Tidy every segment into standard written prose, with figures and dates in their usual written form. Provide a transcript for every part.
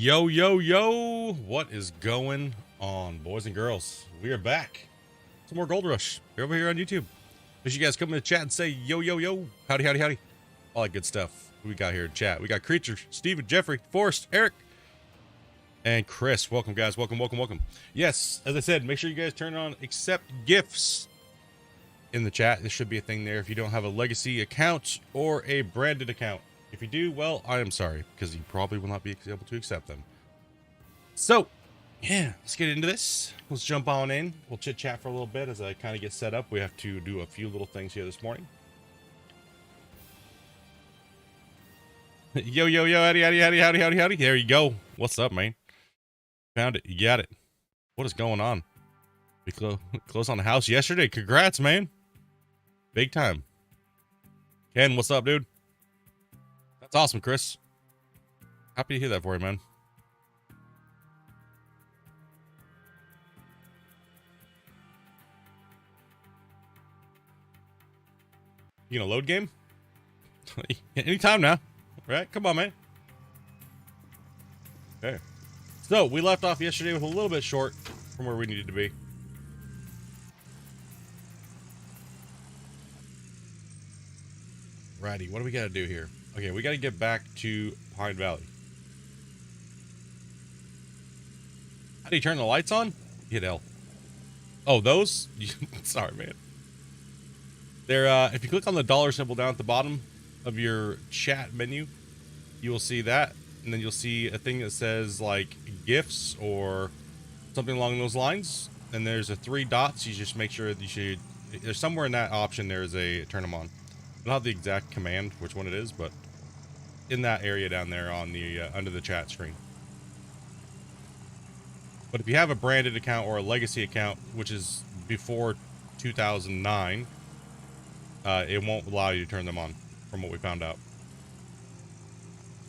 Yo, yo, yo, what is going on, boys and girls? We are back. Some more Gold Rush. You're over here on YouTube. Make sure you guys come in the chat and say yo, yo, yo. Howdy, howdy, howdy. All that good stuff. Who we got here in chat? We got Creature, Steven, Jeffrey, Forrest, Eric, and Chris. Welcome, guys. Welcome, welcome, welcome. Yes, as I said, make sure you guys turn on accept gifts in the chat. There should be a thing there if you don't have a legacy account or a branded account. If you do, well, I am sorry, because you probably will not be able to accept them. So, yeah, let's get into this. Let's jump on in. We'll chit-chat for a little bit as I kind of get set up. We have to do a few little things here this morning. Yo, yo, yo, howdy, howdy, howdy, howdy, howdy, howdy. There you go. What's up, man? Found it. You got it. What is going on? We closed on the house yesterday. Congrats, man. Big time. Ken, what's up, dude? That's awesome, Chris. Happy to hear that for you, man. You gonna load game? Anytime now, right? Come on, man. Okay. So we left off yesterday with a little bit short from where we needed to be. Righty, what do we gotta do here? Okay, we gotta get back to Pine Valley. How do you turn the lights on? Hit L. Oh, those? Sorry, man. They're, if you click on the dollar symbol down at the bottom of your chat menu, you will see that. And then you'll see a thing that says, like, gifts or something along those lines. And there's a 3 dots. You just make sure that you should... There's somewhere in that option there's a turn them on. I don't have the exact command, which one it is, but in that area down there on the under the chat screen. But if you have a branded account or a legacy account, which is before 2009, it won't allow you to turn them on, from what we found out.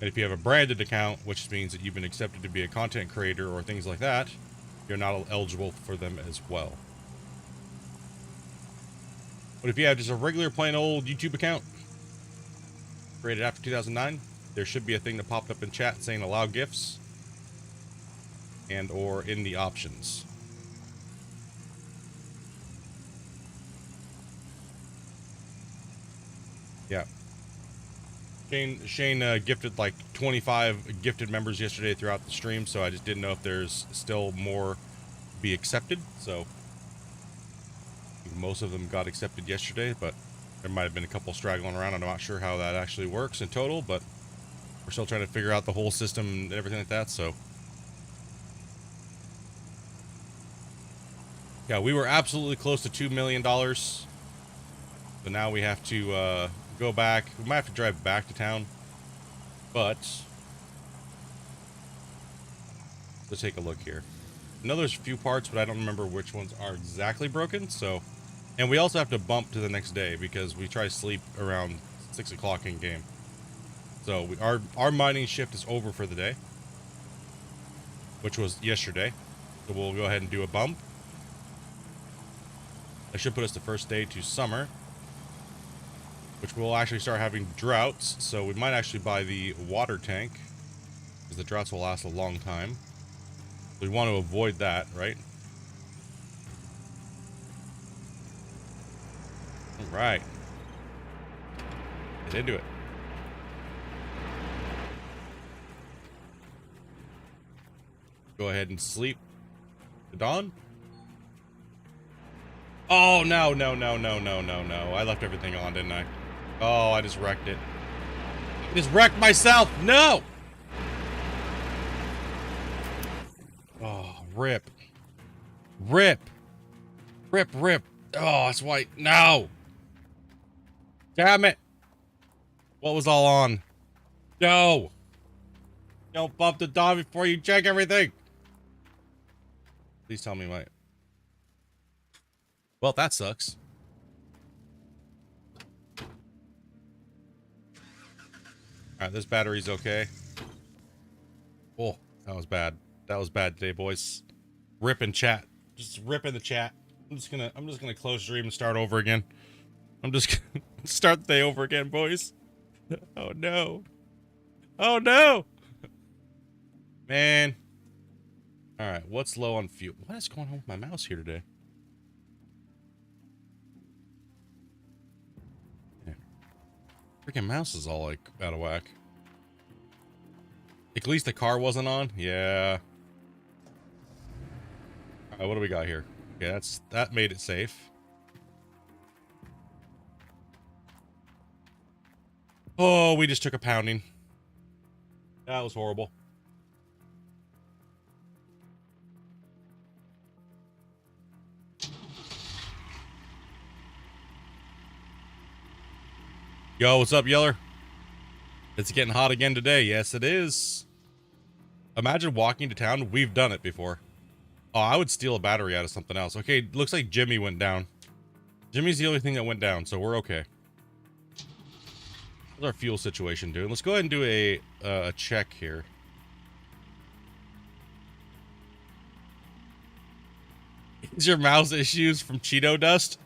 And if you have a branded account, which means that you've been accepted to be a content creator or things like that, you're not eligible for them as well. But if you have just a regular plain old YouTube account created after 2009, there should be a thing that popped up in chat saying allow gifts and or in the options. Yeah. Shane gifted like 25 gifted members yesterday throughout the stream, so I just didn't know if there's still more to be accepted. So most of them got accepted yesterday, but there might have been a couple straggling around. I'm not sure how that actually works in total, but we're still trying to figure out the whole system and everything like that. So yeah, we were absolutely close to $2 million. So now we have to go back. We might have to drive back to town, but let's take a look here. I know there's a few parts, but I don't remember which ones are exactly broken. So, and we also have to bump to the next day because we try to sleep around 6 o'clock in game. So our mining shift is over for the day, which was yesterday. So we'll go ahead and do a bump. That should put us the first day to summer, which will actually start having droughts. So we might actually buy the water tank because the droughts will last a long time. We want to avoid that, right? All right. Get into it. Go ahead and sleep to dawn. Oh, no, no, no, no, no, no, no. I left everything on, didn't I? Oh, I just wrecked it. I just wrecked myself. No! Oh, rip. Rip. Rip, rip. Oh, it's white. No! Damn it! What was all on? No! Don't bump the dawn before you check everything! Please tell me why. Well, that sucks. Alright, this battery's okay. Oh, that was bad. That was bad today, boys. Rip in chat. Just rip in the chat. I'm just gonna close stream and start over again. I'm just gonna start the day over again, boys. Oh no. Oh no! Man. All right, what's low on fuel? What is going on with my mouse here today? Yeah. Freaking mouse is all like out of whack. At least the car wasn't on. Yeah. All right, what do we got here? Okay, that made it safe. Oh, we just took a pounding. That was horrible. Yo, what's up, Yeller? It's getting hot again today. Yes, it is. Imagine walking to town. We've done it before. Oh, I would steal a battery out of something else. Okay, looks like Jimmy went down. Jimmy's the only thing that went down, so we're okay. What's our fuel situation doing? Let's go ahead and do a check here. Is your mouse issues from Cheeto dust?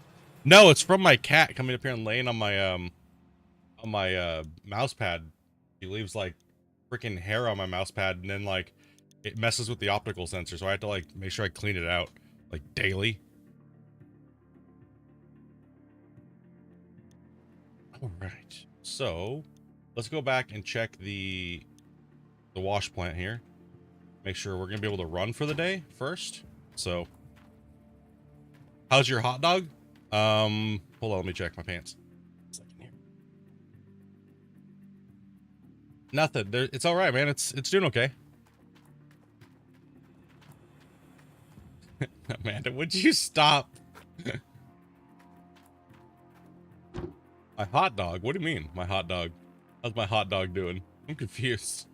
No, it's from my cat coming up here and laying on my mouse pad. He leaves like freaking hair on my mouse pad, and then like it messes with the optical sensor, so I have to like make sure I clean it out like daily. All right, so let's go back and check the wash plant here. Make sure we're gonna be able to run for the day first. So, how's your hot dog? Hold on, let me check my pants. Nothing. It's all right, man. It's doing okay. Amanda, would you stop? My hot dog? What do you mean, my hot dog? How's my hot dog doing? I'm confused.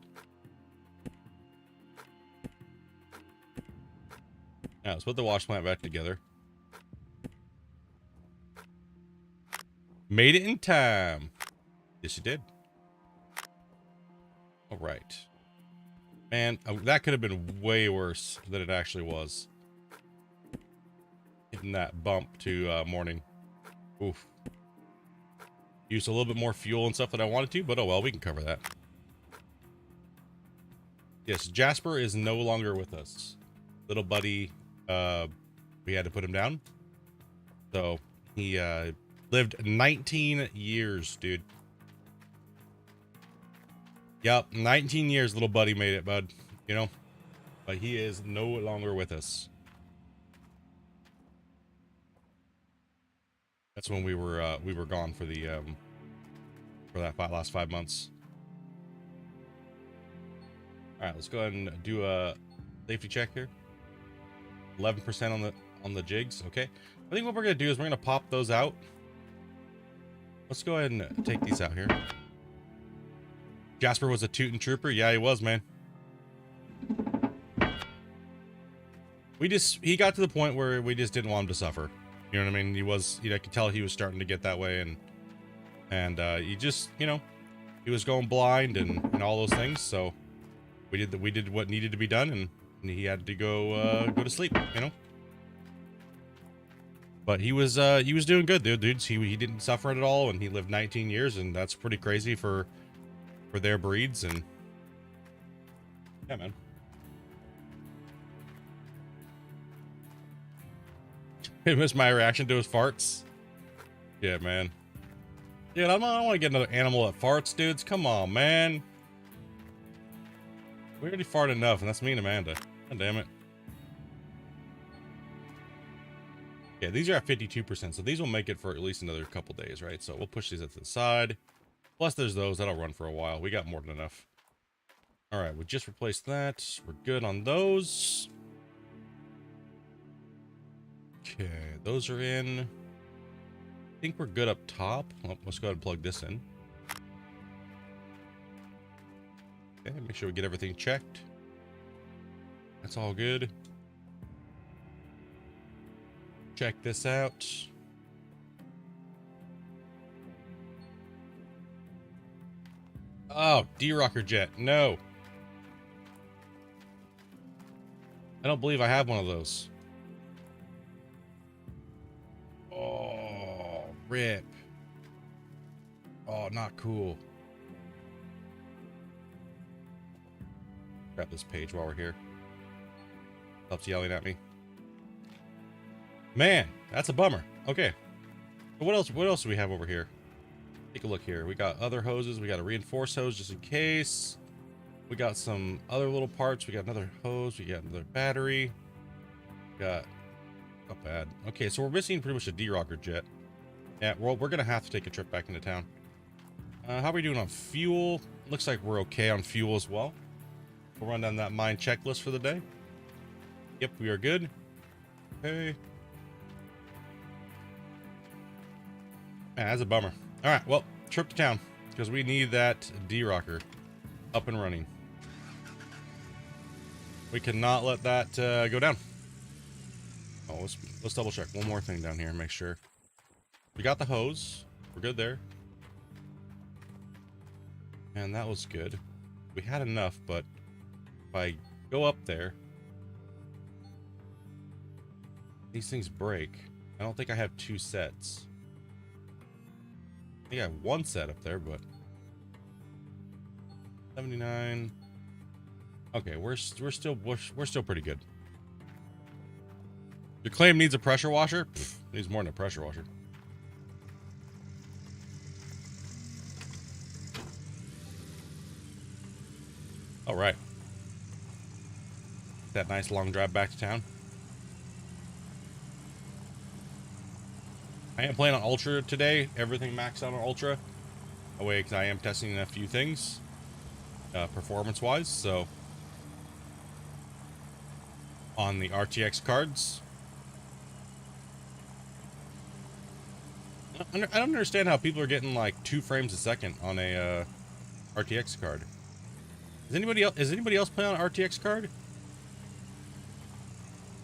Now, let's put the wash plant back together. Made it in time. Yes, you did. All right. Man, that could have been way worse than it actually was. Hitting that bump to morning. Oof. Used a little bit more fuel and stuff than I wanted to, but oh well, we can cover that. Yes, Jasper is no longer with us. Little buddy, we had to put him down. So he lived 19 years, dude. Yep, 19 years, little buddy made it, bud. You know, but he is no longer with us. That's when we were gone for the for that last 5 months. All right, let's go ahead and do a safety check here. 11% on the jigs. Okay, I think what we're gonna do is we're gonna pop those out. Let's go ahead and take these out here. Jasper was a tootin' trooper. Yeah, he was, man. He got to the point where we just didn't want him to suffer. You know what I mean? He was, I could tell he was starting to get that way, and he just, he was going blind and all those things. So we did what needed to be done, and he had to go to sleep, But he was doing good, dudes. He didn't suffer at all, and he lived 19 years, and that's pretty crazy for their breeds. And yeah, man. It was my reaction to his farts. Yeah, man. Dude, I don't want to get another animal that farts, dudes. Come on, man. We already farted enough, and that's me and Amanda. God damn it. Yeah, these are at 52%, so these will make it for at least another couple days, right? So we'll push these up to the side. Plus, there's those that'll run for a while. We got more than enough. All right, we just replaced that. We're good on those. Okay, those are in. I think we're good up top. Well, let's go ahead and plug this in. Okay, make sure we get everything checked. That's all good. Check this out. Oh, D-Rocker Jet. No. I don't believe I have one of those. Oh, rip. Oh, not cool. Grab this page while we're here. Stops yelling at me. Man, that's a bummer. Okay. But what else do we have over here? Take a look here. We got other hoses. We got a reinforced hose just in case. We got some other little parts. We got another hose. We got another battery. We got... Not bad. Okay, so we're missing pretty much a D-rocker jet. Yeah, well, we're going to have to take a trip back into town. How are we doing on fuel? Looks like we're okay on fuel as well. We'll run down that mine checklist for the day. Yep, we are good. Okay. Man, that's a bummer. All right, well, trip to town because we need that D-rocker up and running. We cannot let that go down. Oh, let's double check one more thing down here and make sure. We got the hose. We're good there. And that was good. We had enough, but if I go up there, these things break. I don't think I have 2 sets. I think I have 1 set up there, but 79. Okay, we're still pretty good. Your claim needs a pressure washer? Pfft, needs more than a pressure washer. All right. That nice long drive back to town. I am playing on Ultra today. Everything maxed out on Ultra. Away, because I am testing a few things, performance-wise. So, on the RTX cards. I don't understand how people are getting like 2 frames a second on a RTX card. Is anybody else playing on an RTX card?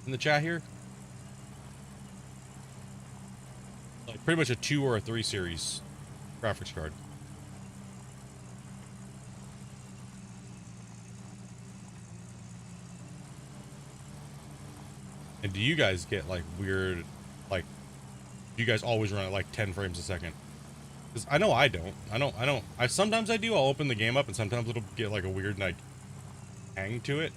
In the chat here? Like pretty much a 2 or a 3 series graphics card. And do you guys get like weird, like, do you guys always run at like 10 frames a second? Because I know I don't. Sometimes I do. I'll open the game up and sometimes it'll get like a weird like hang to it.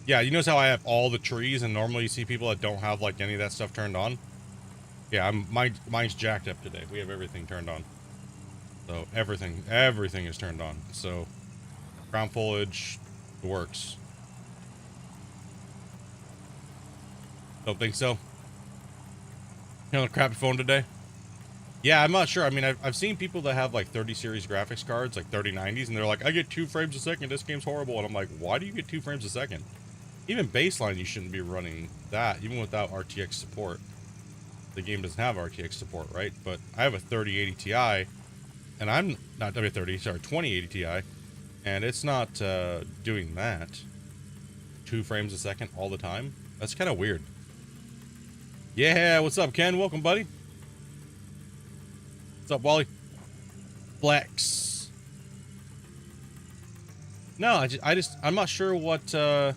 Yeah, you notice how I have all the trees and normally you see people that don't have like any of that stuff turned on? Yeah, mine's jacked up today. We have everything turned on. So everything is turned on. So ground foliage, it works. Don't think so? You know, the crappy phone today? Yeah, I'm not sure. I mean, I've seen people that have like 30 series graphics cards, like 3090s, and they're like, I get 2 frames a second. This game's horrible. And I'm like, why do you get 2 frames a second? Even baseline, you shouldn't be running that, even without RTX support. The game doesn't have RTX support, right? But I have a 3080 Ti, and I'm not 2080 Ti, and it's not doing that. 2 frames a second all the time. That's kind of weird. Yeah, what's up, Ken? Welcome, buddy. What's up, Wally? Flex. No, I'm not sure what,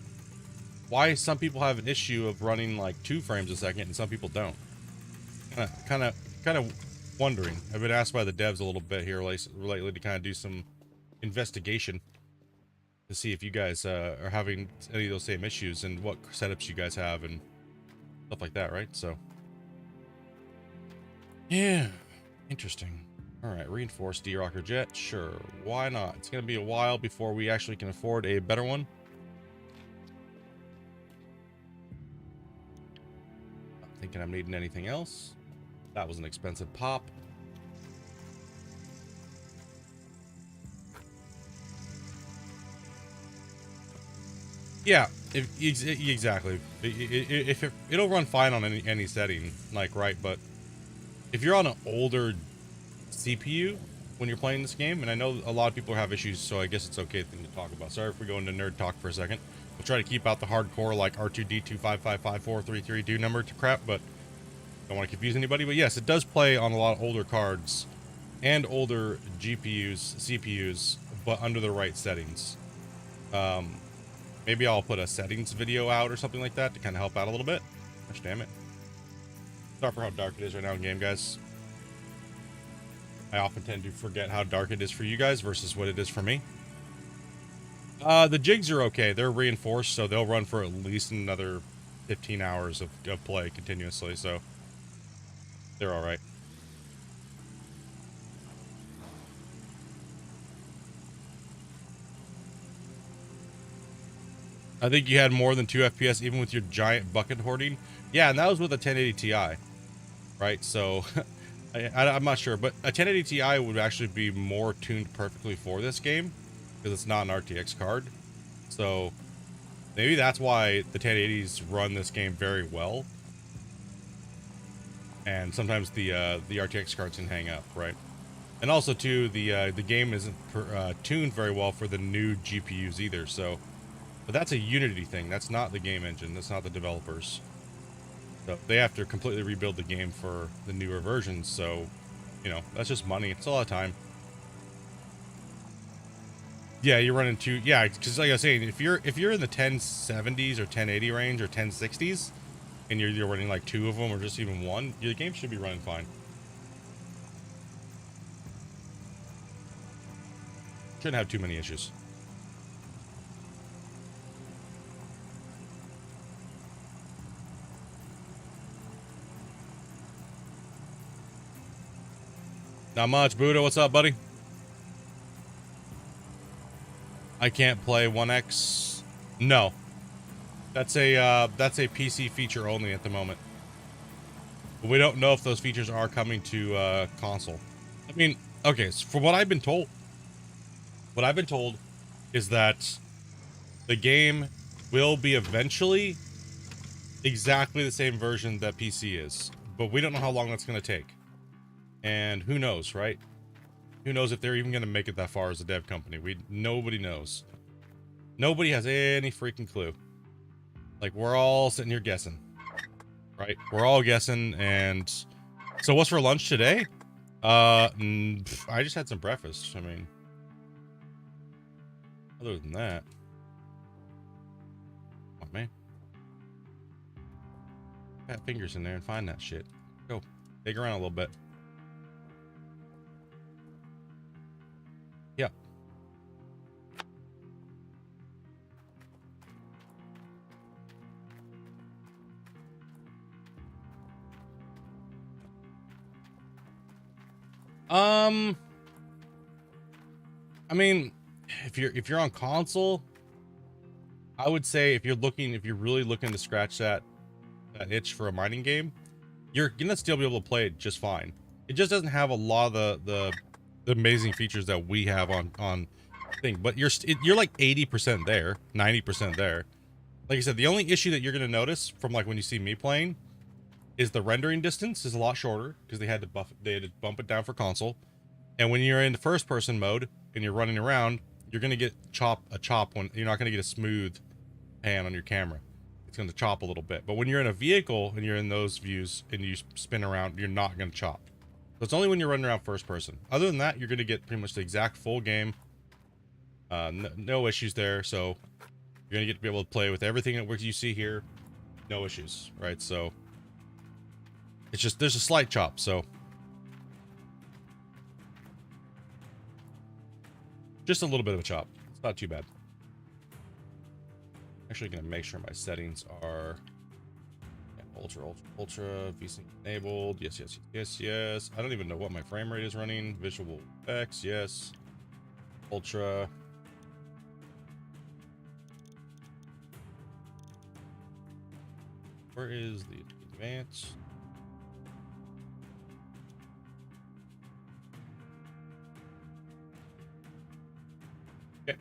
why some people have an issue of running like 2 frames a second and some people don't. Kind of wondering. I've been asked by the devs a little bit here lately to kind of do some investigation to see if you guys are having any of those same issues and what setups you guys have and stuff like that, right? So, yeah, interesting. All right, reinforced D-rocker jet, sure, why not? It's gonna be a while before we actually can afford a better one. Not thinking I'm needing anything else. That was an expensive pop. Yeah, exactly. It'll run fine on any setting, like, right? But if you're on an older CPU when you're playing this game, and I know a lot of people have issues, so I guess it's okay thing to talk about. Sorry if we go into nerd talk for a second. We'll try to keep out the hardcore, like R2D2555433 number to crap, but don't want to confuse anybody. But yes, it does play on a lot of older cards and older GPUs, CPUs, but under the right settings. Maybe I'll put a settings video out or something like that to kind of help out a little bit. Gosh damn it. Sorry for how dark it is right now in game, guys. I often tend to forget how dark it is for you guys versus what it is for me. The jigs are okay. They're reinforced, so they'll run for at least another 15 hours of play continuously, so they're all right. I think you had more than 2 FPS even with your giant bucket hoarding. Yeah, and that was with a 1080 Ti, right? So I'm not sure, but a 1080 Ti would actually be more tuned perfectly for this game because it's not an RTX card. So maybe that's why the 1080s run this game very well. And sometimes the RTX cards can hang up, right? And also too, the game isn't tuned very well for the new GPUs either. So, but that's a Unity thing. That's not the game engine. That's not the developers. So they have to completely rebuild the game for the newer versions. So, you know, that's just money. It's a lot of time. Yeah, you're running two. Yeah, because like I was saying, if you're in the 1070s or 1080 range or 1060s, and you're running like 2 of them or just even 1, your game should be running fine. Shouldn't have too many issues. Not much. Buddha, what's up, buddy? I can't play 1X. No. That's a PC feature only at the moment. But we don't know if those features are coming to console. I mean, okay, so from what I've been told, is that the game will be eventually exactly the same version that PC is, but we don't know how long that's going to take. And who knows, right? Who knows if they're even going to make it that far as a dev company? Nobody knows. Nobody has any freaking clue. Like, we're all sitting here guessing, right? We're all guessing. And so what's for lunch today? I just had some breakfast. I mean, other than that, oh man, got fingers in there and find that shit. Go dig around a little bit. Yeah. I mean, if you're on console, I would say if you're really looking to scratch that itch for a mining game, you're gonna still be able to play it just fine. It just doesn't have a lot of the amazing features that we have on thing, but you're like 80% there, 90% there. Like I said, the only issue that you're gonna notice from like when you see me playing is the rendering distance is a lot shorter because they had to bump it down for console. And when you're in the first person mode and you're running around, you're gonna get a chop when you're not gonna get a smooth pan on your camera. It's gonna chop a little bit. But when you're in a vehicle and you're in those views and you spin around, you're not gonna chop. So it's only when you're running around first person. Other than that, you're gonna get pretty much the exact full game. No issues there. So you're gonna get to be able to play with everything that you see here. No issues, right? So it's just there's a slight chop. So just a little bit of a chop. It's not too bad. Actually gonna make sure my settings are ultra VSync enabled. Yes. I don't even know what my frame rate is running. Visual effects, yes. Ultra. Where is the advanced? Okay.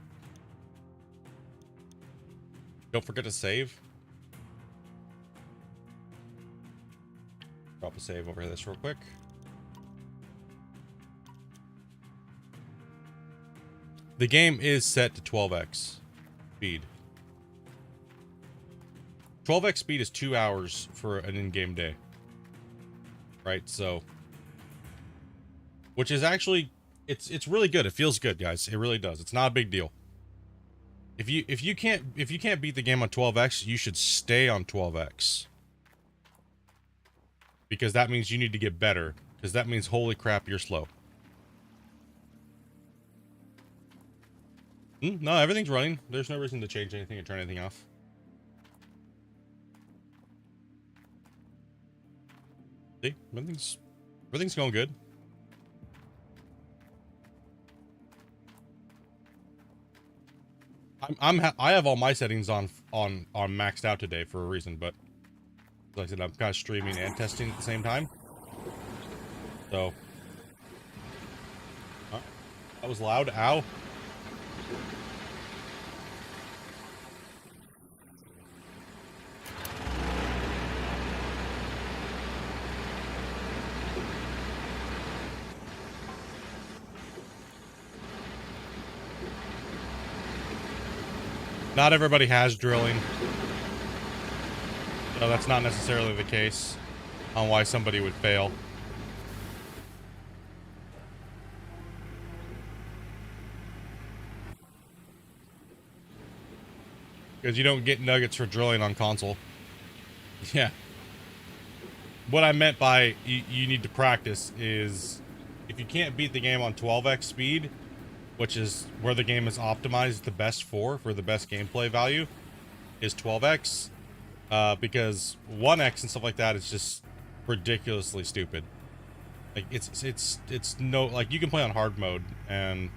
Don't forget to save. Drop a save over this real quick. The game is set to 12x speed. 12x speed is 2 hours for an in-game day. Right, so which is actually it's really good. It feels good, guys. It really does. It's not a big deal. if you can't beat the game on 12x, you should stay on 12x. Because that means you need to get better. Because that means, holy crap, you're slow. No, everything's running. There's no reason to change anything or turn anything off. See, everything's going good. I have all my settings on maxed out today for a reason, but like I said, I'm kind of streaming and testing at the same time. So, that was loud. Ow. Not everybody has drilling. So that's not necessarily the case on why somebody would fail. Because you don't get nuggets for drilling on console. Yeah. What I meant by you need to practice is if you can't beat the game on 12x speed, which is where the game is optimized the best for the best gameplay value, is 12x. Because 1x and stuff like that is just ridiculously stupid. Like it's no, like, you can play on hard mode and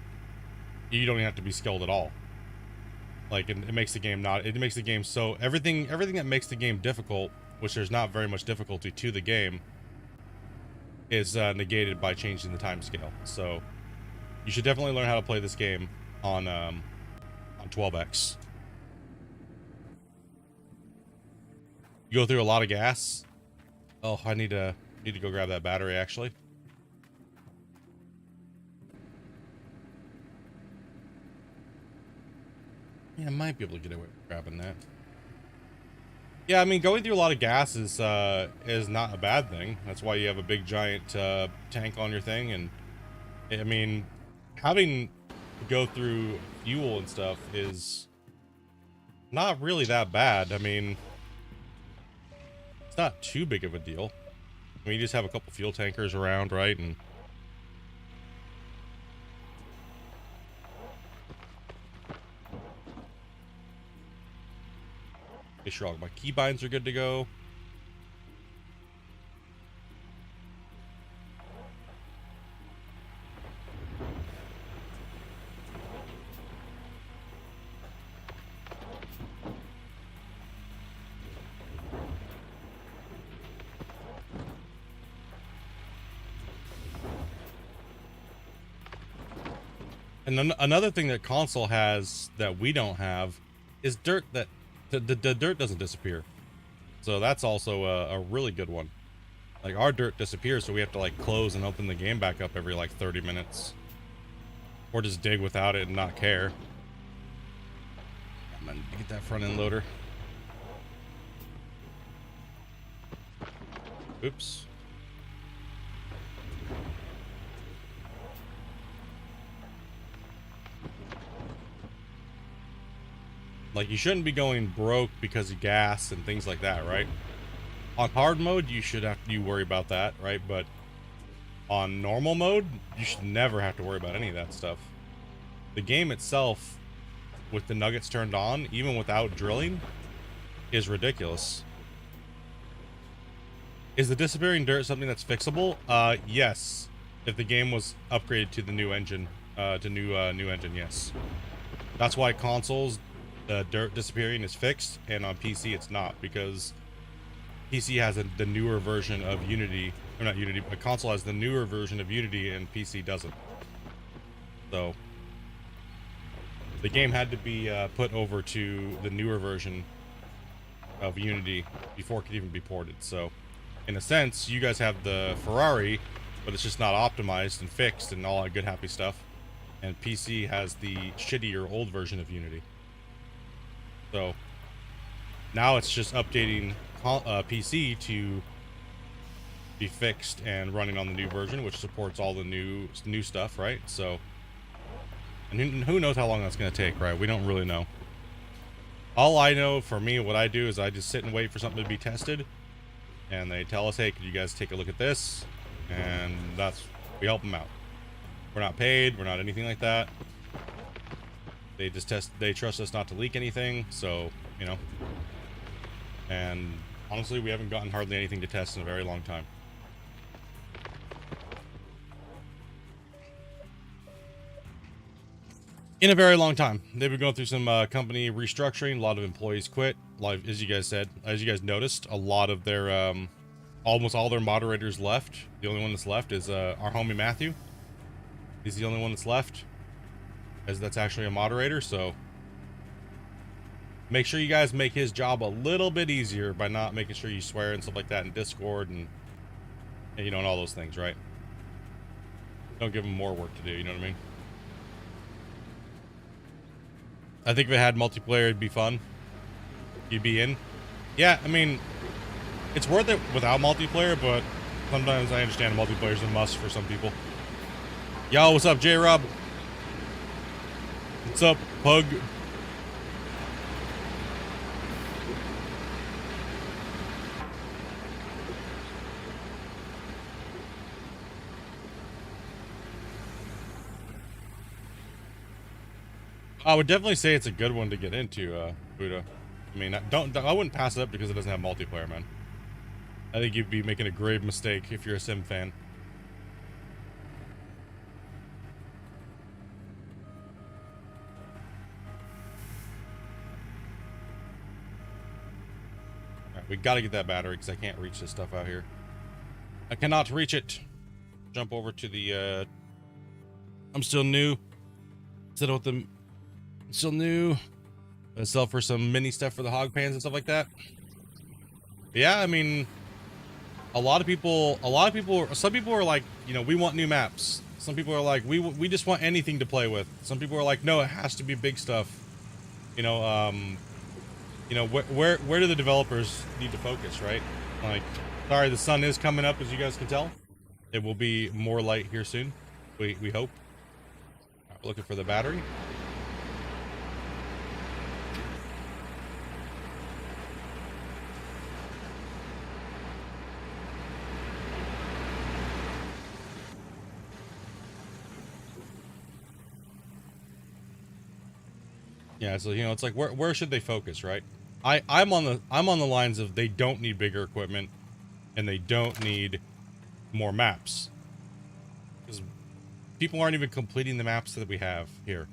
you don't even have to be skilled at all. Like it makes the game so everything that makes the game difficult, which there's not very much difficulty to the game, is negated by changing the time scale. So you should definitely learn how to play this game on 12x. You go through a lot of gas. Oh, I need to go grab that battery actually. Yeah, I might be able to get away with grabbing that. Yeah, I mean, going through a lot of gas is not a bad thing. That's why you have a big giant tank on your thing, and I mean, having to go through fuel and stuff is not really that bad. I mean, it's not too big of a deal. I mean, you just have a couple fuel tankers around, right? And make sure all my keybinds are good to go. And another thing that console has that we don't have is dirt. That the dirt doesn't disappear, so that's also a really good one. Like, our dirt disappears, so we have to like close and open the game back up every like 30 minutes, or just dig without it and not care. I'm gonna get that front end loader. Oops. Like, you shouldn't be going broke because of gas and things like that, right? On hard mode, you worry about that, right? But on normal mode, you should never have to worry about any of that stuff. The game itself, with the nuggets turned on, even without drilling, is ridiculous. Is the disappearing dirt something that's fixable? Yes. If the game was upgraded to the new engine, new engine, yes. That's why consoles, the dirt disappearing is fixed, and on PC it's not, because PC has the newer version of Unity, or not Unity, but console has the newer version of Unity and PC doesn't. So the game had to be put over to the newer version of Unity before it could even be ported. So in a sense, you guys have the Ferrari, but it's just not optimized and fixed and all that good happy stuff, and PC has the shittier old version of Unity. So now it's just updating PC to be fixed and running on the new version, which supports all the new stuff, right? So, and who knows how long that's going to take, right? We don't really know. All I know for me, what I do is I just sit and wait for something to be tested, and they tell us, hey, could you guys take a look at this? And we help them out. We're not paid, we're not anything like that. They trust us not to leak anything, so, you know. And honestly, we haven't gotten hardly anything to test in a very long time. In a very long time. They've been going through some company restructuring. A lot of employees quit. As you guys noticed, a lot of their almost all their moderators left. The only one that's left is our homie Matthew. He's the only one that's left, as that's actually a moderator. So make sure you guys make his job a little bit easier by not making sure you swear and stuff like that in Discord and you know, and all those things, right? Don't give him more work to do, you know what I mean? I think if it had multiplayer, it'd be fun. You'd be in. Yeah, I mean, it's worth it without multiplayer, but sometimes I understand multiplayer is a must for some people. Yo, what's up, J-Rob? What's up, Pug? I would definitely say it's a good one to get into, Buddha. I mean, I wouldn't pass it up because it doesn't have multiplayer, man. I think you'd be making a grave mistake if you're a sim fan. Alright, we gotta get that battery because I can't reach this stuff out here. I cannot reach it. Jump over to the, I'm still new. Set up with the... Still new. I sell for some mini stuff for the hog pans and stuff like that. But yeah, I mean, some people are like, you know, we want new maps. Some people are like, we just want anything to play with. Some people are like, no, it has to be big stuff. You know, where do the developers need to focus, right? Like, sorry, the sun is coming up, as you guys can tell. It will be more light here soon. We hope. Right, we're looking for the battery. Yeah, so you know, it's like where should they focus, right? I'm on the lines of they don't need bigger equipment and they don't need more maps. Because people aren't even completing the maps that we have here.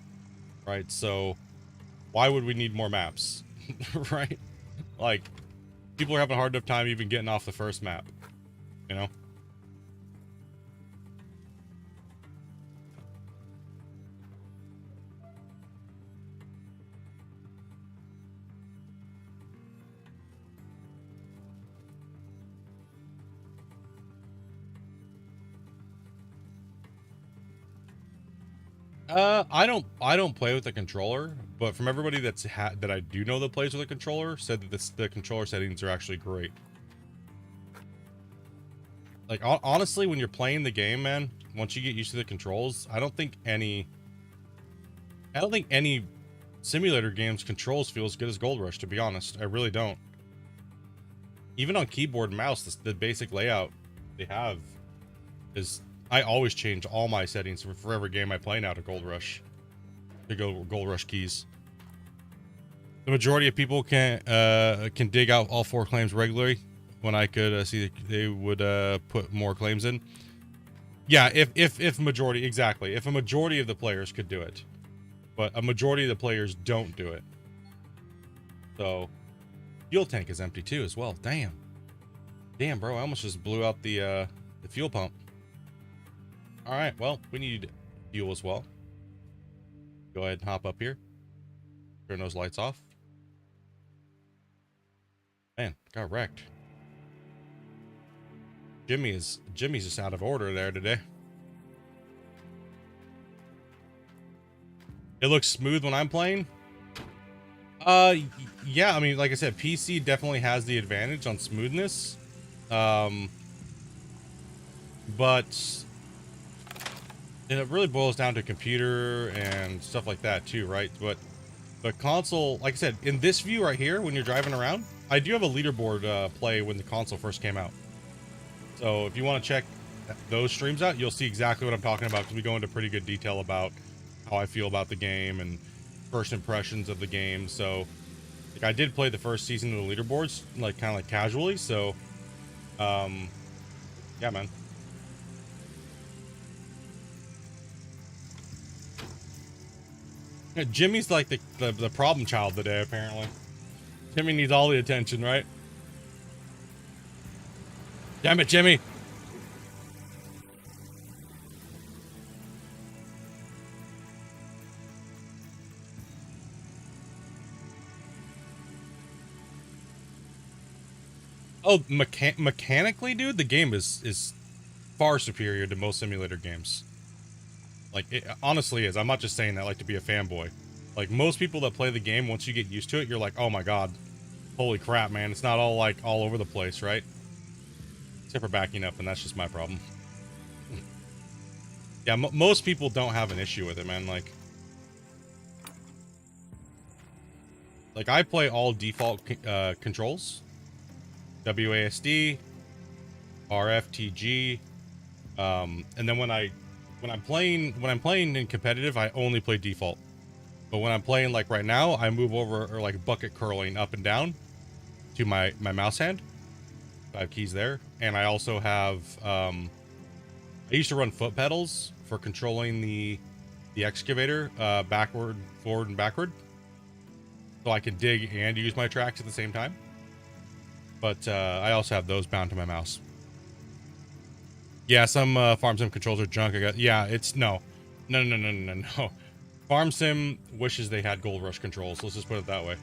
Right? So why would we need more maps? Right? Like, people are having a hard enough time even getting off the first map. You know? I don't play with the controller, but from everybody that I do know that plays with a controller said that the controller settings are actually great. Like, honestly, when you're playing the game, man, once you get used to the controls, I don't think any simulator game's controls feel as good as Gold Rush, to be honest. I really don't. Even on keyboard and mouse, the basic layout they have is... I always change all my settings for every game I play now to Gold Rush. To go Gold Rush keys. The majority of people can dig out all 4 claims regularly. When I could see they would put more claims in. Yeah, if majority, exactly. If a majority of the players could do it. But a majority of the players don't do it. So, fuel tank is empty too as well. Damn. Damn, bro, I almost just blew out the fuel pump. Alright, well, we need fuel as well. Go ahead and hop up here. Turn those lights off. Man, got wrecked. Jimmy's just out of order there today. It looks smooth when I'm playing. Yeah, I mean, like I said, PC definitely has the advantage on smoothness. But it really boils down to computer and stuff like that too, right? But But console, like I said, in this view right here, when you're driving around, I do have a leaderboard play when the console first came out. So if you want to check those streams out, you'll see exactly what I'm talking about, because we go into pretty good detail about how I feel about the game and first impressions of the game. So like, I did play the first season of the leaderboards, like kind of like casually. So yeah, man. Jimmy's like the problem child today, apparently. Jimmy needs all the attention, right? Damn it, Jimmy. Oh, mechanically, dude, the game is far superior to most simulator games. Like, it honestly is. I'm not just saying that like to be a fanboy. Like, most people that play the game, once you get used to it, you're like, oh my god, holy crap, man. It's not all like all over the place, right? Except for backing up, and that's just my problem. Yeah, most people don't have an issue with it, man. Like I play all default controls. WASD, RFTG, and then when I'm playing in competitive, I only play default. But when I'm playing like right now, I move over, or like bucket curling up and down to my mouse hand. I have keys there, and I also have I used to run foot pedals for controlling the excavator backward, forward, and backward, so I could dig and use my tracks at the same time. But I also have those bound to my mouse. Yeah, some farm sim controls are junk. I got, yeah, it's no. Farm sim wishes they had Gold Rush controls. Let's just put it that way.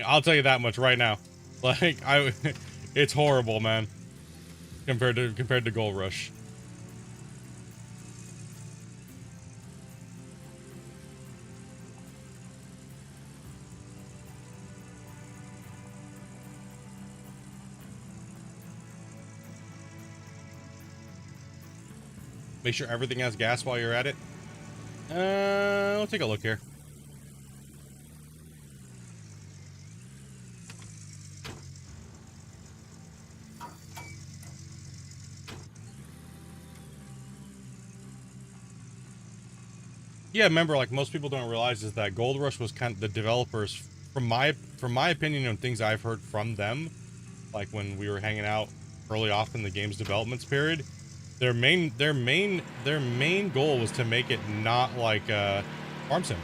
I'll tell you that much right now. Like it's horrible, man. Compared to Gold Rush. Make sure everything has gas while you're at it. Let's take a look here. Yeah, remember, like most people don't realize is that Gold Rush was kind of the developers, from my opinion and things I've heard from them, like when we were hanging out early off in the game's development period. Their main goal was to make it not like Farm Sim.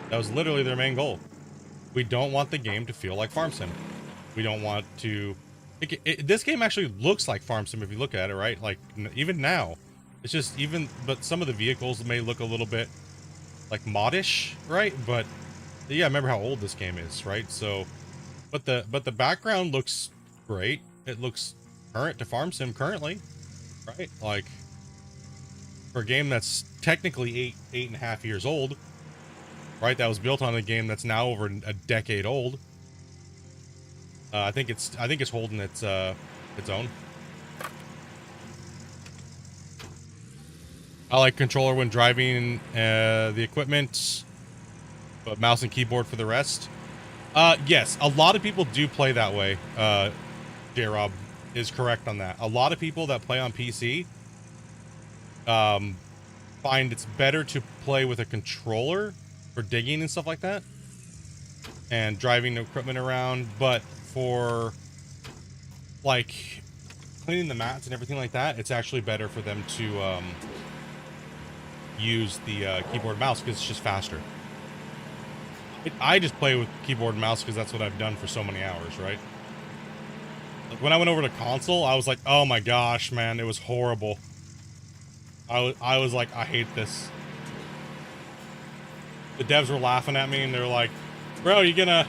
That was literally their main goal. We don't want the game to feel like Farm Sim. We don't want to. This game actually looks like Farm Sim if you look at it, right? Like even now, it's just but some of the vehicles may look a little bit like modish, right? But yeah, remember how old this game is, right? So, but the background looks great. It looks current to Farm Sim currently. Right, like for a game that's technically eight and a half years old, right? That was built on a game that's now over a decade old. I think it's holding its own. I like controller when driving the equipment, but mouse and keyboard for the rest. Yes, a lot of people do play that way. J-Rob is correct on that. A lot of people that play on PC find it's better to play with a controller for digging and stuff like that and driving the equipment around, but for like cleaning the mats and everything like that, it's actually better for them to use the keyboard and mouse, because it's just faster. I just play with keyboard and mouse because that's what I've done for so many hours, right? Like when I went over to console, I was like, oh my gosh, man, it was horrible. I was like, I hate this. The devs were laughing at me and they're like, bro, you gonna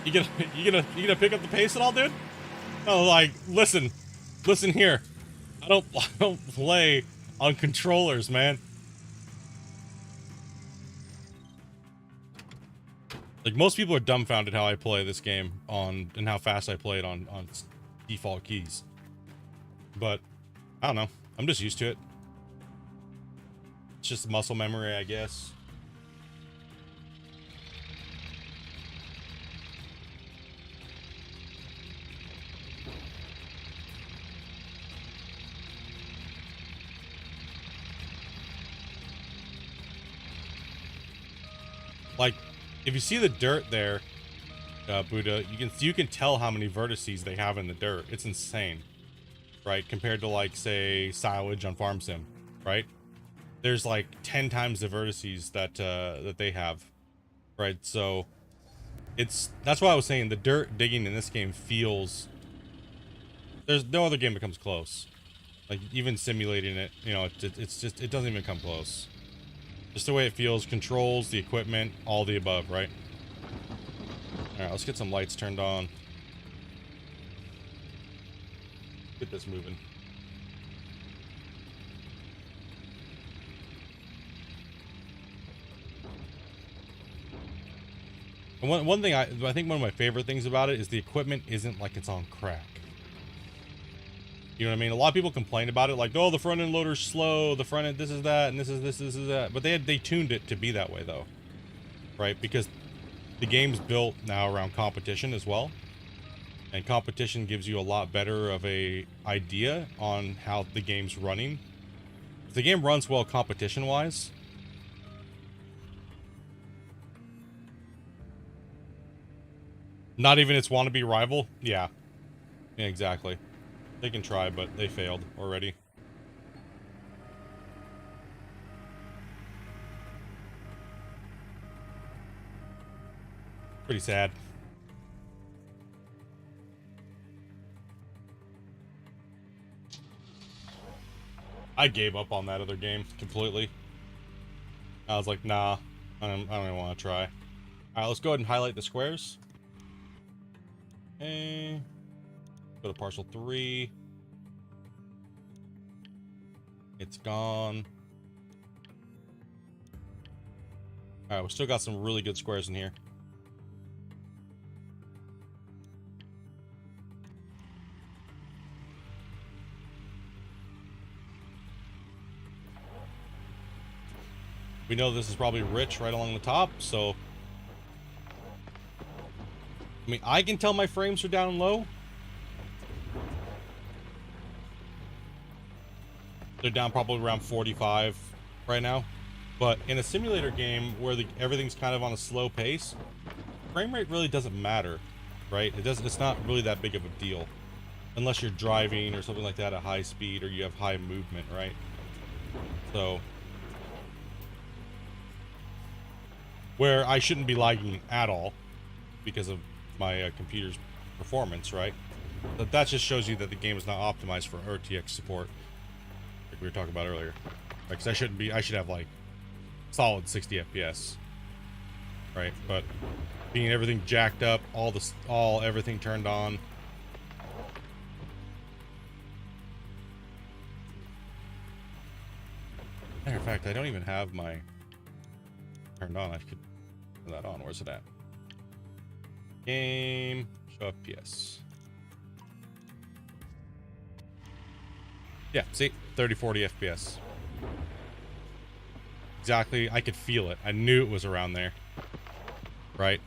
pick up the pace at all, dude? I was like, listen here. I don't play on controllers, man. Like, most people are dumbfounded how I play this game and how fast I play it on default keys. But I don't know. I'm just used to it. It's just muscle memory, I guess. Like, if you see the dirt there, Buddha, you can tell how many vertices they have in the dirt. It's insane, right? Compared to, like, say, silage on Farm Sim, right? There's like 10 times the vertices that that they have, right? So that's why I was saying the dirt digging in this game feels, there's no other game that comes close. Like, even simulating it, you know, it's just, it doesn't even come close. Just the way it feels, controls, the equipment, all the above, right? All right, let's get some lights turned on. Get this moving. And one thing I think one of my favorite things about it is the equipment isn't like it's on crack. You know what I mean? A lot of people complain about it, like, oh, the front end loader's slow, the front end this is that, and this is that. But they tuned it to be that way though, right? Because the game's built now around competition as well, and competition gives you a lot better of a idea on how the game's running. If the game runs well competition wise, not even its wannabe rival, yeah, exactly. They can try, but they failed already. Pretty sad. I gave up on that other game completely. I was like, nah, I don't even want to try. All right, let's go ahead and highlight the squares. Okay. Go to parcel 3. It's gone. All right, we still got some really good squares in here. We know this is probably rich right along the top, so I mean, I can tell my frames are down low. They're down probably around 45 right now. But in a simulator game where everything's kind of on a slow pace, frame rate really doesn't matter, right? It's not really that big of a deal. Unless you're driving or something like that at high speed, or you have high movement, right? So, where I shouldn't be lagging at all because of my computer's performance, right? But that just shows you that the game is not optimized for RTX support, like we were talking about earlier. Because I should have like solid 60 FPS, right? But being everything jacked up, everything turned on. Matter of fact, I don't even have my turned on. I could turn that on. Where's it at? Game, show FPS. Yeah, see, 30-40 FPS. Exactly, I could feel it. I knew it was around there. Right?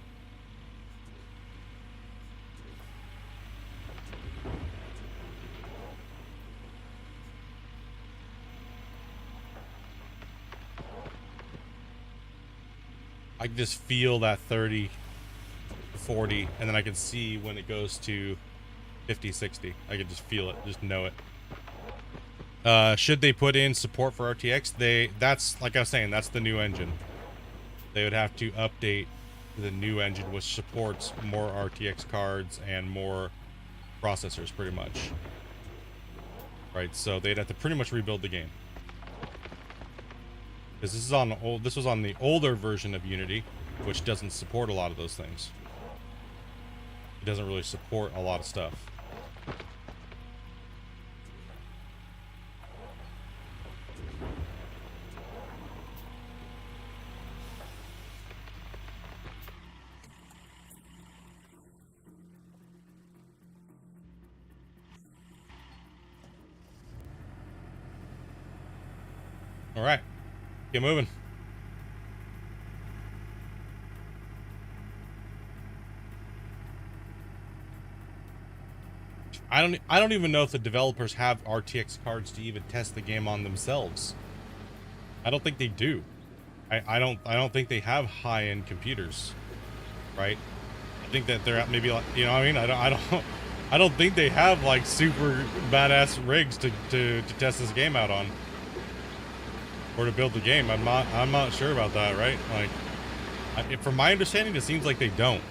I can just feel that 30, 40, and then I can see when it goes to 50, 60. I can just feel it, just know it. Should they put in support for RTX? That's, like I was saying, that's the new engine. They would have to update the new engine, which supports more RTX cards and more processors, pretty much. Right, so they'd have to pretty much rebuild the game. Because this was on the older version of Unity, which doesn't support a lot of those things. It doesn't really support a lot of stuff. All right, get moving. I don't even know if the developers have RTX cards to even test the game on themselves. I don't think they do. I don't think they have high-end computers, right? I think that they're at maybe like, you know what I mean? I don't think they have like super badass rigs to test this game out on, or to build the game. I'm not sure about that, right? Like, from my understanding, it seems like they don't.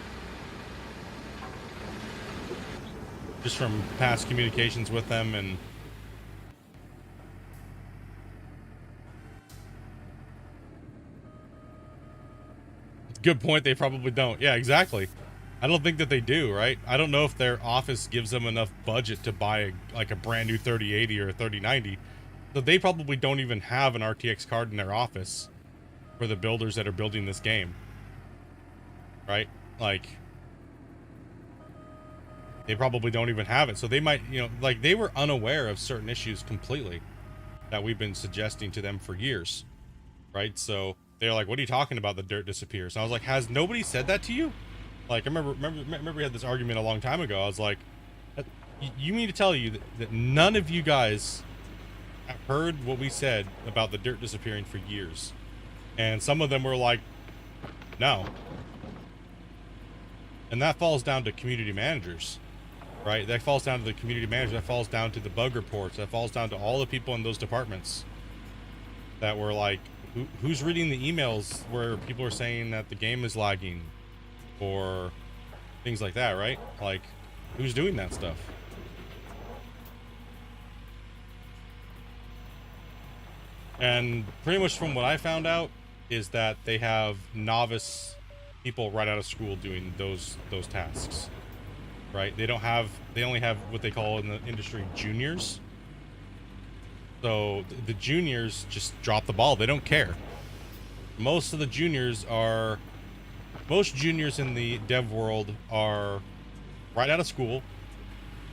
Just from past communications with them. And good point, they probably don't. Yeah, exactly. I don't think that they do, right? I don't know if their office gives them enough budget to buy like a brand new 3080 or a 3090. So they probably don't even have an RTX card in their office for the builders that are building this game, right? Like, they probably don't even have it. So they might, you know, like, they were unaware of certain issues completely that we've been suggesting to them for years, right? So they're like, what are you talking about? The dirt disappears. And I was like, has nobody said that to you? Like, I remember we had this argument a long time ago. I was like, you mean to tell you that none of you guys have heard what we said about the dirt disappearing for years? And some of them were like, no. And that falls down to community managers, right? That falls down to the community manager. That falls down to the bug reports. That falls down to all the people in those departments that were like, who's reading the emails where people are saying that the game is lagging or things like that, right? Like, who's doing that stuff? And pretty much from what I found out is that they have novice people right out of school doing those tasks, right? They only have what they call in the industry juniors. So the juniors just drop the ball. They don't care. Most juniors in the dev world are right out of school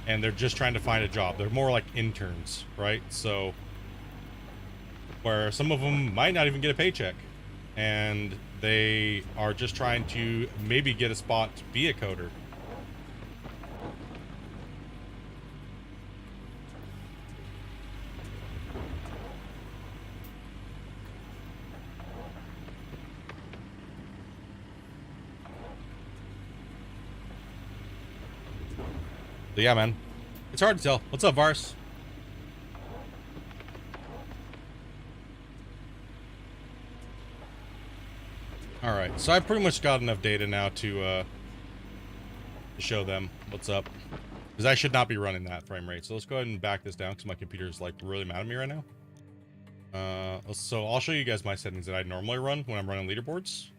and they're just trying to find a job. They're more like interns, right? So where some of them might not even get a paycheck and they are just trying to maybe get a spot to be a coder. So yeah, man, it's hard to tell. What's up, Vars? All right, so I've pretty much got enough data now to show them what's up, because I should not be running that frame rate. So let's go ahead and back this down because my computer is like really mad at me right now. So I'll show you guys my settings that I normally run when I'm running leaderboards.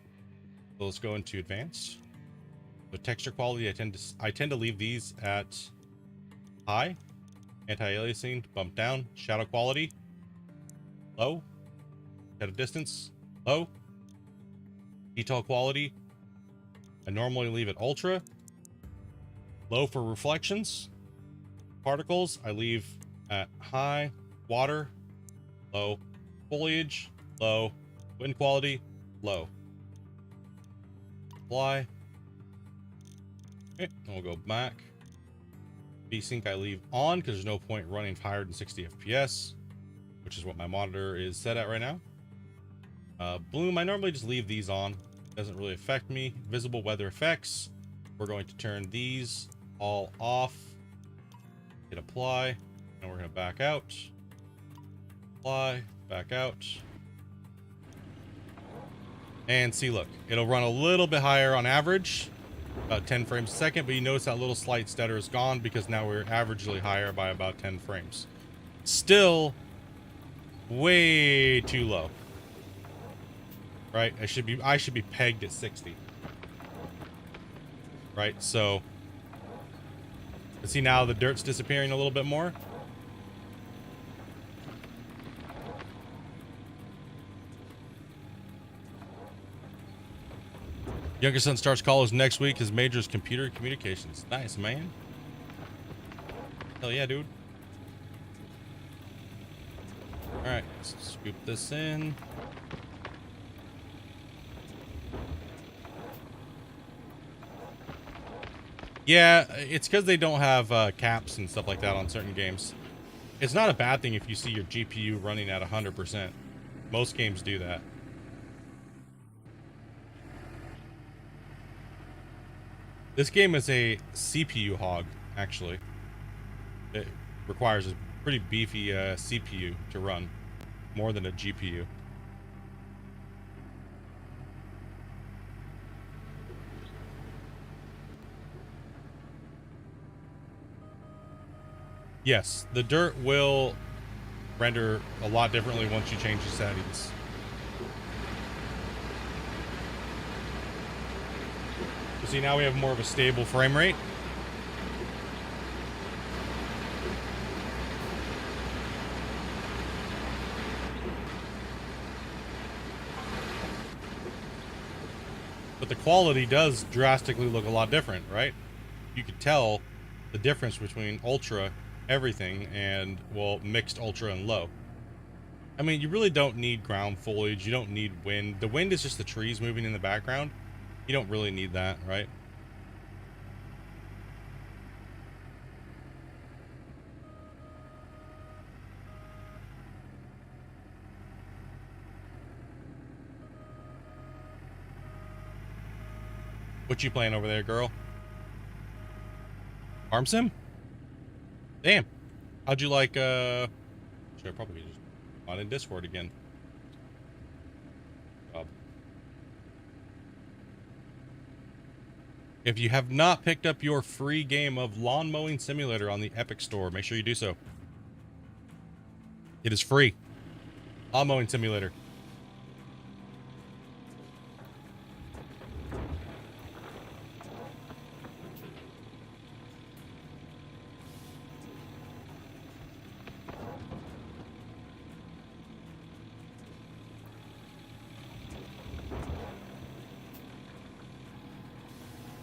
So let's go into advanced. The texture quality, I tend to leave these at high. Anti-aliasing, bump down. Shadow quality, low. Shadow distance, low. Detail quality, I normally leave it ultra. Low for reflections. Particles, I leave at high. Water, low. Foliage, low. Wind quality, low. Apply. Okay, and we'll go back. VSync I leave on because there's no point running higher than 60 FPS, which is what my monitor is set at right now. Bloom, I normally just leave these on. Doesn't really affect me. Visible weather effects, we're going to turn these all off. Hit apply, and we're going to back out. Apply, back out. And see, look, it'll run a little bit higher on average, about 10 frames a second, but you notice that little slight stutter is gone because now we're averagely higher by about 10 frames. Still way too low. Right? I should be pegged at 60. Right? So see, now the dirt's disappearing a little bit more. Younger son starts college next week. His major is computer communications. Nice, man. Hell yeah, dude. All right, let's scoop this in. Yeah, it's because they don't have caps and stuff like that on certain games. It's not a bad thing if you see your GPU running at 100%. Most games do that. This game is a CPU hog, actually. It requires a pretty beefy CPU to run, more than a GPU. Yes, the dirt will render a lot differently once you change the settings. So see, now we have more of a stable frame rate. But the quality does drastically look a lot different, right? You could tell the difference between ultra everything and, well, mixed ultra and low. I mean, you really don't need ground foliage. You don't need wind. The wind is just the trees moving in the background. You don't really need that, right? What you playing over there, girl? Farm sim? Damn. How'd you like, should I probably just on in Discord again? If you have not picked up your free game of Lawn Mowing Simulator on the Epic Store, make sure you do so. It is free. Lawn Mowing Simulator.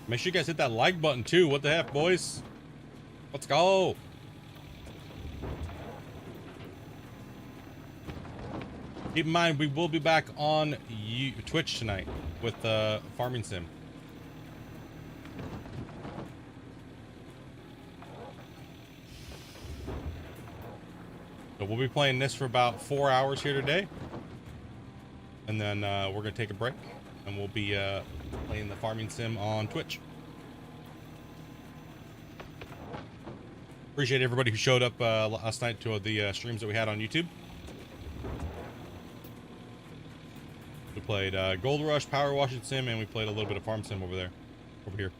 Make sure you guys hit that like button too. What the heck, boys? Let's go. Keep in mind, we will be back on Twitch tonight with Farming Sim. So we'll be playing this for about 4 hours here today. And then we're going to take a break. And we'll be playing the Farming Sim on Twitch. Appreciate everybody who showed up last night to the streams that we had on YouTube. We played Gold Rush, Power Washing Sim, and we played a little bit of Farm Sim over here.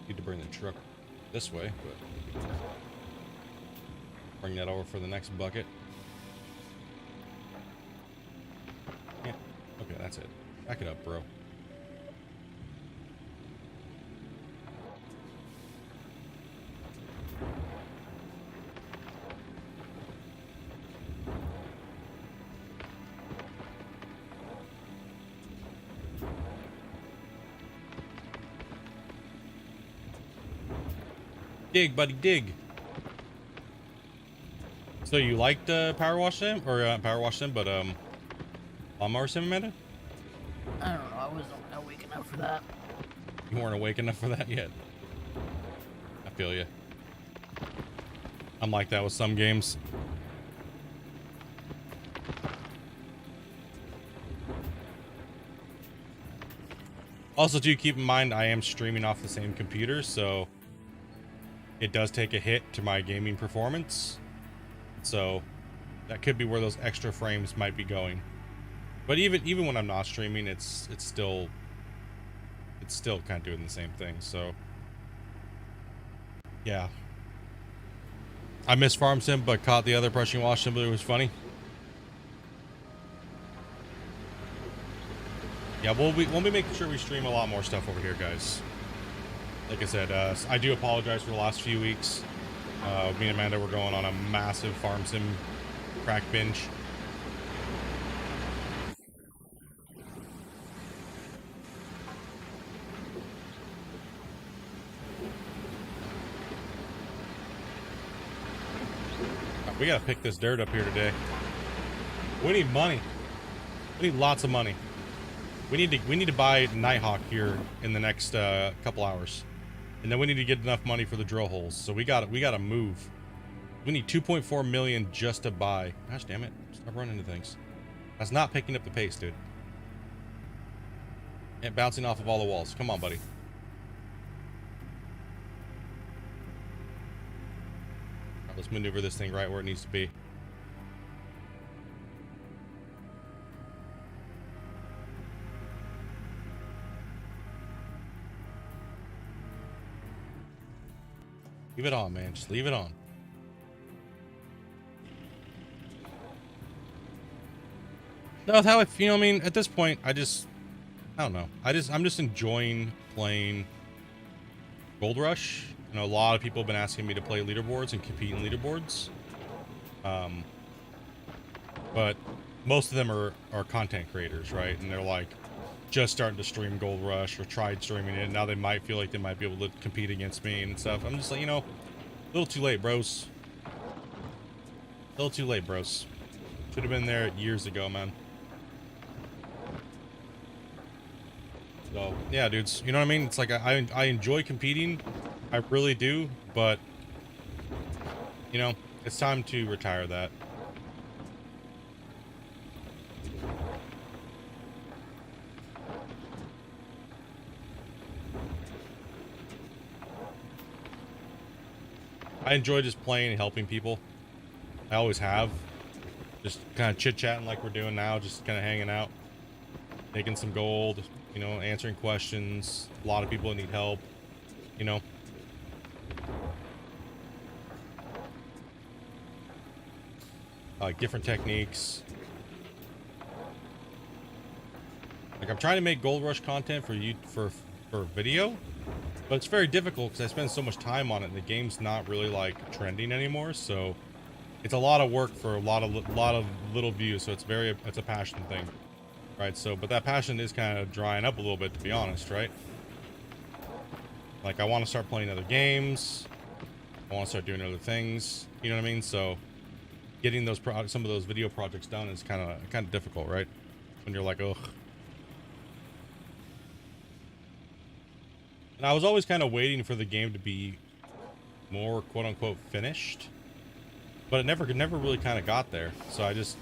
Need to bring the truck this way, but bring that over for the next bucket. Yeah. Okay, that's it. Back it up, bro. Dig, buddy, dig. So you liked Power Wash Sim? Or Power Wash Sim, but Lawnmower Sim, Amanda? I don't know, I wasn't awake enough for that. You weren't awake enough for that yet? I feel you. I'm like that with some games. Also, do keep in mind, I am streaming off the same computer, so it does take a hit to my gaming performance. So that could be where those extra frames might be going. But even when I'm not streaming, it's still kind of doing the same thing. So yeah, I missed Farm Sim, but caught the other brushing wash sim. It was funny. Yeah, we'll be making sure we stream a lot more stuff over here, guys. Like I said, I do apologize for the last few weeks. Me and Amanda were going on a massive Farm Sim crack binge. We gotta pick this dirt up here today. We need money. We need lots of money. We need to buy Nighthawk here in the next couple hours. And then we need to get enough money for the drill holes. So we gotta move. We need 2.4 million just to buy. Gosh damn it. Stop running into things. That's not picking up the pace, dude. And bouncing off of all the walls. Come on, buddy. All right, let's maneuver this thing right where it needs to be. Leave it on, man. Just leave it on. No, that's how I feel. I mean, at this point, I don't know. I'm just enjoying playing Gold Rush. I know a lot of people have been asking me to play leaderboards and compete in leaderboards. But most of them are content creators, right? And they're like just starting to stream Gold Rush or tried streaming it. And now they might feel like they might be able to compete against me and stuff. I'm just like, you know, a little too late, bros. A little too late, bros. Should have been there years ago, man. So, yeah, dudes. You know what I mean? It's like I enjoy competing. I really do. But, you know, it's time to retire that. I enjoy just playing and helping people. I always have. Just kind of chit-chatting like we're doing now. Just kind of hanging out. Making some gold. You know, answering questions. A lot of people that need help. You know. Like different techniques. Like I'm trying to make Gold Rush content for you for video. But it's very difficult because I spend so much time on it and the game's not really like trending anymore, so it's a lot of work for a lot of little views, so it's a passion thing. Right, so but that passion is kind of drying up a little bit, to be honest, right? Like I want to start playing other games. I want to start doing other things, you know what I mean? So getting those some of those video projects done is kind of difficult, right? When you're like, ugh. And I was always kind of waiting for the game to be more quote-unquote finished, but it never really kind of got there. So I just,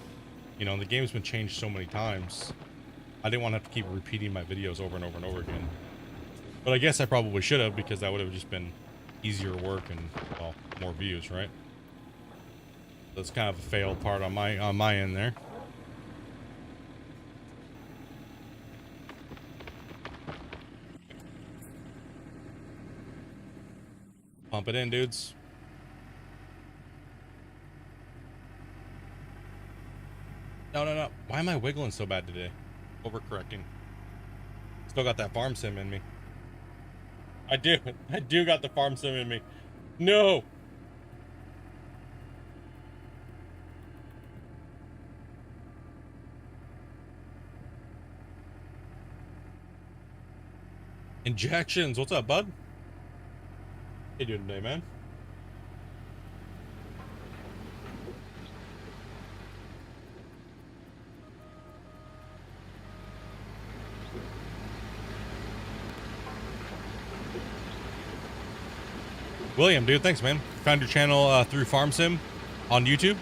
you know, the game's been changed so many times. I didn't want to have to keep repeating my videos over and over and over again. But I guess I probably should have, because that would have just been easier work and, well, more views, right? That's kind of a failed part on my end there. Pump it in, dudes. No. Why am I wiggling so bad today? Overcorrecting. Still got that farm sim in me. I do got the farm sim in me. No! Injections. What's up, bud? How you doing today, man? William, dude, thanks, man. Found your channel through Farm Sim on YouTube.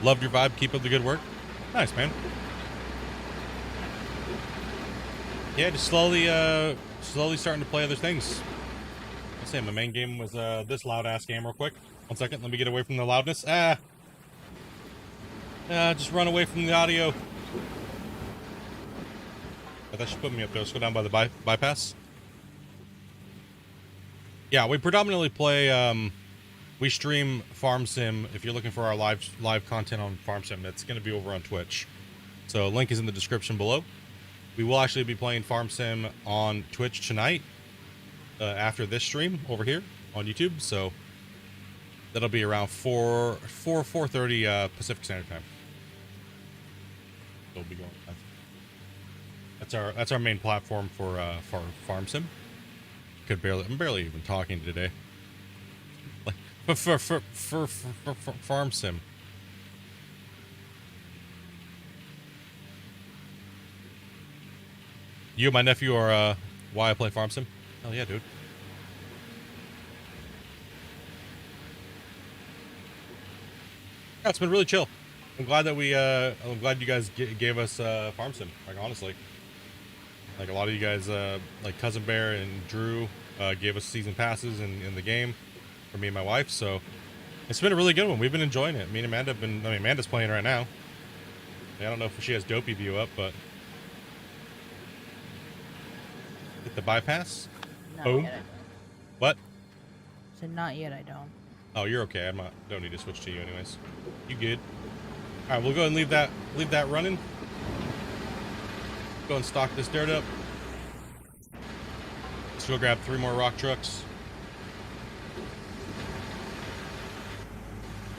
Loved your vibe. Keep up the good work. Nice, man. Yeah, just slowly starting to play other things. I'll say my main game was this loud ass game real quick. 1 second, let me get away from the loudness. Just run away from the audio. But that should put me up there. Let's go down by the bypass. Yeah, we predominantly play, we stream Farm Sim. If you're looking for our live content on Farm Sim, it's going to be over on Twitch. So link is in the description below. We will actually be playing Farm Sim on Twitch tonight, after this stream over here on YouTube. So that'll be around 4:30 Pacific Standard Time. We'll be going. That's our main platform for Farm Sim. I'm barely even talking today. Like for Farm Sim. You and my nephew are why I play Farm Sim. Hell yeah, dude. Yeah, it's been really chill. I'm glad that I'm glad you guys gave us farm sim. Like honestly, like a lot of you guys, like Cousin Bear and Drew, gave us season passes in the game for me and my wife. So it's been a really good one. We've been enjoying it. Me and Amanda have been. I mean, Amanda's playing right now. I don't know if she has Dopey View up, but hit the bypass. Not Boom. yet, I don't. What? So not yet, I don't. Oh, you're okay. Don't need to switch to you anyways. You good? All right, we'll go ahead and leave that running. Go and stock this dirt up. Let's go grab 3 more rock trucks.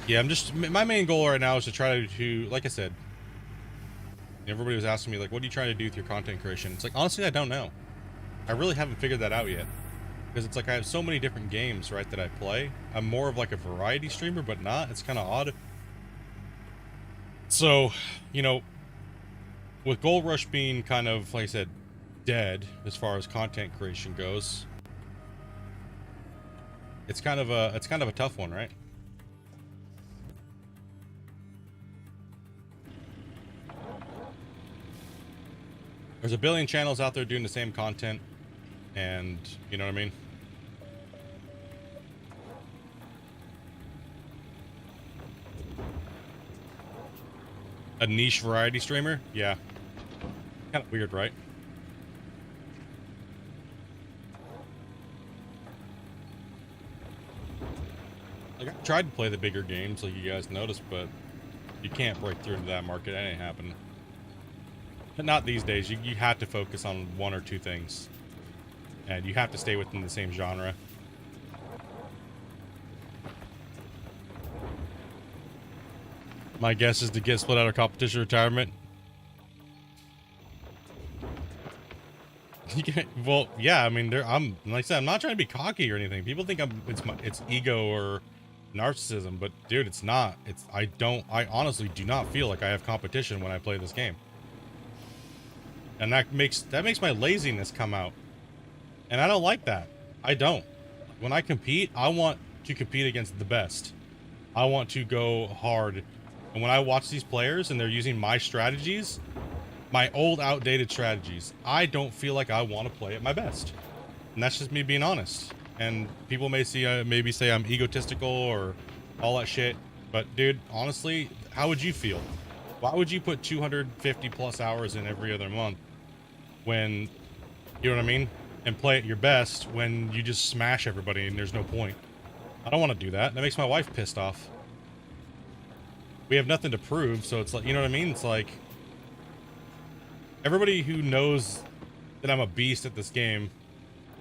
Yeah, my main goal right now is to try to, like I said, everybody was asking me, like, what are you trying to do with your content creation? It's like, honestly, I don't know. I really haven't figured that out yet. Because it's like I have so many different games, right, that I play. I'm more of like a variety streamer, but not. It's kind of odd. So, you know, with Gold Rush being kind of, like I said, dead as far as content creation goes, it's kind of a tough one, right? There's a billion channels out there doing the same content, and you know what I mean? A niche variety streamer? Yeah. Kind of weird, right? Like, I tried to play the bigger games, like you guys noticed, but you can't break through into that market. That ain't happening. But not these days. You have to focus on 1 or 2 things. And you have to stay within the same genre. My guess is to get split out of competition retirement. Well, yeah, I mean, I'm like I said, I'm not trying to be cocky or anything. People think it's ego or narcissism, but dude, it's not. I honestly do not feel like I have competition when I play this game. And that makes my laziness come out. And I don't like that. I don't. When I compete, I want to compete against the best. I want to go hard. And when I watch these players and they're using my strategies, my old outdated strategies, I don't feel like I want to play at my best. And that's just me being honest. And people may maybe say I'm egotistical or all that shit. But dude, honestly, how would you feel? Why would you put 250 plus hours in every other month when, you know what I mean? And play at your best when you just smash everybody and there's no point. I don't want to do that. That makes my wife pissed off. We have nothing to prove, so it's like, you know what I mean? It's like, everybody who knows that I'm a beast at this game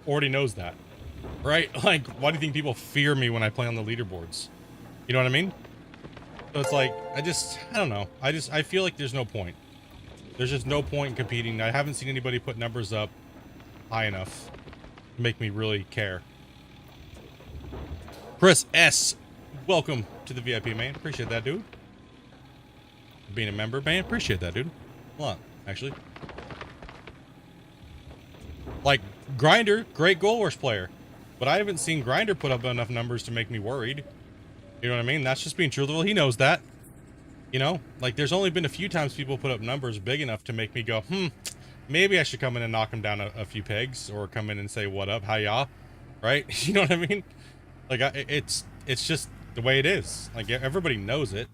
already knows that, right? Like, why do you think people fear me when I play on the leaderboards? You know what I mean? So it's like, I don't know. I feel like there's no point. There's just no point in competing. I haven't seen anybody put numbers up high enough to make me really care. Chris S, welcome to the VIP, man. Appreciate that, dude. Being a member, man. Appreciate that, dude. A lot, actually. Like, Grinder, great Gold Rush player. But I haven't seen Grinder put up enough numbers to make me worried. You know what I mean? That's just being truthful. He knows that. You know? Like, there's only been a few times people put up numbers big enough to make me go, maybe I should come in and knock him down a few pegs. Or come in and say, what up, how ya? Right? You know what I mean? Like, it's just the way it is. Like, everybody knows it.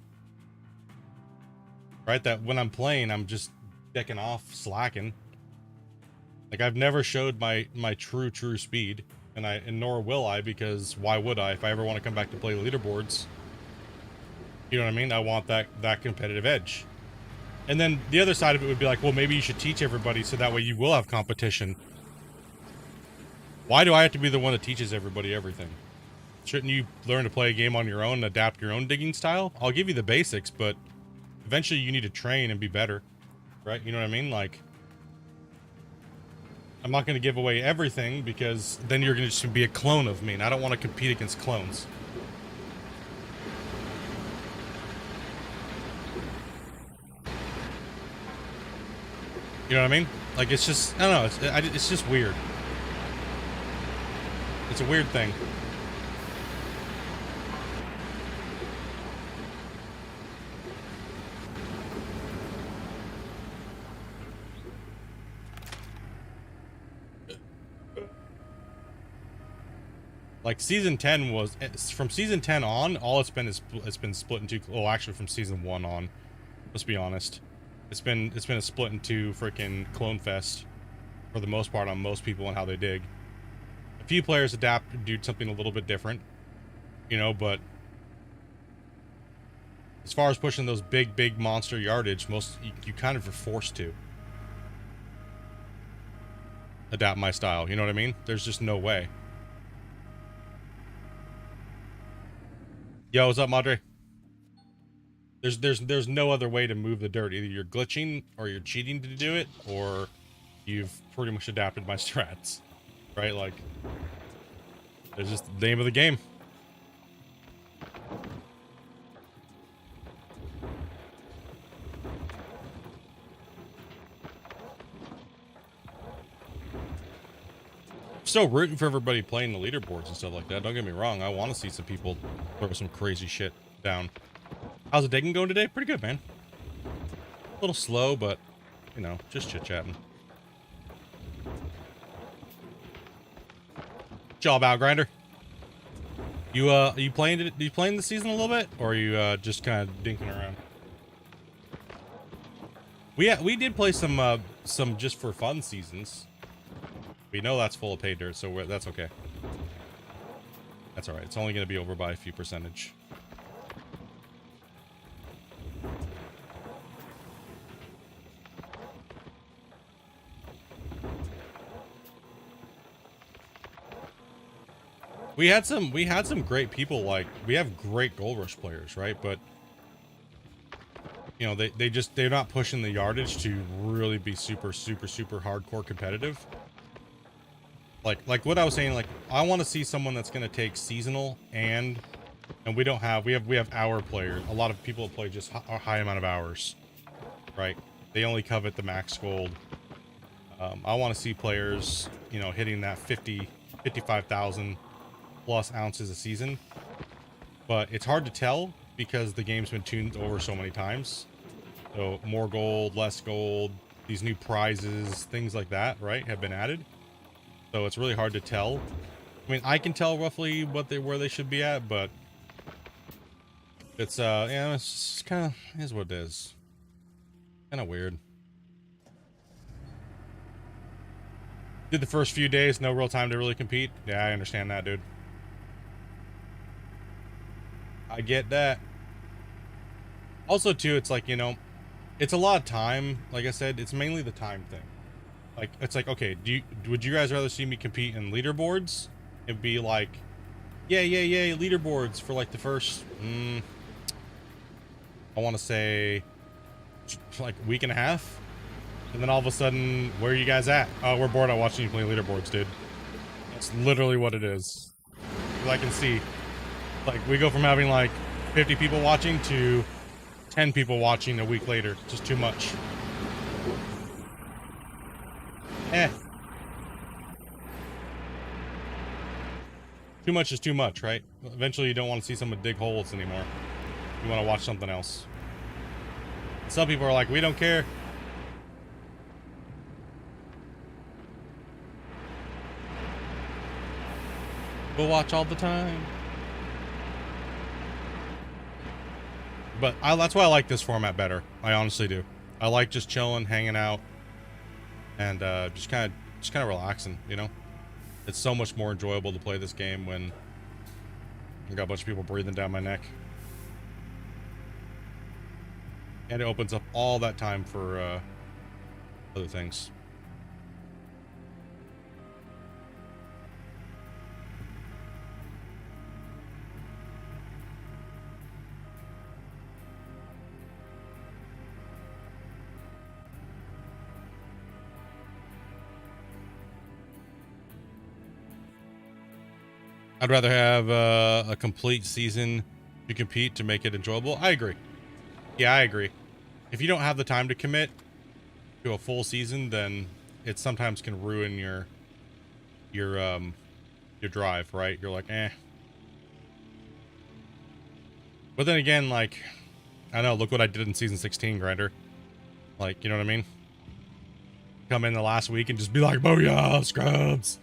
Right? That when I'm playing, I'm just decking off, slacking. Like, I've never showed my true speed. And nor will I, because why would I? If I ever want to come back to play leaderboards, you know what I mean? I want that competitive edge. And then the other side of it would be like, well, maybe you should teach everybody so that way you will have competition. Why do I have to be the one that teaches everybody everything? Shouldn't you learn to play a game on your own and adapt your own digging style? I'll give you the basics, but eventually you need to train and be better, right? You know what I mean? Like, I'm not going to give away everything because then you're going to just be a clone of me, and I don't want to compete against clones. You know what I mean? Like, it's just, I don't know, it's just weird. It's a weird thing. Like season 10 was from season 10 on, all it's been is it's been split into, well, actually from season 1 on, let's be honest. It's been a split into freaking clone fest for the most part on most people and how they dig. A few players adapt and do something a little bit different, you know, but as far as pushing those big monster yardage, you kind of are forced to adapt my style, you know what I mean? There's just no way. Yo, what's up, Madre? There's no other way to move the dirt. Either you're glitching or you're cheating to do it, or you've pretty much adapted my strats, right? Like, it's just the name of the game. Still rooting for everybody playing the leaderboards and stuff like that. Don't get me wrong. I want to see some people throw some crazy shit down. How's the digging going today? Pretty good, man. A little slow, but, you know, just chit-chatting. Job out, Grinder. Are you playing it? Are you playing the season a little bit, or are you just kind of dinking around? We did play some just for fun seasons. We know that's full of pay dirt, so that's okay. That's all right. It's only going to be over by a few percentage. We had some great people. Like, we have great Gold Rush players, right? But you know, they're not pushing the yardage to really be super hardcore competitive. Like what I was saying, like, I want to see someone that's going to take seasonal and we have hour players. A lot of people play just a high amount of hours, right? They only covet the max gold. I want to see players, you know, hitting that 55,000 plus ounces a season, but it's hard to tell because the game's been tuned over so many times. So more gold, less gold, these new prizes, things like that, right, have been added. So it's really hard to tell. I mean, I can tell roughly where they should be at, but it's yeah, it's kind of is what it is. Kind of weird. Did the first few days, no real time to really compete. Yeah, I understand that, dude. I get that. Also, too, it's like, you know, it's a lot of time. Like I said, it's mainly the time thing. Like, it's like, okay, would you guys rather see me compete in leaderboards? It'd be like, yeah, leaderboards for like the first, I want to say, like week and a half, and then all of a sudden, where are you guys at? Oh, we're bored of watching you play leaderboards, dude. That's literally what it is. I can see, like, we go from having like 50 people watching to 10 people watching a week later. Just too much. Too much is too much, right? Eventually you don't want to see someone dig holes anymore. You want to watch something else. Some people are like, we don't care. We'll watch all the time. But that's why I like this format better. I honestly do. I like just chilling, hanging out, and just kind of relaxing, you know? It's so much more enjoyable to play this game when I got a bunch of people breathing down my neck. And it opens up all that time for other things. I'd rather have a complete season to compete to make it enjoyable. I agree. Yeah, I agree. If you don't have the time to commit to a full season, then it sometimes can ruin your drive, right? You're like, eh. But then again, like, I know, look what I did in season 16, Grinder. Like, you know what I mean? Come in the last week and just be like, booyah, scrubs.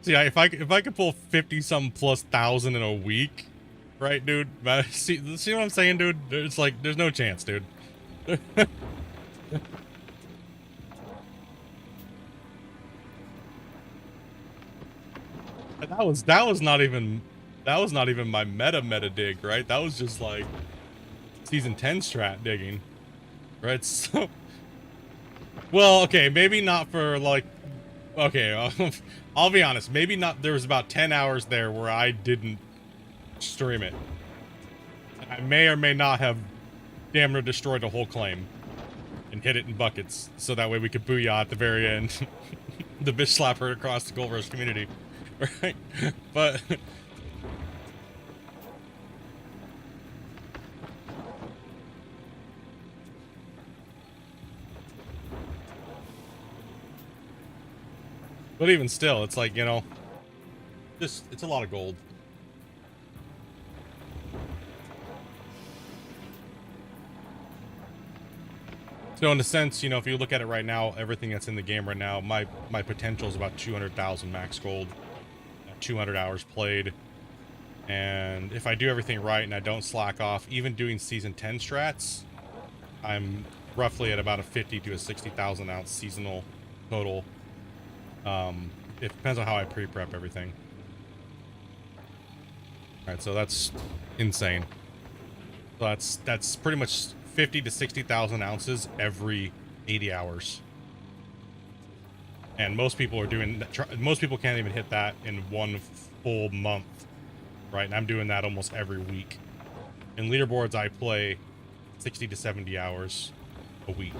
See, if I could pull 50 some plus thousand in a week, right, dude? See what I'm saying, dude? It's like there's no chance, dude. That was not even my meta dig, right? That was just like season 10 strat digging, right? So, well, okay, maybe not for like, okay, I'll be honest, maybe not. There was about 10 hours there where I didn't stream it. I may or may not have damn near destroyed a whole claim and hit it in buckets, so that way we could booyah at the very end. The bitch slapper across the Gold Rush community, right? But even still, it's like, you know, just, it's a lot of gold. So in a sense, you know, if you look at it right now, everything that's in the game right now, my potential is about 200,000 max gold, 200 hours played. And if I do everything right and I don't slack off, even doing season 10 strats, I'm roughly at about a 50 to a 60,000 ounce seasonal total. It depends on how I pre-prep everything. All right, so that's insane. So that's pretty much 50 to 60,000 ounces every 80 hours. And most people are doing that. Most people can't even hit that in one full month, right? And I'm doing that almost every week. In leaderboards, I play 60 to 70 hours a week.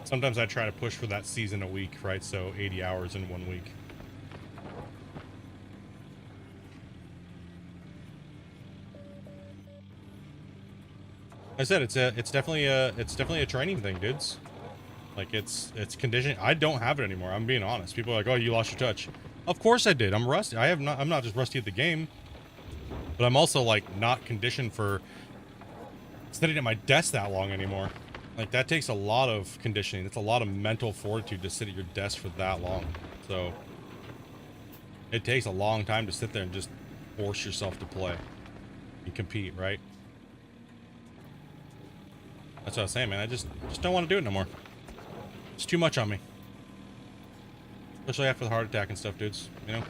Sometimes I try to push for that season a week, right? So 80 hours in 1 week. I said it's definitely a training thing, dudes. Like it's conditioning. I don't have it anymore. I'm being honest. People are like, "Oh, you lost your touch." Of course I did. I'm rusty. I'm not just rusty at the game, but I'm also like not conditioned for sitting at my desk that long anymore. Like that takes a lot of conditioning. It's a lot of mental fortitude to sit at your desk for that long. So it takes a long time to sit there and just force yourself to play and compete, right? That's what I was saying, man. I just don't want to do it no more. It's too much on me. Especially after the heart attack and stuff, dudes. You know?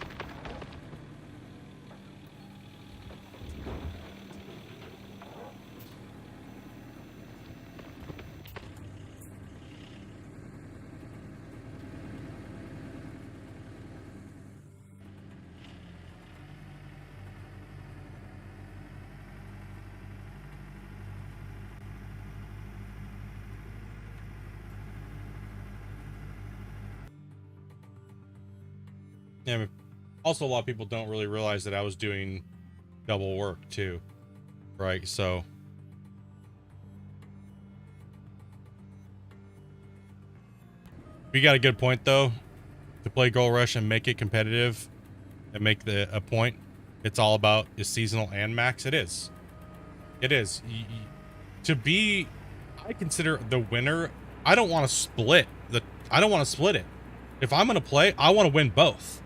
Yeah, I mean, also a lot of people don't really realize that I was doing double work too, right? So we got a good point though. To play Gold Rush and make it competitive and make a point, it's all about is seasonal and max. It is. It is. To be, I consider the winner. I don't want to split I don't want to split it. If I'm gonna play, I want to win both.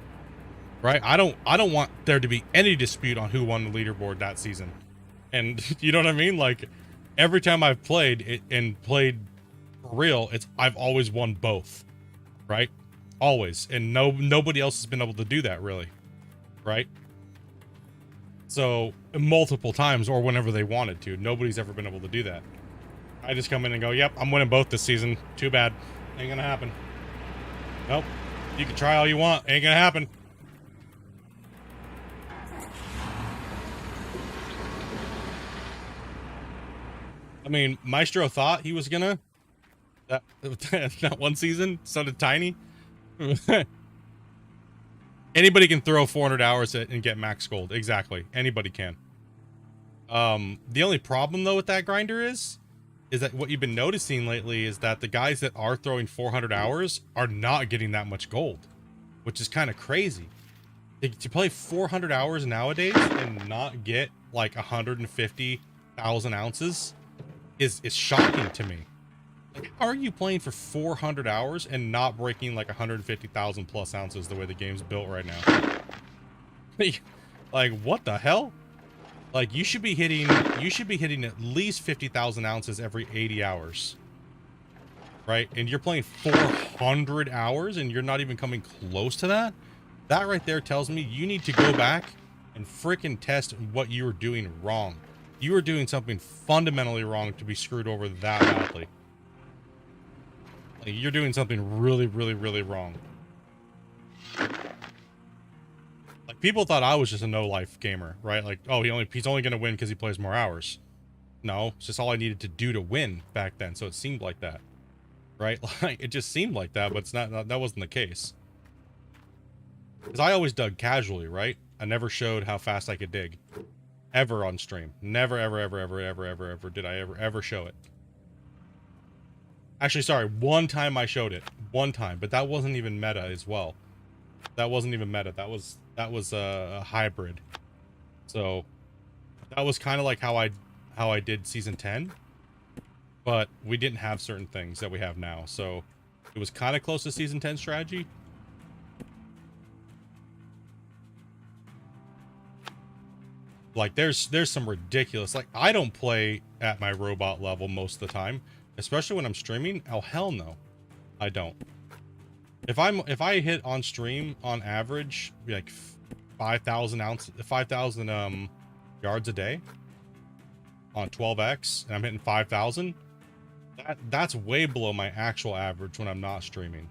Right? I don't want there to be any dispute on who won the leaderboard that season. And you know what I mean? Like every time I've played it and played for real, I've always won both. Right? Always. And nobody else has been able to do that really. Right? So multiple times or whenever they wanted to. Nobody's ever been able to do that. I just come in and go, yep, I'm winning both this season. Too bad. Ain't gonna happen. Nope. You can try all you want. Ain't gonna happen. I mean, Maestro thought he was gonna. That one season, so did Tiny. Anybody can throw 400 hours and get max gold. Exactly. Anybody can. The only problem, though, with that grinder is that what you've been noticing lately is that the guys that are throwing 400 hours are not getting that much gold, which is kind of crazy. To play 400 hours nowadays and not get like 150,000 ounces is shocking to me. Like, how are you playing for 400 hours and not breaking like 150,000 plus ounces the way the game's built right now? Like, what the hell? Like, you should be hitting at least 50,000 ounces every 80 hours. Right? And you're playing 400 hours and you're not even coming close to that? That right there tells me you need to go back and frickin' test what you were doing wrong. You were doing something fundamentally wrong to be screwed over that badly. Like, you're doing something really, really, really wrong. Like, people thought I was just a no-life gamer, right? Like, oh, he's only gonna win because he plays more hours. No, it's just all I needed to do to win back then, so it seemed like that. Right? Like, it just seemed like that, but it's not, that wasn't the case. Because I always dug casually, right? I never showed how fast I could dig. Ever on stream. Never, ever, ever, ever, ever, ever, ever did I ever show it. Actually, sorry, one time I showed it. One time, but that wasn't even meta as well. That wasn't even meta. That was a hybrid. So that was kind of like how I did season 10. But we didn't have certain things that we have now, so it was kind of close to season 10 strategy. Like, there's some ridiculous, like, I don't play at my robot level most of the time, especially when I'm streaming. Oh, hell no, I don't. If I hit on stream on average like 5,000 yards a day on 12x, and I'm hitting 5,000. That's way below my actual average when I'm not streaming.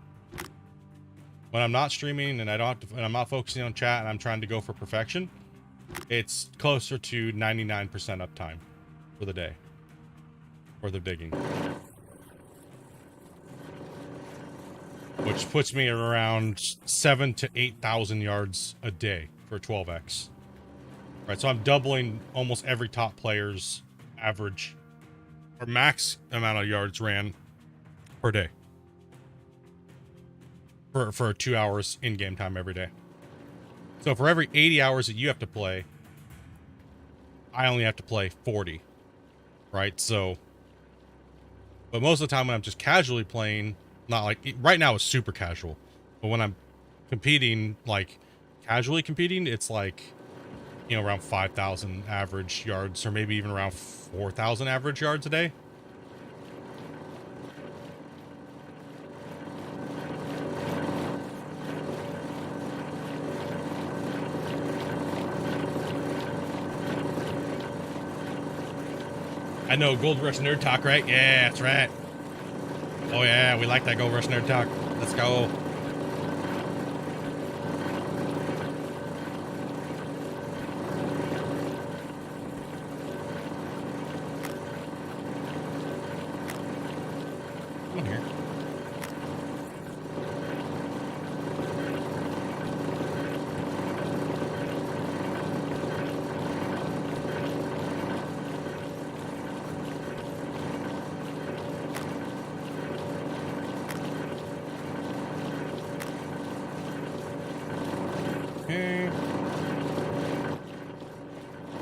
When I'm not streaming and I'm not focusing on chat and I'm trying to go for perfection, it's closer to 99% uptime for the day. Or the digging. Which puts me around 7,000 to 8,000 yards a day for 12x. Right, so I'm doubling almost every top player's average or max amount of yards ran per day for 2 hours in-game time every day. So for every 80 hours that you have to play, I only have to play 40, right? So, but most of the time when I'm just casually playing, not like right now it's super casual, but when I'm competing, like casually competing, it's like, you know, around 5,000 average yards, or maybe even around 4,000 average yards a day. I know, Gold Rush Nerd Talk, right? Yeah, that's right. Oh yeah, we like that Gold Rush Nerd Talk. Let's go. Come on here. Okay.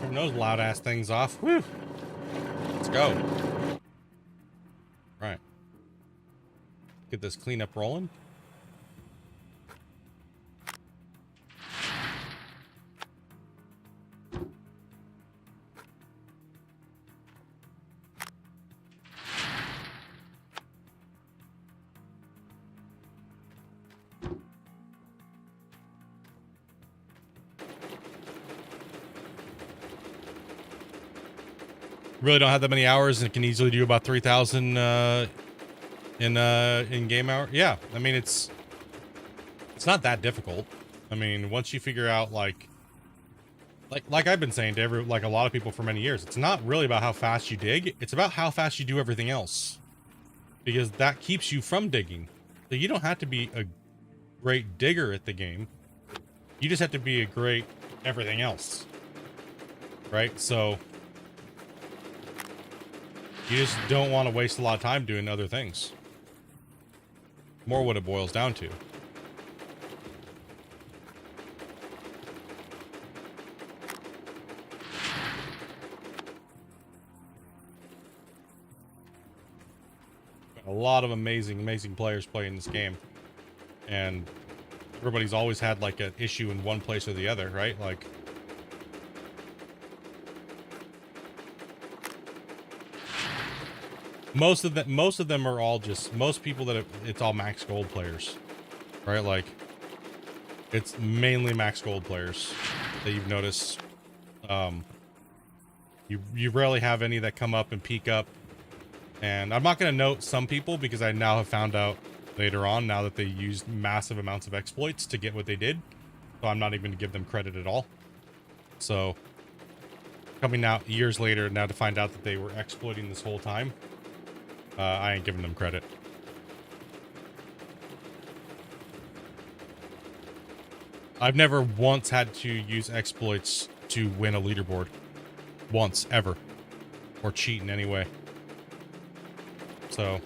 Turn those loud ass things off. Woo! Let's go. Right. Get this cleanup rolling. Really don't have that many hours and can easily do about 3,000 in game hour. Yeah, I mean it's not that difficult. I mean, once you figure out like I've been saying to a lot of people for many years, it's not really about how fast you dig, it's about how fast you do everything else. Because that keeps you from digging. So you don't have to be a great digger at the game. You just have to be a great everything else. Right? So you just don't want to waste a lot of time doing other things. More what it boils down to. A lot of amazing players playing this game, and everybody's always had like an issue in one place or the other, right? Like, most of them are all just, most people that it's all max gold players, right? Like, it's mainly max gold players that you've noticed. You rarely have any that come up and peak up. And I'm not going to note some people because I now have found out later on now that they used massive amounts of exploits to get what they did. So I'm not even going to give them credit at all. So coming out years later now to find out that they were exploiting this whole time, I ain't giving them credit. I've never once had to use exploits to win a leaderboard. Once, ever. Or cheat in any way. So,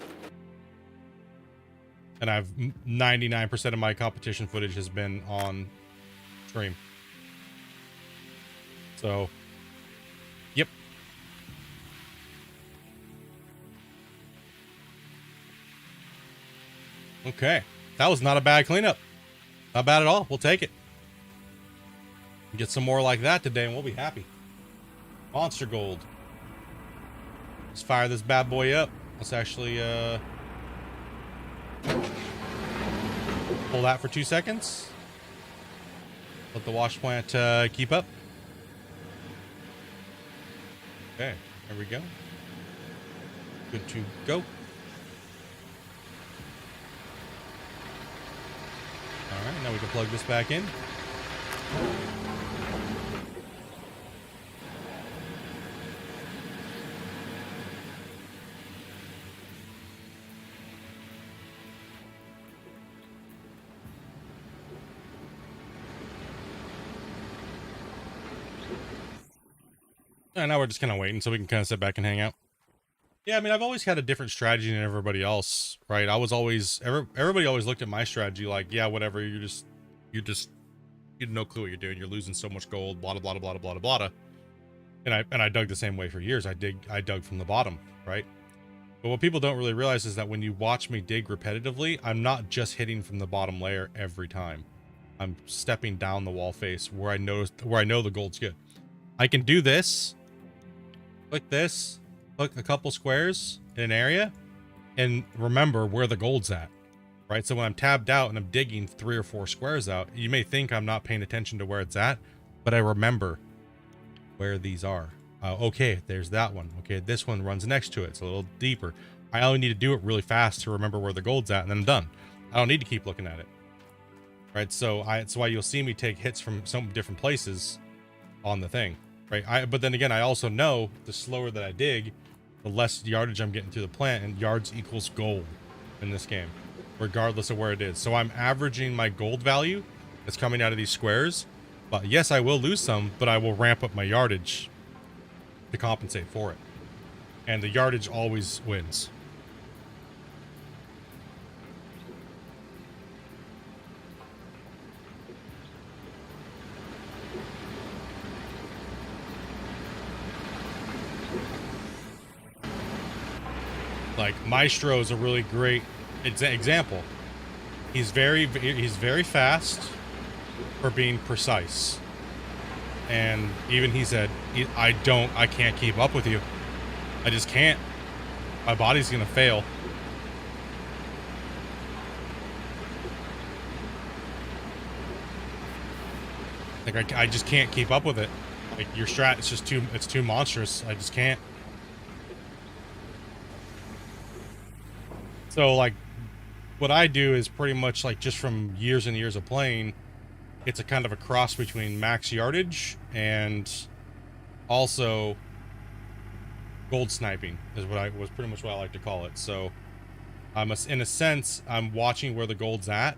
and I've 99% of my competition footage has been on stream. So, yep. Okay. That was not a bad cleanup. Not bad at all. We'll take it. Get some more like that today and we'll be happy. Monster gold. Let's fire this bad boy up. Let's actually pull that for 2 seconds. Let the wash plant keep up. Okay, there we go. Good to go. Alright, now we can plug this back in. And now we're just kind of waiting so we can kind of sit back and hang out. Yeah, I mean, I've always had a different strategy than everybody else, right? I was always, everybody always looked at my strategy like, yeah, whatever, you have no clue what you're doing. You're losing so much gold, blah, blah, blah, blah, blah, blah, blah. And I dug the same way for years. I dug from the bottom, right? But what people don't really realize is that when you watch me dig repetitively, I'm not just hitting from the bottom layer every time. I'm stepping down the wall face where I know the gold's good. I can do this. Click this, click a couple squares in an area, and remember where the gold's at, right? So when I'm tabbed out and I'm digging 3 or 4 squares out, you may think I'm not paying attention to where it's at, but I remember where these are. Okay, there's that one. Okay, this one runs next to it. It's a little deeper. I only need to do it really fast to remember where the gold's at, and then I'm done. I don't need to keep looking at it, right? So that's why you'll see me take hits from some different places on the thing. Right, but then again, I also know the slower that I dig, the less yardage I'm getting through the plant, and yards equals gold in this game, regardless of where it is. So I'm averaging my gold value that's coming out of these squares. But yes, I will lose some, but I will ramp up my yardage to compensate for it. And the yardage always wins. Like Maestro is a really great example. He's very fast for being precise. And even he said, I can't keep up with you. I just can't. My body's gonna fail. Like I just can't keep up with it. Like your strat, it's too monstrous. I just can't. So like what I do is pretty much like just from years and years of playing, it's a kind of a cross between max yardage and also gold sniping is was pretty much what I like to call it. So in a sense, I'm watching where the gold's at,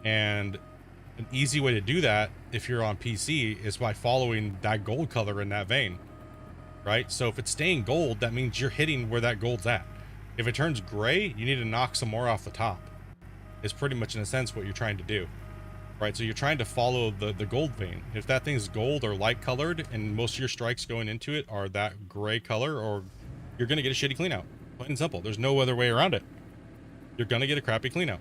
and an easy way to do that if you're on PC is by following that gold color in that vein, right? So if it's staying gold, that means you're hitting where that gold's at. If it turns gray, you need to knock some more off the top. It's pretty much in a sense what you're trying to do, right? So you're trying to follow the gold vein. If that thing's gold or light colored and most of your strikes going into it are that gray color, or you're going to get a shitty clean out. Plain and simple. There's no other way around it. you're going to get a crappy clean out.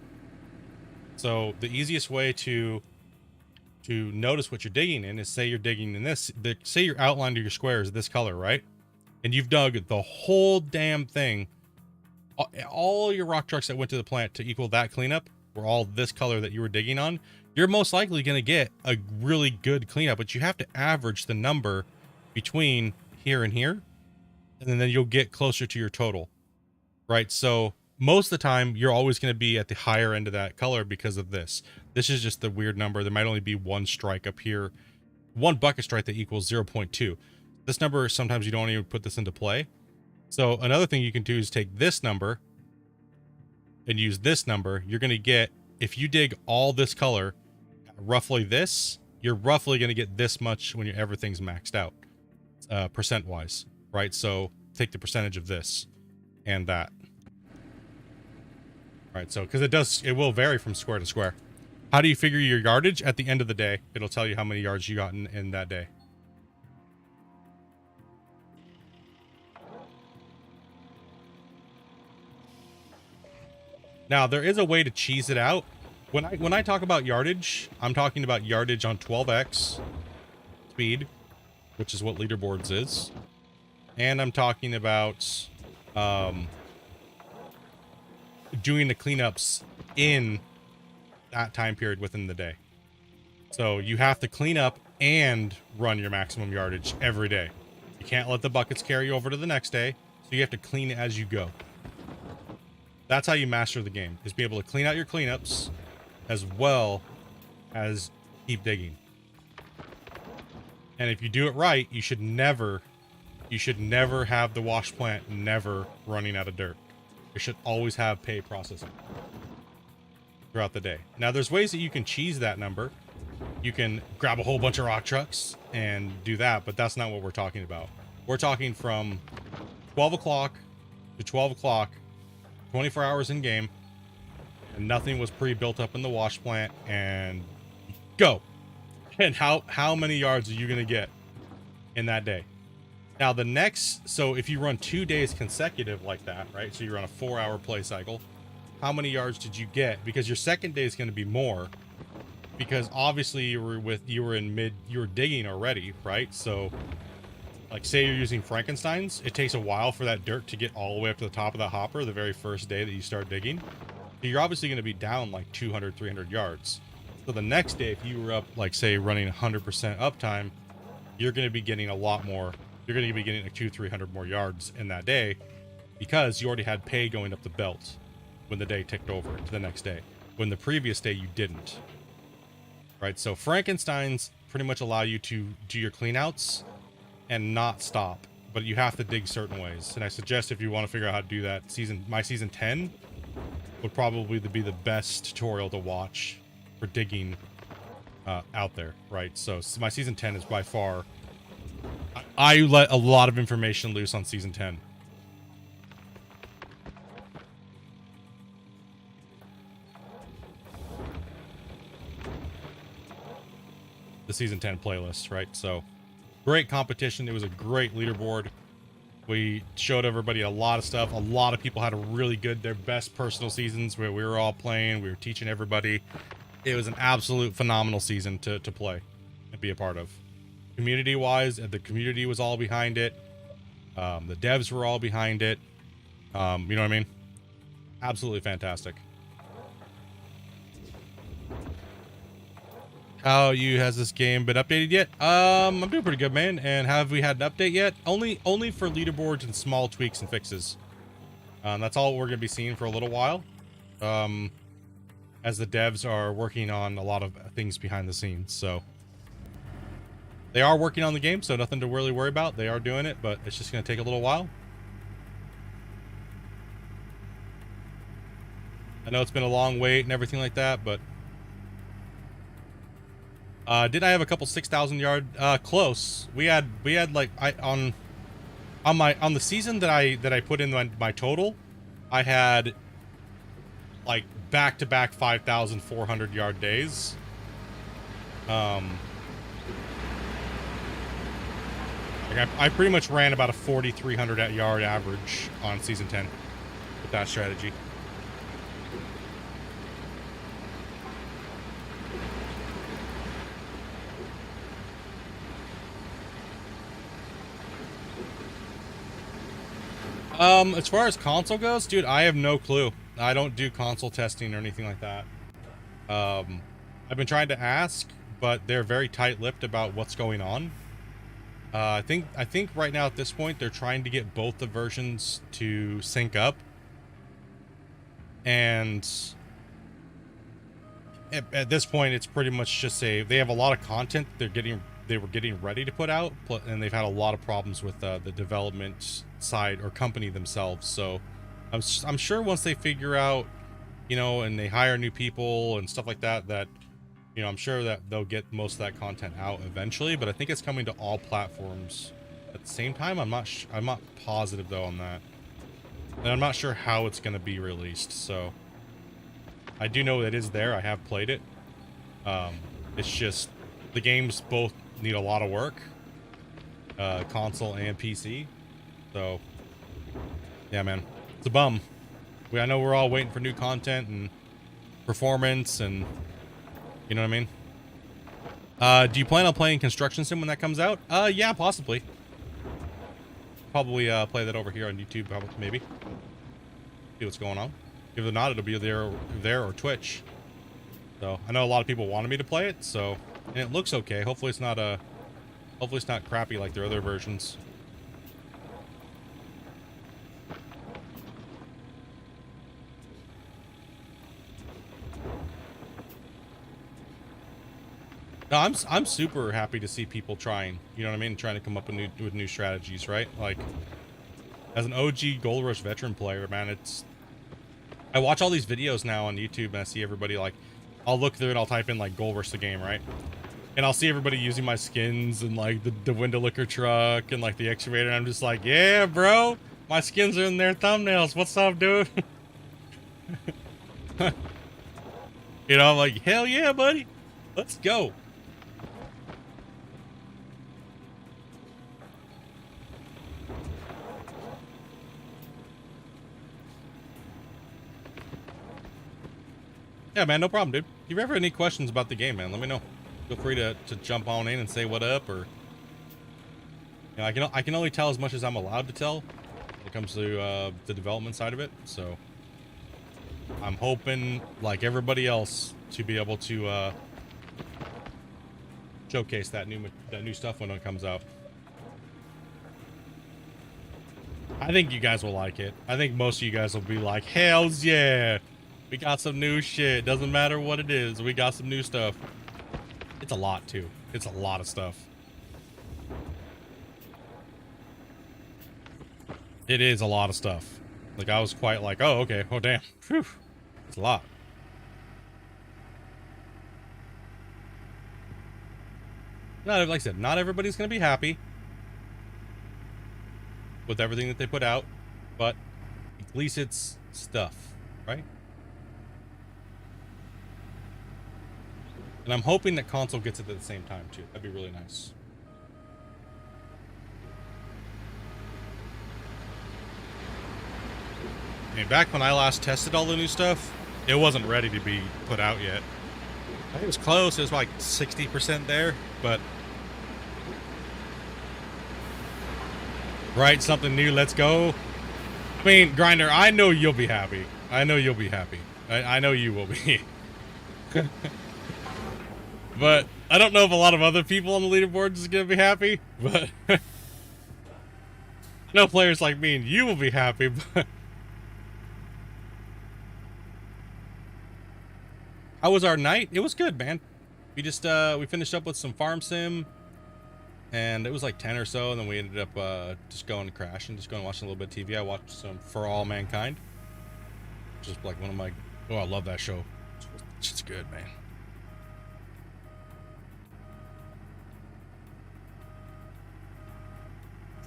So the easiest way to notice what you're digging in is, say you're digging in this, say your outline to your square is this color, right? And you've dug the whole damn thing. All your rock trucks that went to the plant to equal that cleanup were all this color that you were digging on. You're most likely going to get a really good cleanup, but you have to average the number between here and here, and then you'll get closer to your total, right? So most of the time, you're always going to be at the higher end of that color because of this. This is just the weird number. There might only be one strike up here, one bucket strike that equals 0.2. This number, sometimes you don't even put this into play. So another thing you can do is take this number and use this number. You're going to get, if you dig all this color, roughly this, you're roughly going to get this much when everything's maxed out, percent wise, right? So take the percentage of this and that. Right, so because it will vary from square to square. How do you figure your yardage? At the end of the day, it'll tell you how many yards you got in that day. Now, there is a way to cheese it out. When I talk about yardage, I'm talking about yardage on 12x speed, which is what leaderboards is. And I'm talking about doing the cleanups in that time period within the day. So you have to clean up and run your maximum yardage every day. You can't let the buckets carry over to the next day, so you have to clean it as you go. That's how you master the game, is be able to clean out your cleanups as well as keep digging. And if you do it right, you should never have the wash plant never running out of dirt. You should always have pay processing throughout the day. Now, there's ways that you can cheese that number. You can grab a whole bunch of rock trucks and do that, but that's not what we're talking about. We're talking from 12 o'clock to 12 o'clock, 24 hours in game, and nothing was pre-built up in the wash plant, and go. And how many yards are you going to get in that day? Now the next, so if you run 2 days consecutive like that, right? So you run a 4-hour play cycle. How many yards did you get? Because your second day is going to be more, because obviously you were digging already, right? So like, say you're using Frankenstein's, it takes a while for that dirt to get all the way up to the top of the hopper the very first day that you start digging. So you're obviously going to be down like 200, 300 yards. So the next day, if you were up, like say running 100% uptime, you're going to be getting a lot more. You're going to be getting like 200-300 more yards in that day, because you already had pay going up the belt when the day ticked over to the next day, when the previous day you didn't. Right? So Frankenstein's pretty much allow you to do your cleanouts and not stop, but you have to dig certain ways. And I suggest, if you want to figure out how to do that, my season 10 would probably be the best tutorial to watch for digging out there, right? So my season 10 is by far, I let a lot of information loose on season 10. The season 10 playlist, right? So great competition. It was a great leaderboard. We showed everybody a lot of stuff. A lot of people had their best personal seasons where we were all playing. We were teaching everybody. It was an absolute phenomenal season to play and be a part of. Community wise, the community was all behind it. The devs were all behind it. You know what I mean? Absolutely fantastic. How has this game been updated yet? I'm doing pretty good, man. And have we had an update yet? Only for leaderboards and small tweaks and fixes. That's all we're gonna be seeing for a little while. As the devs are working on a lot of things behind the scenes. So they are working on the game, so nothing to really worry about. They are doing it, but it's just gonna take a little while. I know it's been a long wait and everything like that, but did I have a couple 6,000 yard close? We had like on the season that I put in my total, I had like back-to-back 5,400 yard days. Like I pretty much ran about a 4,300 yard average on season 10 with that strategy. As far as console goes, dude, I have no clue. I don't do console testing or anything like that. I've been trying to ask, but they're very tight-lipped about what's going on. I think right now at this point they're trying to get both the versions to sync up, and at this point it's pretty much just they have a lot of content they were getting ready to put out, and they've had a lot of problems with the development side or company themselves. So I'm sure once they figure out, you know, and they hire new people and stuff like that, you know, I'm sure that they'll get most of that content out eventually, but I think it's coming to all platforms at the same time. I'm not positive though on that. And I'm not sure how it's going to be released. So I do know that it is there. I have played it. It's just the games both need a lot of work, console and PC. So yeah, man, it's a bum. I know we're all waiting for new content and performance, and you know what I mean? Do you plan on playing Construction Sim when that comes out? Yeah, possibly. Probably play that over here on YouTube, probably, maybe. See what's going on. If not, it'll be there or Twitch. So I know a lot of people wanted me to play it, so, and it looks okay. Hopefully it's not crappy like their other versions. No, I'm super happy to see people trying, you know what I mean, trying to come up with new strategies, right? Like, as an OG Gold Rush veteran player, man, I watch all these videos now on YouTube, and I see everybody, like, I'll look through it, I'll type in like Gold Rush the game, right? And I'll see everybody using my skins and like the window licker truck and like the excavator, and I'm just like, yeah, bro, my skins are in their thumbnails. What's up, dude? You know, I'm like, hell yeah, buddy, let's go. Yeah, man, no problem, dude. If you ever have any questions about the game, man, let me know. Feel free to jump on in and say what up, or, you know, I can only tell as much as I'm allowed to tell when it comes to the development side of it. So I'm hoping, like everybody else, to be able to showcase that new stuff when it comes out. I think you guys will like it. I think most of you guys will be like, hells yeah, we got some new shit. Doesn't matter what it is, we got some new stuff. It's a lot too. It's a lot of stuff. It is a lot of stuff. Like, I was quite like, oh, okay, oh damn, whew, it's a lot. Not, like I said, not everybody's gonna be happy with everything that they put out, but at least it's stuff, right? And I'm hoping that console gets it at the same time too. That'd be really nice. I mean, back when I last tested all the new stuff, it wasn't ready to be put out yet. I think it was close. It was like 60% there, but right, something new, let's go. I mean, Grinder, I know you'll be happy. I know you'll be happy. I know you will be. But I don't know if a lot of other people on the leaderboard is going to be happy, but I know players like me and you will be happy, but how was our night? It was good, man. We just, we finished up with some farm sim, and it was like 10 or so, and then we ended up, just going to crash and just going to watch a little bit of TV. I watched some For All Mankind, which is like one of my, oh, I love that show. It's good, man.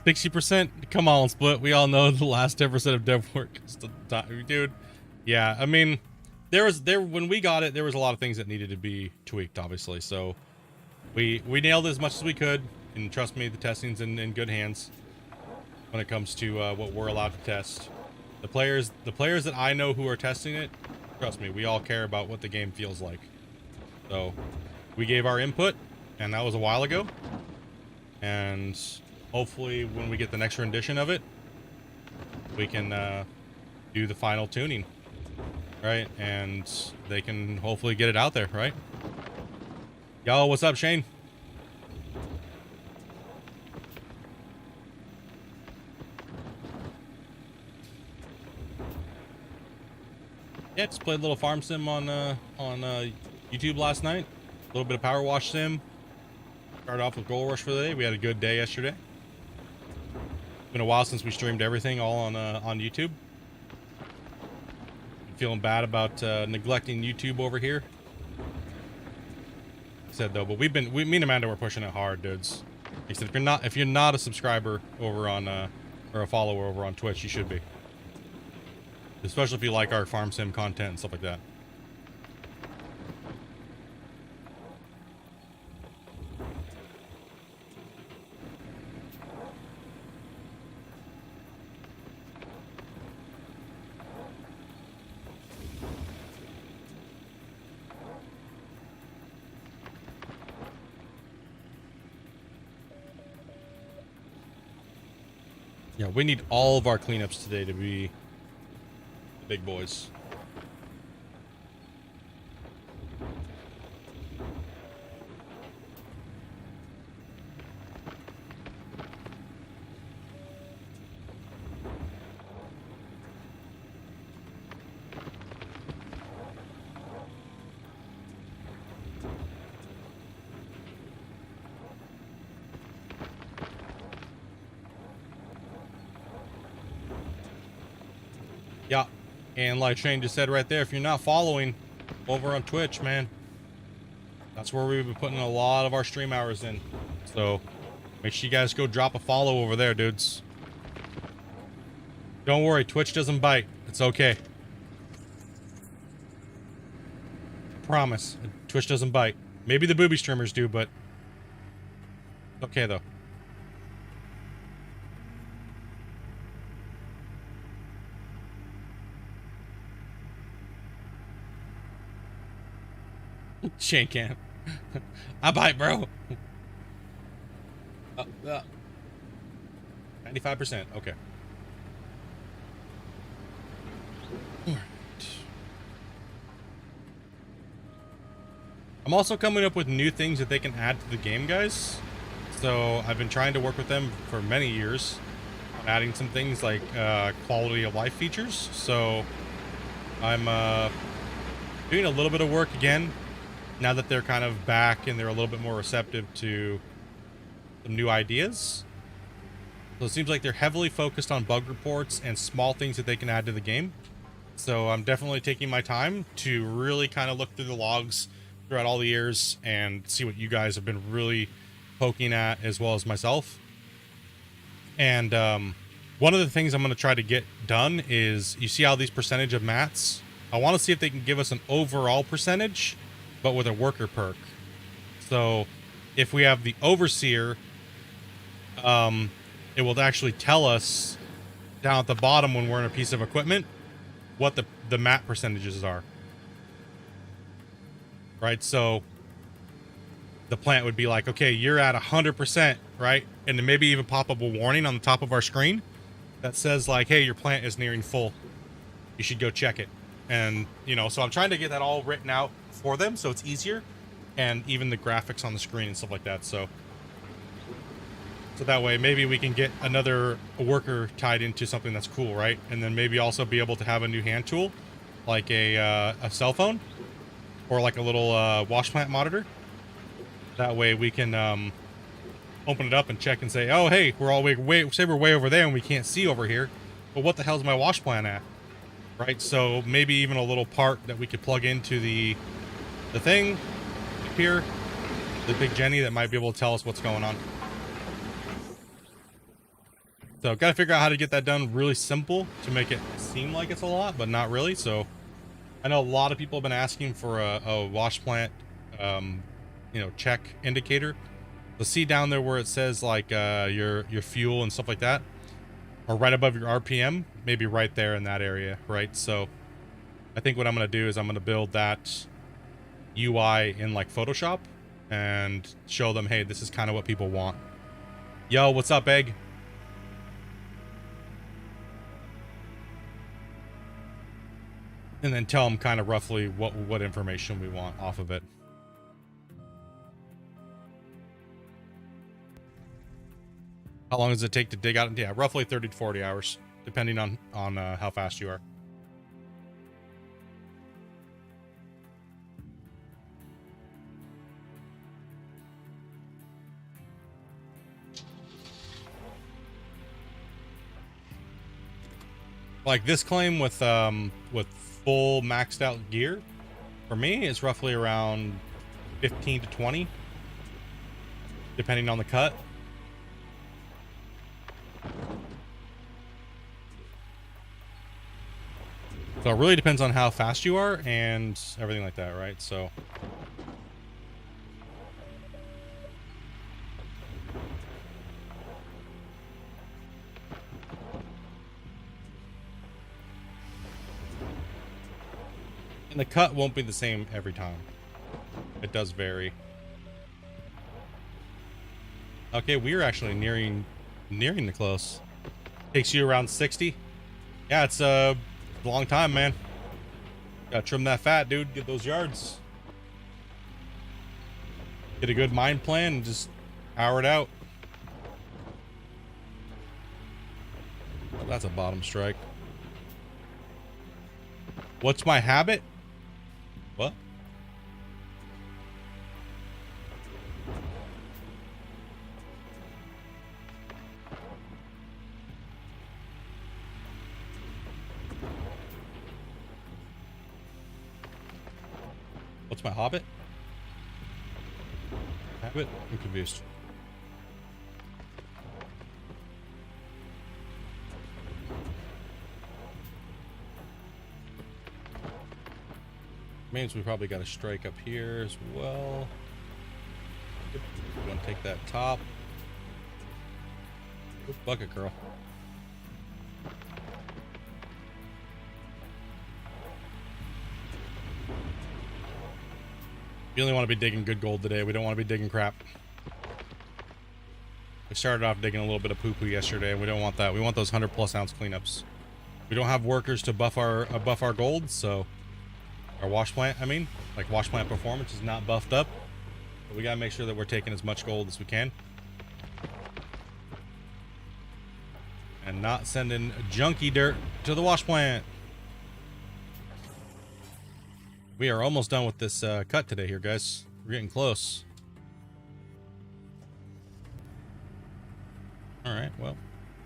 %. Come on, Split. We all know the last 10% of dev work is the time, dude. Yeah, I mean, when we got it, there was a lot of things that needed to be tweaked, obviously. So we nailed it as much as we could, and trust me, the testing's in good hands when it comes to what we're allowed to test. The players that I know who are testing it, trust me, we all care about what the game feels like. So we gave our input, and that was a while ago. And hopefully when we get the next rendition of it, we can do the final tuning, right? And they can hopefully get it out there, right? Yo, what's up, Shane? Yeah, just played a little farm sim on YouTube last night. A little bit of power wash sim. Started off with Gold Rush for the day. We had a good day yesterday. It's been a while since we streamed everything all on YouTube. Feeling bad about neglecting YouTube over here. Said though, but me and Amanda were pushing it hard, dudes. He said if you're not a subscriber over on or a follower over on Twitch, you should be. Especially if you like our farm sim content and stuff like that. Yeah, we need all of our cleanups today to be the big boys. Yeah, and like Shane just said right there, if you're not following over on Twitch, man, that's where we've been putting a lot of our stream hours in. So make sure you guys go drop a follow over there, dudes. Don't worry, Twitch doesn't bite. It's okay. I promise, Twitch doesn't bite. Maybe the booby streamers do, but okay though. Shane can't. I bite, bro. 95%. Okay. All right. I'm also coming up with new things that they can add to the game, guys. So I've been trying to work with them for many years, adding some things like quality of life features. So I'm doing a little bit of work again now that they're kind of back and they're a little bit more receptive to some new ideas. So it seems like they're heavily focused on bug reports and small things that they can add to the game. So I'm definitely taking my time to really kind of look through the logs throughout all the years and see what you guys have been really poking at, as well as myself. And one of the things I'm going to try to get done is, you see how these percentage of mats? I want to see if they can give us an overall percentage, but with a worker perk. So if we have the overseer, it will actually tell us down at the bottom when we're in a piece of equipment what the mat percentages are. Right? So the plant would be like, okay, you're at 100%, right? And then maybe even pop up a warning on the top of our screen that says like, hey, your plant is nearing full. You should go check it. And, you know, so I'm trying to get that all written out for them so it's easier, and even the graphics on the screen and stuff like that. So that way maybe we can get another worker tied into something that's cool, right? And then maybe also be able to have a new hand tool, like a cell phone, or like a little wash plant monitor. That way we can open it up and check and say, oh, hey, we're all say we're way over there and we can't see over here, but what the hell's my wash plant at? Right? So maybe even a little part that we could plug into the thing here, the big Jenny, that might be able to tell us what's going on. So got to figure out how to get that done really simple to make it seem like it's a lot, but not really. So I know a lot of people have been asking for a wash plant, you know, check indicator. So see down there where it says like your fuel and stuff like that, or right above your RPM, maybe right there in that area, right? So I think what I'm going to do is I'm going to build that UI in like Photoshop and show them, hey, this is kind of what people want. Yo, what's up, Egg? and then tell them kind of roughly what information we want off of it. How long does it take to dig out? Yeah, roughly 30 to 40 hours, depending on how fast you are. Like this claim with full maxed out gear, for me, is roughly around 15 to 20, depending on the cut. So it really depends on how fast you are and everything like that, right? So and the cut won't be the same every time. It does vary. Okay, we're actually nearing the close. Takes you around 60. Yeah, it's a long time, man. Gotta trim that fat, dude. Get those yards. Get a good mine plan and just power it out. Oh, that's a bottom strike. What's my habit? What? What's my hobbit? Habit? I'm confused. Means we probably got a strike up here as well. We're gonna take that top. Good bucket, girl. We only want to be digging good gold today. We don't want to be digging crap. We started off digging a little bit of poo-poo yesterday, and we don't want that. We want those 100+ ounce cleanups. We don't have workers to buff our gold, so our wash plant, like wash plant performance is not buffed up. But we gotta make sure that we're taking as much gold as we can, and not sending junky dirt to the wash plant. We are almost done with this cut today here, guys. We're getting close. All right, well,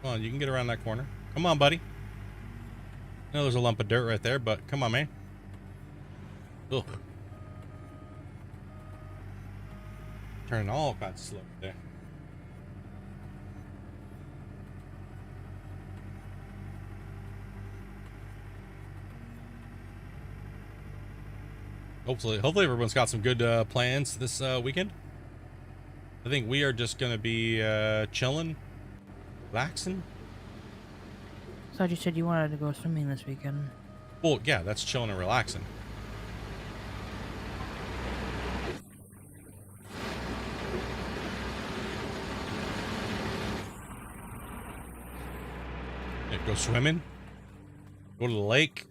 come on, you can get around that corner. Come on, buddy. I know there's a lump of dirt right there, but come on, man. Ugh. Turning all kinds of slow there. Hopefully everyone's got some good plans this weekend. I think we are just gonna be chilling, relaxing. I thought you said you wanted to go swimming this weekend. Well, yeah, that's chilling and relaxing. Yeah, go swimming. Go to the lake.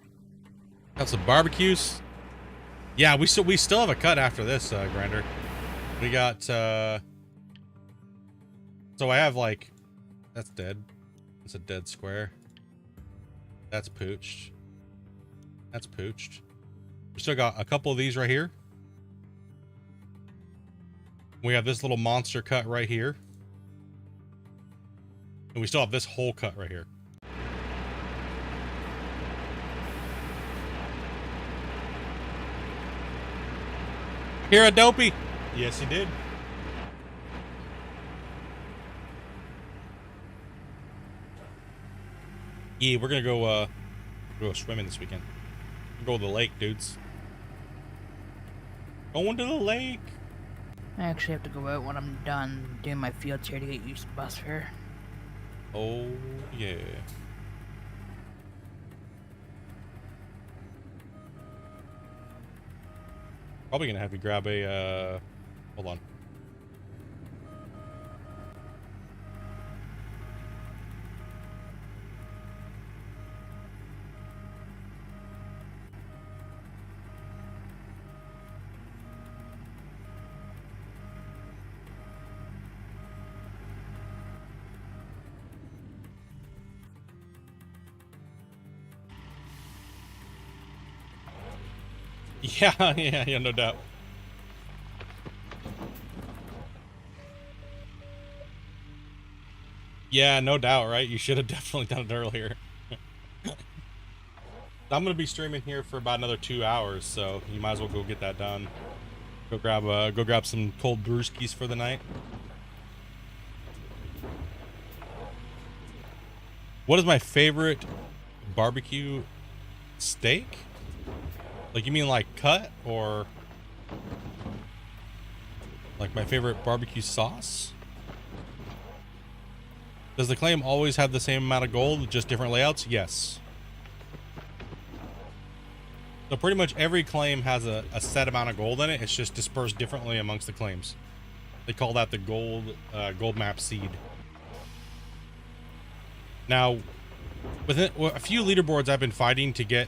Have some barbecues. Yeah, we still have a cut after this, Grander. We got so I have like, that's dead. That's a dead square. That's pooched. That's pooched. We still got a couple of these right here. We have this little monster cut right here. And we still have this whole cut right here. Hear a dopey? Yes, he did. Yeah, we're gonna go swimming this weekend. We'll go to the lake, dudes. Going to the lake. I actually have to go out when I'm done doing my fields here to get used to bus fare. Oh yeah. Probably gonna have you grab a hold on. Yeah, yeah, no doubt. Yeah, no doubt, right? You should have definitely done it earlier. I'm gonna be streaming here for about another 2 hours, so you might as well go get that done. Go grab some cold brewskis for the night. What is my favorite barbecue steak? Like, you mean like cut, or like my favorite barbecue sauce? Does the claim always have the same amount of gold, just different layouts? Yes. So pretty much every claim has a set amount of gold in it. It's just dispersed differently amongst the claims. They call that the gold map seed. Now, within a few leaderboards, I've been fighting to get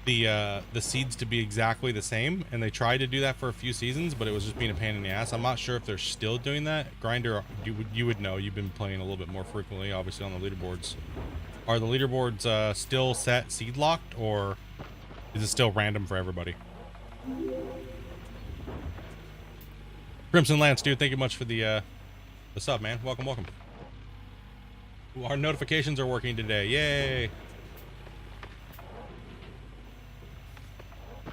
the seeds to be exactly the same, and they tried to do that for a few seasons, but it was just being a pain in the ass. I'm not sure if they're still doing that. Grinder, you would know. You've been playing a little bit more frequently, obviously, on the leaderboards. Are the leaderboards still set seed locked, or is it still random for everybody? Crimson Lance, dude, thank you much for the sub, man. Welcome, welcome. Ooh, our notifications are working today. Yay!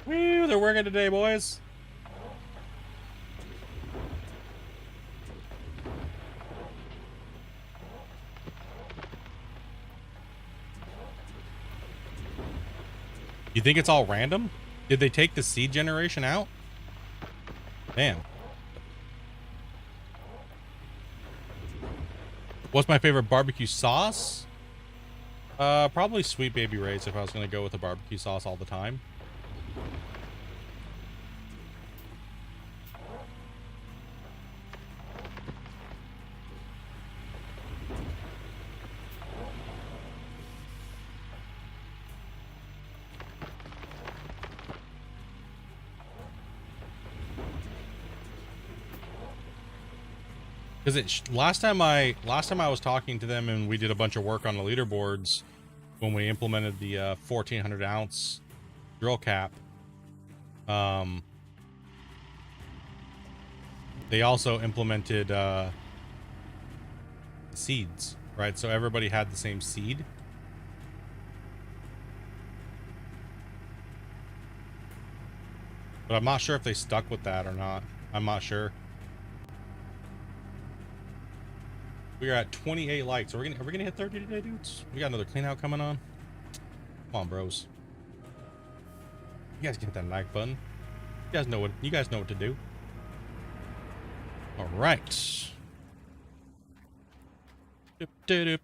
Woo, they're working today, boys. You think it's all random? Did they take the seed generation out? Damn. What's my favorite barbecue sauce? Probably Sweet Baby Ray's if I was going to go with a barbecue sauce all the time. Because last time I was talking to them and we did a bunch of work on the leaderboards when we implemented the 1400 ounce drill cap. They also implemented seeds, right? So everybody had the same seed. But I'm not sure if they stuck with that or not. I'm not sure. We are at 28 likes. Are we gonna hit 30 today, dudes? We got another clean out coming on. Come on, bros. You guys can hit that like button. You guys know what to do. All right. Got a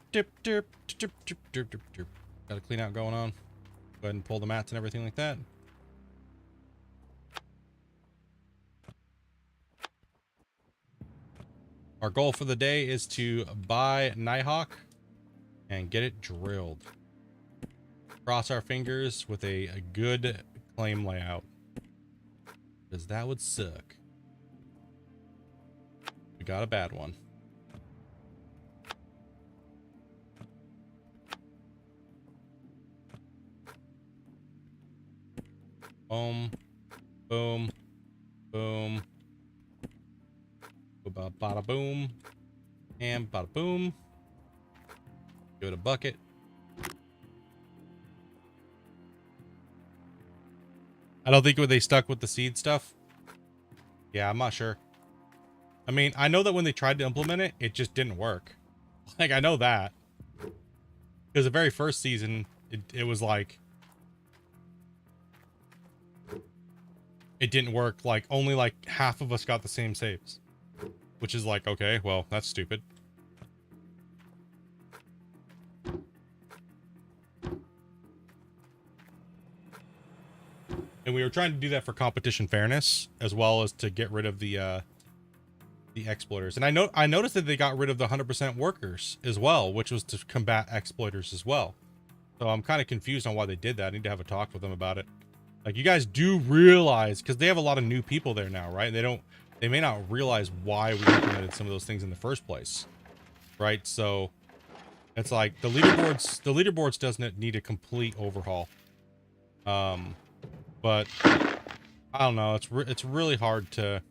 clean out going on. Go ahead and pull the mats and everything like that. Our goal for the day is to buy Nighthawk and get it drilled. Cross our fingers with a good claim layout, because that would suck. We got a bad one. Boom, boom, boom. Bada boom, and bada boom. Give it a bucket. I don't think they stuck with the seed stuff. Yeah, I'm not sure. I mean, I know that when they tried to implement it, it just didn't work. Like, I know that. Because the very first season, it was like... It didn't work. Like, only like half of us got the same saves. Which is like, okay, well, that's stupid. And we were trying to do that for competition fairness, as well as to get rid of the exploiters. And I noticed that they got rid of the 100% workers as well, which was to combat exploiters as well. So I'm kind of confused on why they did that. I need to have a talk with them about it. Like, you guys do realize, because they have a lot of new people there now, right? They may not realize why we implemented some of those things in the first place, right? So it's like the leaderboards doesn't need a complete overhaul. But I don't know. It's really hard to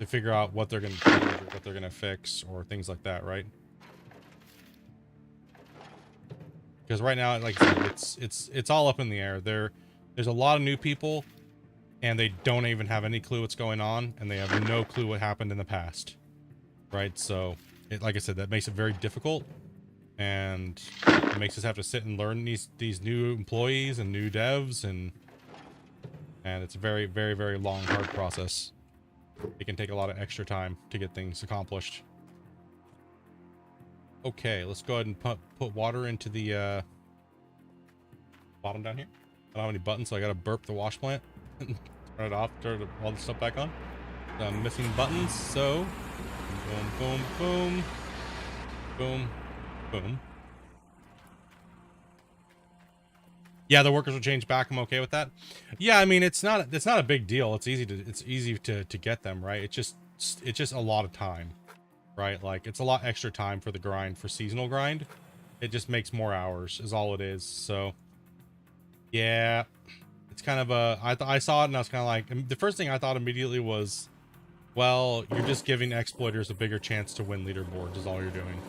figure out what they're gonna change or what they're gonna fix or things like that, right? Because right now, like I said, it's all up in the air. There's a lot of new people, and they don't even have any clue what's going on, and they have no clue what happened in the past, right? So, like I said, that makes it very difficult, and it makes us have to sit and learn these new employees and new devs, and it's a very, very, very long, hard process. It can take a lot of extra time to get things accomplished. Okay, let's go ahead and put water into the bottom down here. I don't have any buttons, so I gotta burp the wash plant. Turn it off, turn all the stuff back on. So I'm missing buttons, so boom, boom, boom, boom, boom. Yeah, the workers will change back. I'm okay with that. Yeah, I mean it's not a big deal. It's easy to get them, right? It's just a lot of time, right? Like it's a lot extra time for the grind, for seasonal grind. It just makes more hours is all it is. So yeah, it's kind of a I saw it and I was kind of like, the first thing I thought immediately was, well, you're just giving exploiters a bigger chance to win leaderboards is all you're doing.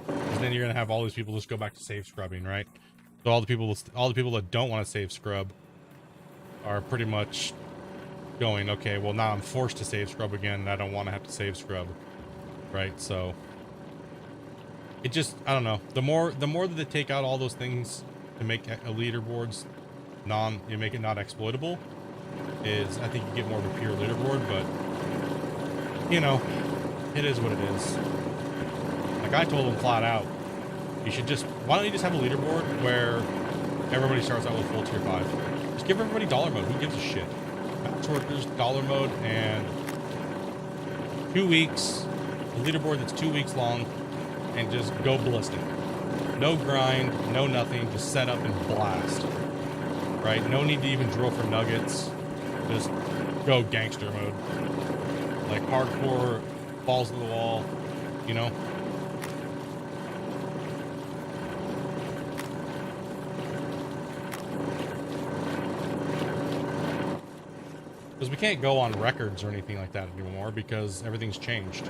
And then you're gonna have all these people just go back to save scrubbing, right? So all the people that don't want to save scrub are pretty much going, okay, well now I'm forced to save scrub again and I don't want to have to save scrub, right? So it just, I don't know, the more that they take out all those things to make a leaderboards you make it not exploitable, is I think you get more of a pure leaderboard. But you know, it is what it is. Like I told them flat out, you should just, why don't you just have a leaderboard where everybody starts out with full tier 5? Just give everybody dollar mode. Who gives a shit? Max workers, dollar mode, and 2 weeks, a leaderboard that's 2 weeks long, and just go ballistic. No grind, no nothing, just set up and blast. Right? No need to even drill for nuggets. Just go gangster mode. Like hardcore, balls to the wall, you know? Because we can't go on records or anything like that anymore because everything's changed.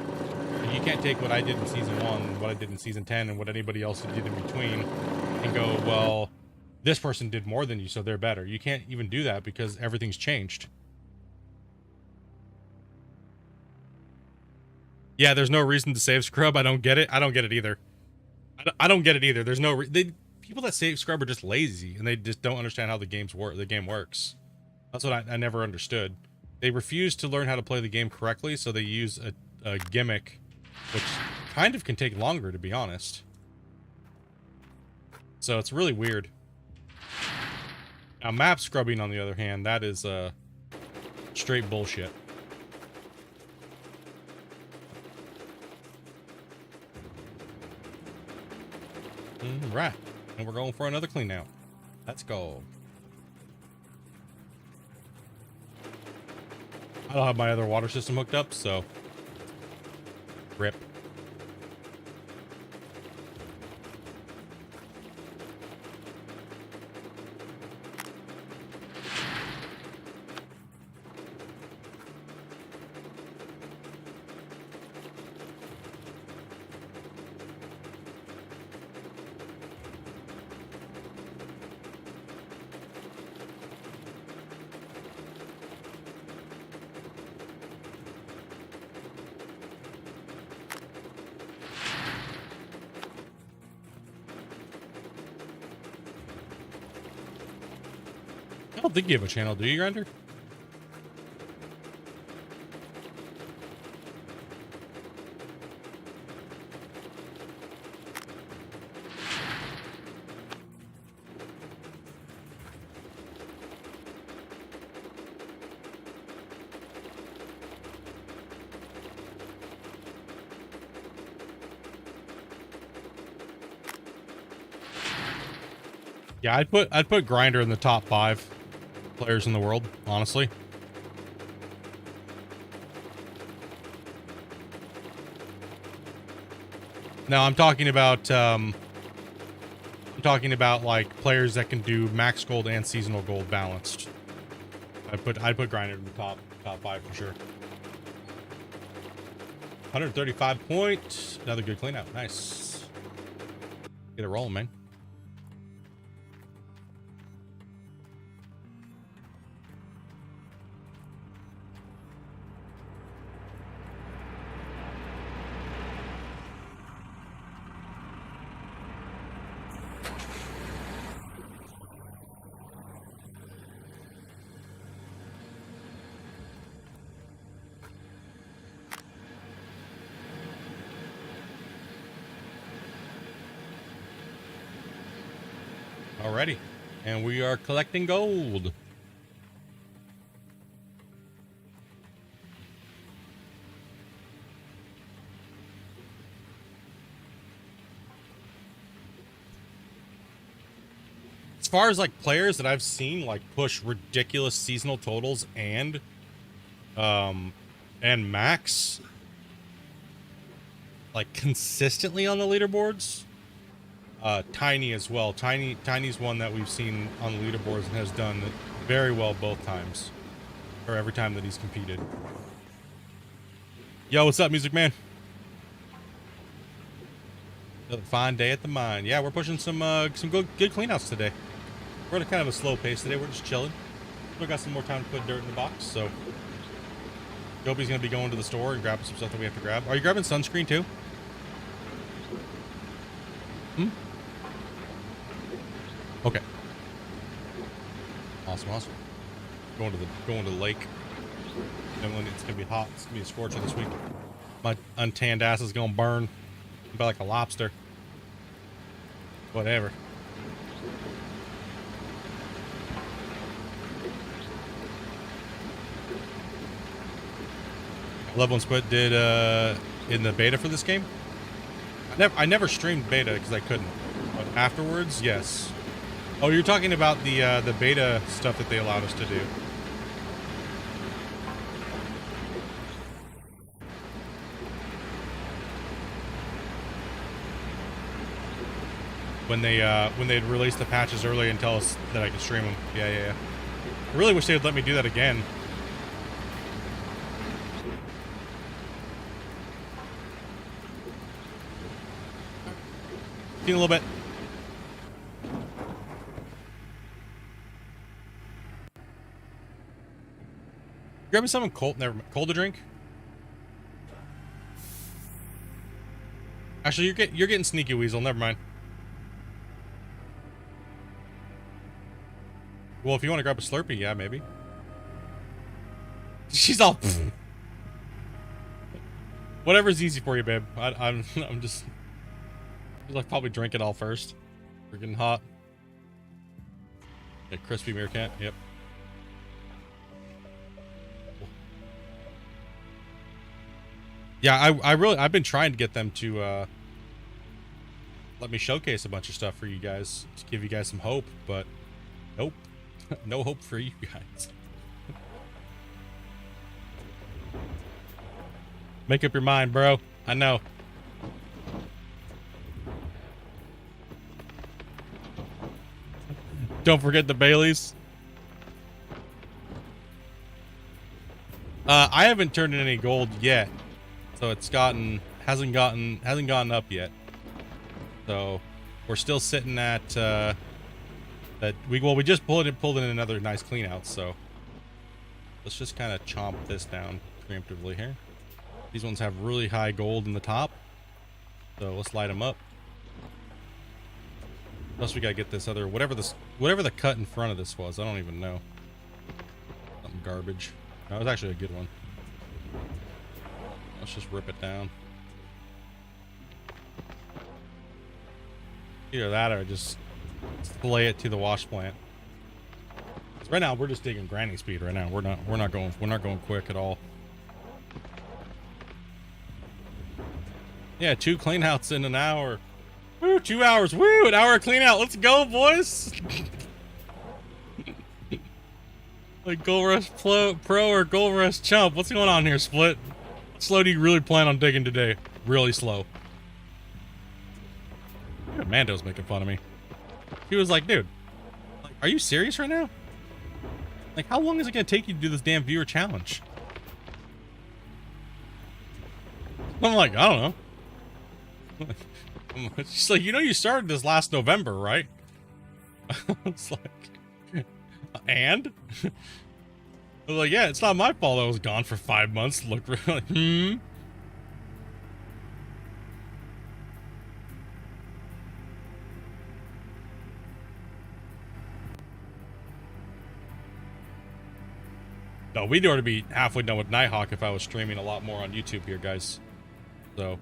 You can't take what I did in season 1, what I did in season 10, and what anybody else did in between and go, well, this person did more than you, so they're better. You can't even do that because everything's changed. Yeah, there's no reason to save scrub. I don't get it. I don't get it either. I don't get it either. There's no people that save scrub are just lazy and they just don't understand how the game works. That's what I never understood. They refuse to learn how to play the game correctly, so they use a gimmick, which kind of can take longer, to be honest. So it's really weird. Now, map scrubbing, on the other hand, that is straight bullshit. Right. And we're going for another clean out. Let's go. I don't have my other water system hooked up, so rip. I don't think you have a channel, do you, Grinder? Yeah, I'd put Grinder in the top 5 players in the world, honestly. Now I'm talking about like players that can do max gold and seasonal gold balanced. I'd put grinder in the top 5 for sure. 135 points. Another good clean out. Nice. Get it rolling, man. Alrighty, and we are collecting gold. As far as like players that I've seen like push ridiculous seasonal totals and max like consistently on the leaderboards, Tiny as well. Tiny's one that we've seen on the leaderboards and has done very well both times, or every time that he's competed. Yo, what's up, Music Man? Another fine day at the mine. Yeah, we're pushing some good cleanouts today. We're at a kind of a slow pace today. We're just chilling. Still got some more time to put dirt in the box, so Joby's gonna be going to the store and grabbing some stuff that we have to grab. Are you grabbing sunscreen too? Okay. Awesome. Going to the lake. And when it's gonna be hot, it's gonna be a scorcher this week. My untanned ass is gonna burn. Be like a lobster. Whatever. Love when Split did in the beta for this game. I never streamed beta because I couldn't. But afterwards, yes. Oh, you're talking about the beta stuff that they allowed us to do. When they'd release the patches early and tell us that I could stream them. Yeah. I really wish they would let me do that again. See you in a little bit. Grab me something cold. Never mind. Cold to drink. Actually, you're getting sneaky, Weasel. Never mind. Well, if you want to grab a Slurpee, yeah, maybe. She's all. Whatever's easy for you, babe. I'm just like probably drink it all first. Freaking hot. Yeah, crispy meerkat. Yep. Yeah, I've been trying to get them to let me showcase a bunch of stuff for you guys to give you guys some hope, but nope. No hope for you guys. Make up your mind, bro. I know. Don't forget the Baileys. I haven't turned in any gold yet, so it's hasn't gone up yet. So we're still sitting at that we just pulled in another nice clean out, so let's just kind of chomp this down preemptively here. These ones have really high gold in the top, so let's light them up. Plus we gotta get this other whatever the cut in front of this was. I don't even know. Something garbage. No, it was actually a good one. Let's just rip it down. Either that or just splay it to the wash plant. Right now we're just digging granny speed right now. We're not going quick at all. Yeah, 2 clean outs in an hour. Woo, 2 hours. Woo, an hour of clean out. Let's go, boys. Like Gold Rush Pro or Gold Rush Chump. What's going on here, Split? Slow do you really plan on digging today? Really slow. Mando's making fun of me. He was like, dude, are you serious right now? Like, how long is it gonna take you to do this damn viewer challenge? I'm like, I don't know. She's like, you know, you started this last November, right? It's like, and? I was like, yeah, it's not my fault I was gone for 5 months. Look, like, No, we'd already be halfway done with Nighthawk if I was streaming a lot more on YouTube here, guys. So,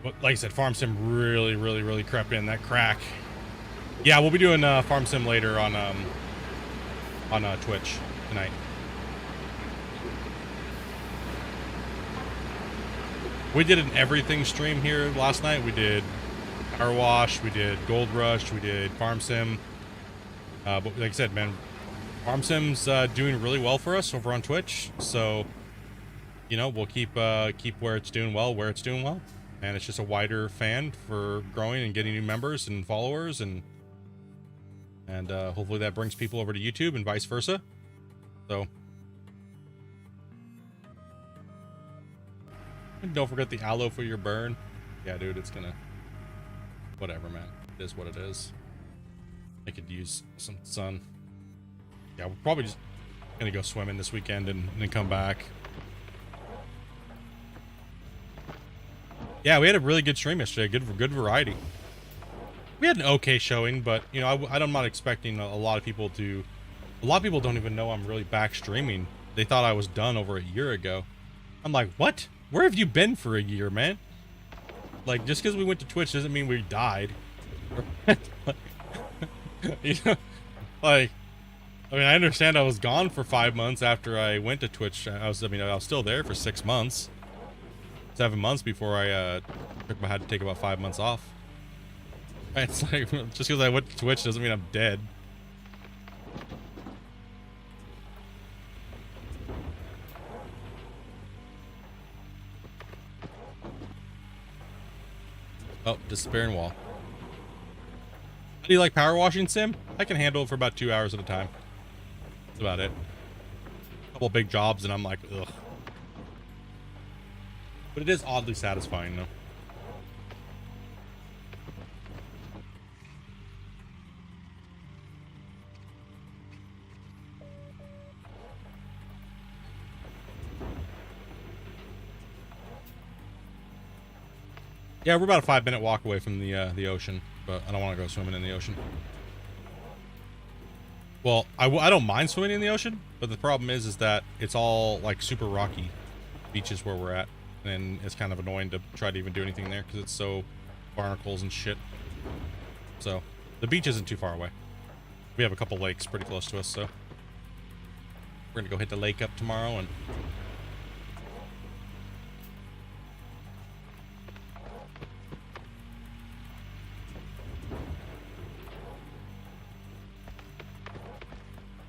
but like I said, Farm Sim really crept in that crack. Yeah, we'll be doing Farm Sim later on Twitch tonight. We did an everything stream here last night. We did Power Wash, we did Gold Rush, we did Farm Sim. But like I said, man, Farm Sim's doing really well for us over on Twitch. So, you know, we'll keep where it's doing well, and it's just a wider fan for growing and getting new members and followers, and hopefully that brings people over to YouTube and vice versa. So, and don't forget the aloe for your burn. Yeah, dude, it's gonna, whatever, man. It is what it is. I could use some sun. Yeah, we're probably just gonna go swimming this weekend and then come back. Yeah, we had a really good stream yesterday. Good variety. We had an okay showing, but you know, I'm not expecting a lot of people to. A lot of people don't even know I'm really back streaming. They thought I was done over a year ago. I'm like, what? Where have you been for a year, man? Like, just because we went to Twitch doesn't mean we died. You know, like, I mean, I understand I was gone for 5 months after I went to Twitch. I was still there for 6 months, 7 months before I had to take about 5 months off. It's like, just because I went to Twitch doesn't mean I'm dead. Oh, disappearing wall. Do you like power washing sim? I can handle it for about 2 hours at a time. That's about it. A couple big jobs and I'm like, ugh. But it is oddly satisfying though. Yeah, we're about a 5-minute walk away from the ocean, but I don't want to go swimming in the ocean. Well, I don't mind swimming in the ocean, but the problem is that it's all like super rocky beaches where we're at, and it's kind of annoying to try to even do anything there because it's so barnacles and shit. So the beach isn't too far away. We have a couple lakes pretty close to us, so we're gonna go hit the lake up tomorrow and.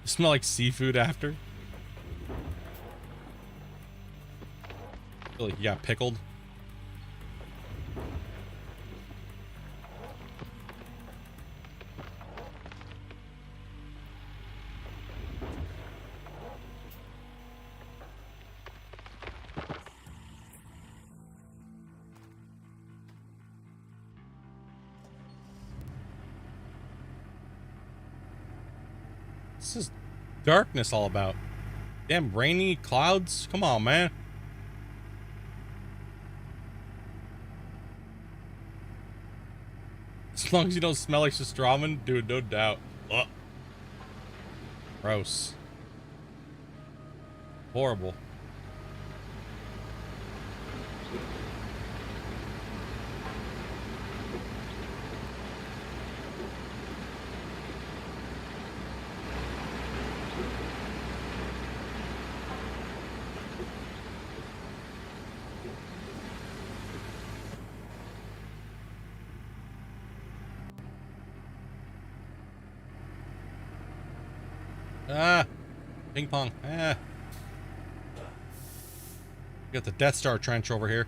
Smell like seafood after. Feel like you got pickled. This is darkness all about. Damn rainy clouds. Come on, man. As long as you don't smell like Sistramen, dude, no doubt. Ugh. Gross. Horrible. Ah, ping pong. Ah. Got the Death Star trench over here.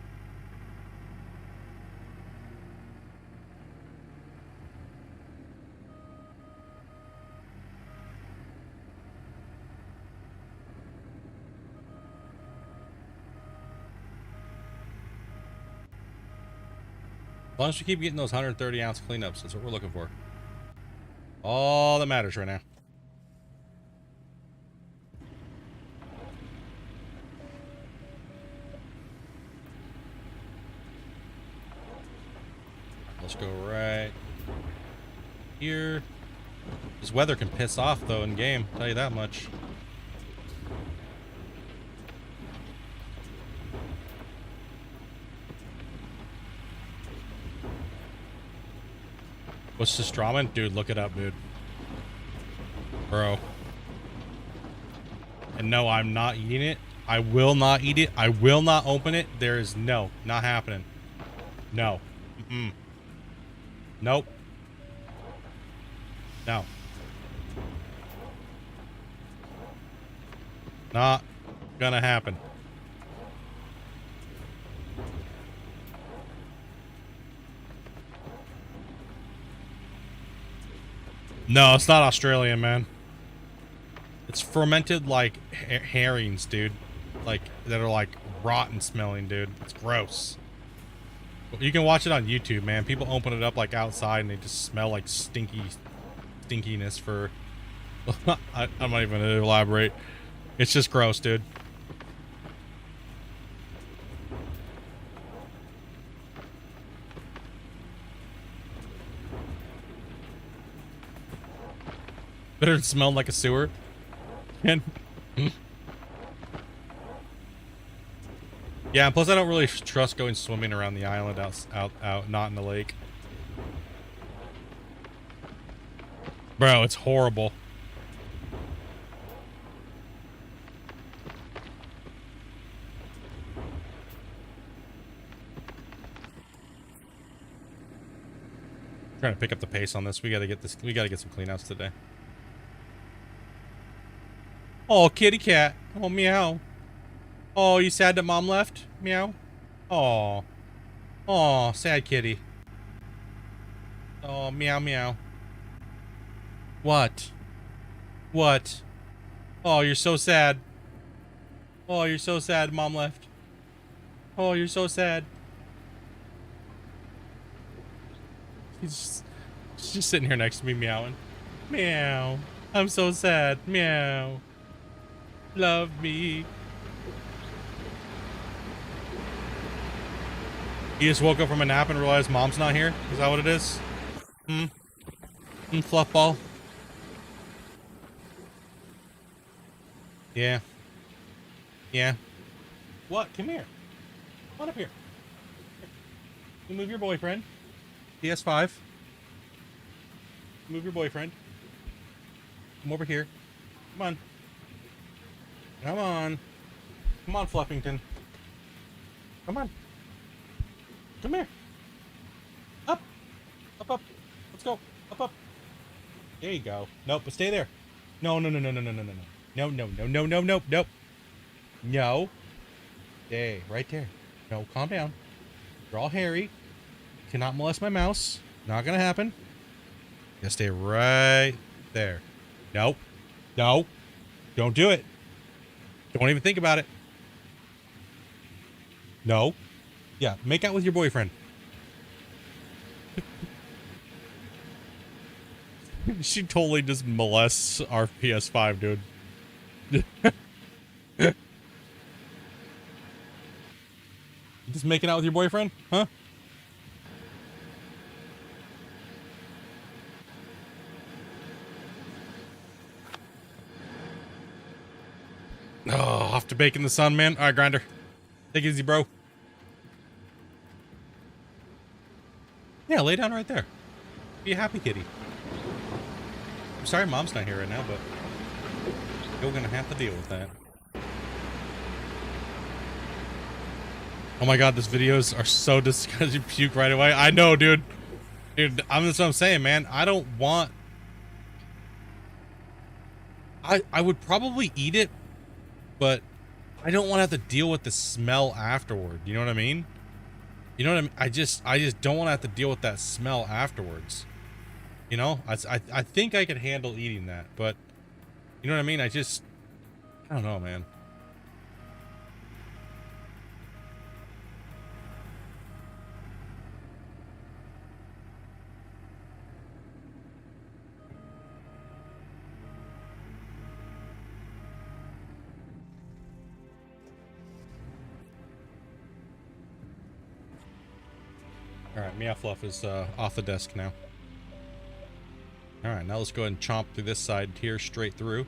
As long as we keep getting those 130-ounce cleanups, that's what we're looking for. All that matters right now. Let's go right here. This weather can piss off though in game, I'll tell you that much. What's this ramen? Dude, look it up, dude. Bro. And no, I'm not eating it. I will not eat it. I will not open it. There is no, not happening. No. Mm-mm. Nope. No. Not gonna happen. No, it's not Australian, man. It's fermented like herrings, dude. Like that are like rotten smelling, dude. It's gross. You can watch it on YouTube, man. People open it up like outside and they just smell like stinkiness for I'm not even gonna elaborate. It's just gross, dude. Better than smelling like a sewer. And yeah, plus I don't really trust going swimming around the island out, not in the lake. Bro, it's horrible. Trying to pick up the pace on this. We gotta get some cleanouts today. Oh, kitty cat. Oh, meow. Oh, you sad that mom left? Meow. Oh. Oh, sad kitty. Oh, meow, meow. What? What? Oh, you're so sad. Oh, you're so sad mom left. Oh, you're so sad. She's just sitting here next to me meowing. Meow. I'm so sad. Meow. Love me. You just woke up from a nap and realized mom's not here? Is that what it is? Fluff ball. Yeah. Yeah. What? Come here. Come on up here. You move your boyfriend. PS5. Move your boyfriend. Come over here. Come on. Come on. Come on, Fluffington. Come on. Come here. Up. Up, up. Let's go. Up, up. There you go. Nope, but stay there. No, no, no, no, no, no, no, no, no. No, no, no, no, no, no, nope. No. Hey, right there. No, calm down. You're all hairy. Cannot molest my mouse. Not gonna happen. Gotta stay right there. Nope. No. Don't do it. Don't even think about it. No. Yeah, make out with your boyfriend. She totally just molests our PS5, dude. You just making out with your boyfriend? Huh? Oh, off to bake in the sun, man. All right, Grinder. Take it easy, bro. Yeah, lay down right there. Be a happy kitty. I'm sorry mom's not here right now, but you're gonna have to deal with that. Oh my god, these videos are so disgusting. Puke right away. I know, dude. Dude, that's what I'm saying, man. I don't want... I would probably eat it, but I don't want to have to deal with the smell afterward. You know what I mean? You know what I mean? I just don't want to have to deal with that smell afterwards. You know? I think I could handle eating that, but you know what I mean? I don't know, man. All right, Meow Fluff is off the desk now. All right, now let's go ahead and chomp through this side here, straight through.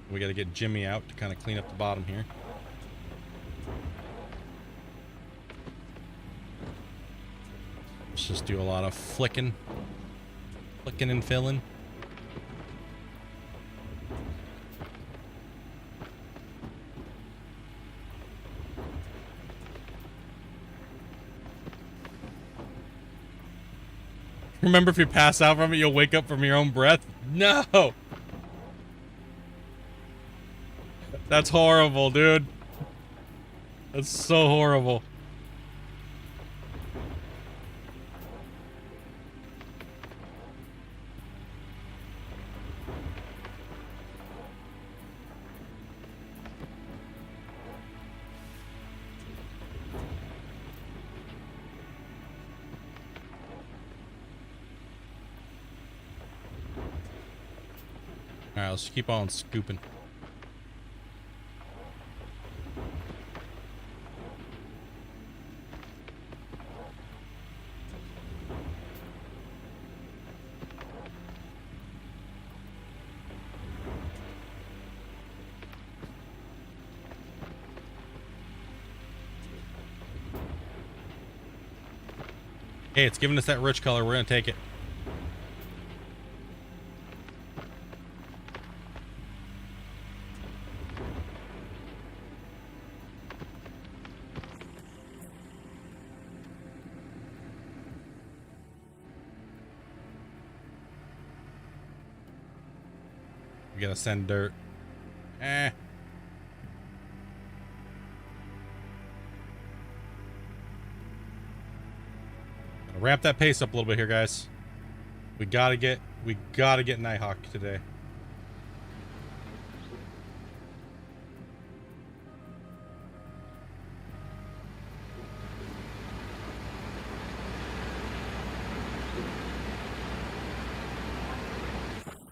We got to get Jimmy out to kind of clean up the bottom here. Let's just do a lot of flicking and filling. Remember, if you pass out from it, you'll wake up from your own breath? No! That's horrible, dude. That's so horrible. Alright, let's keep on scooping. Hey, it's giving us that rich color. We're gonna take it. We gotta send dirt. Eh. Gotta ramp that pace up a little bit here, guys. We gotta get Nighthawk today.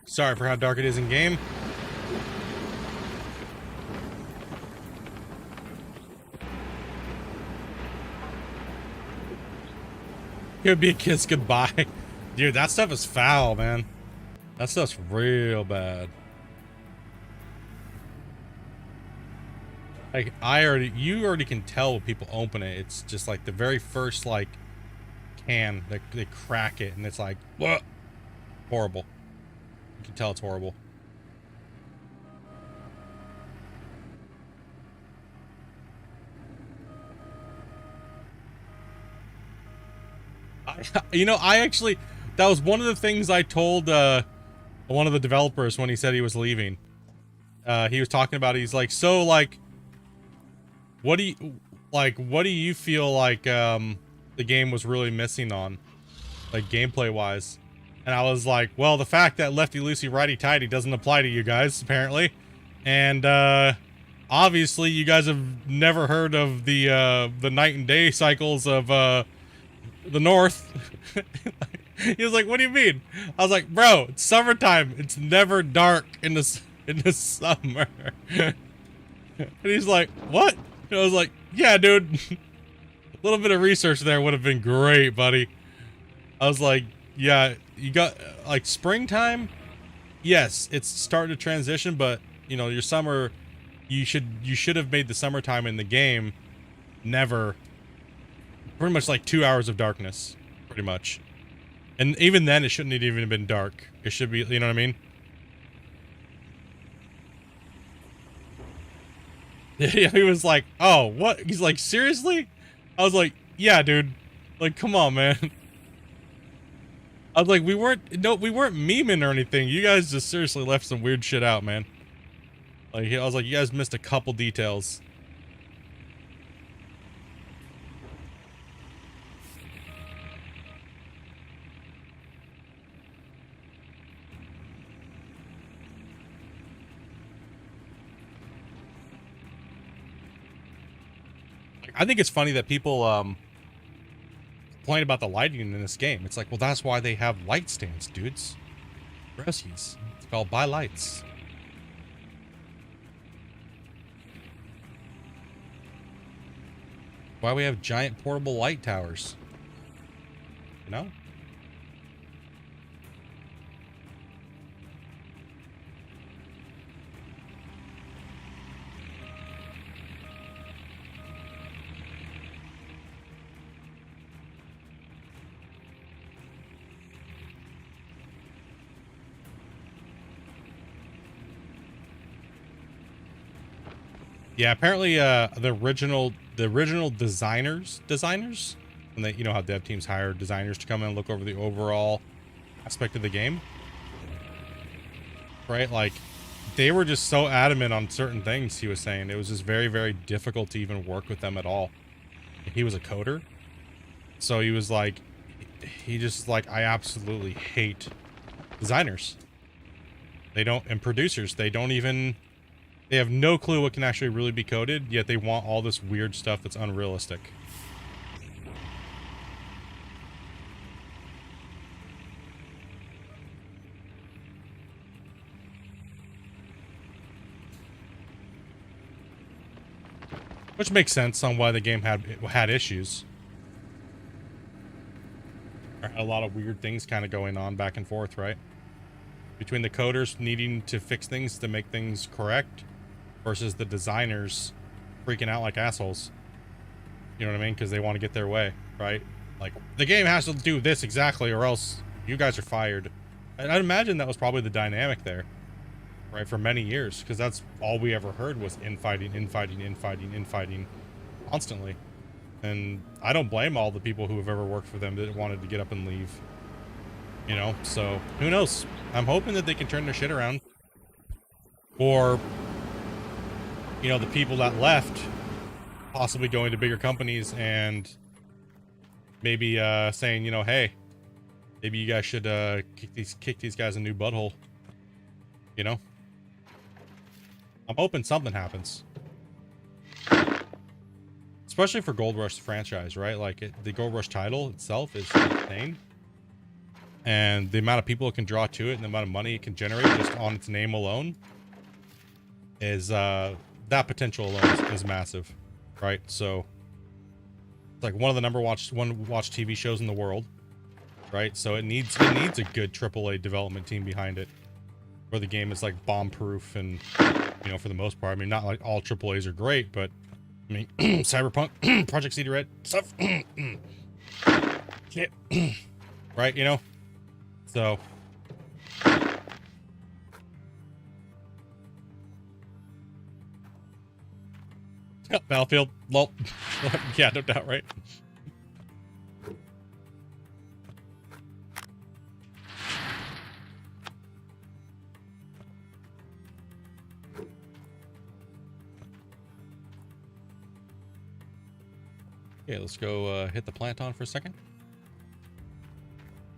Sorry for how dark it is in game. It would be a kiss goodbye. Dude, that stuff is foul, man. That stuff's real bad. Like, you already can tell when people open it. It's just like the very first, like, can, they crack it, and it's like, what? Horrible. You can tell it's horrible. I actually, that was one of the things I told one of the developers when he said he was leaving. He was talking about it. He's like, so, like, what do you feel like the game was really missing on, like, gameplay wise? And I was like, well, the fact that lefty loosey righty tighty doesn't apply to you guys, apparently. And obviously you guys have never heard of the night and day cycles of the North. He was like, what do you mean? I was like, bro, it's summertime. It's never dark in the summer. And he's like, what? And I was like, yeah, dude. A little bit of research there would have been great, buddy. I was like, yeah, you got, like, springtime. Yes, it's starting to transition, but you know, your summer, you should have made the summertime in the game never, pretty much like 2 hours of darkness, pretty much. And even then, it shouldn't have even been dark. It should be, you know what I mean? Yeah, he was like, oh, what? He's like, seriously? I was like, yeah, dude. Like, come on, man. I was like, we weren't memeing or anything. You guys just seriously left some weird shit out, man. Like, I was like, you guys missed a couple details. I think it's funny that people complain about the lighting in this game. It's like, well, that's why they have light stands, dudes. Grossies. It's called buy lights. Why we have giant portable light towers? You know? Yeah, apparently the original designers, and they, you know how dev teams hire designers to come in and look over the overall aspect of the game, right? Like, they were just so adamant on certain things. He was saying it was just very, very difficult to even work with them at all. He was a coder, so he was like, he just like, I absolutely hate designers. They don't, and producers, they don't even, they have no clue what can actually really be coded, yet they want all this weird stuff that's unrealistic. Which makes sense on why the game had issues. There are a lot of weird things kind of going on back and forth, right? Between the coders needing to fix things to make things correct versus the designers freaking out like assholes. You know what I mean? Because they want to get their way, right? Like, the game has to do this exactly or else you guys are fired. And I'd imagine that was probably the dynamic there, right? For many years, because that's all we ever heard was infighting constantly. And I don't blame all the people who have ever worked for them that wanted to get up and leave. You know, so who knows? I'm hoping that they can turn their shit around. Or, you know, the people that left possibly going to bigger companies and maybe saying, you know, hey, maybe you guys should kick these guys a new butthole. You know? I'm hoping something happens. Especially for Gold Rush franchise, right? Like, the Gold Rush title itself is insane. And the amount of people it can draw to it and the amount of money it can generate just on its name alone is, that potential alone is massive, right? So, it's like one of the watched TV shows in the world, right? So it needs a good AAA development team behind it, where the game is like bomb-proof and, you know, for the most part. I mean, not like all AAAs are great, but I mean, Cyberpunk, Project Cedar Red, stuff, shit, right? You know, so. Battlefield, lol. Yeah, no doubt, right? Okay, let's go hit the plant on for a second.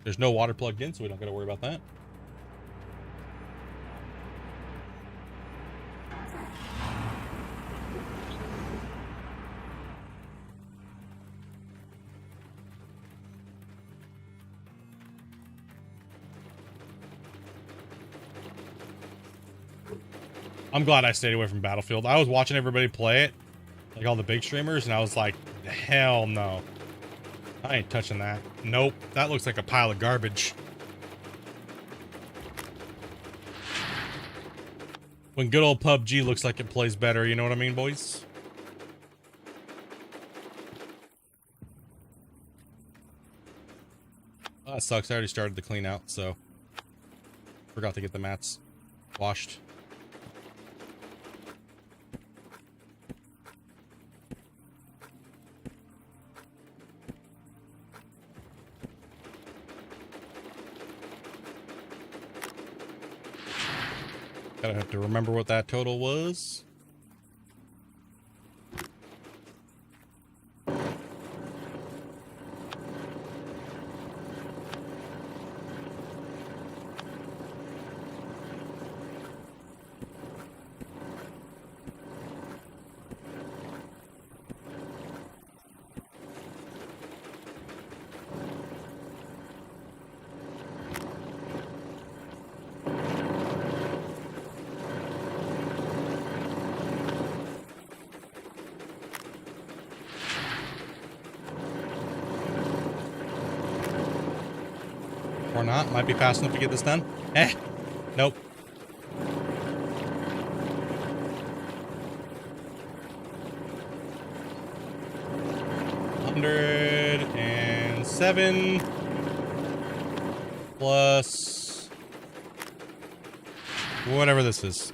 There's no water plugged in, so we don't got to worry about that. I'm glad I stayed away from Battlefield. I was watching everybody play it, like all the big streamers, and I was like, hell no. I ain't touching that. Nope, that looks like a pile of garbage. When good old PUBG looks like it plays better, you know what I mean, boys? Oh, that sucks. I already started the clean out, so forgot to get the mats washed. Gotta have to remember what that total was. not. Might be fast enough to get this done. Eh. Nope. $107 plus whatever this is.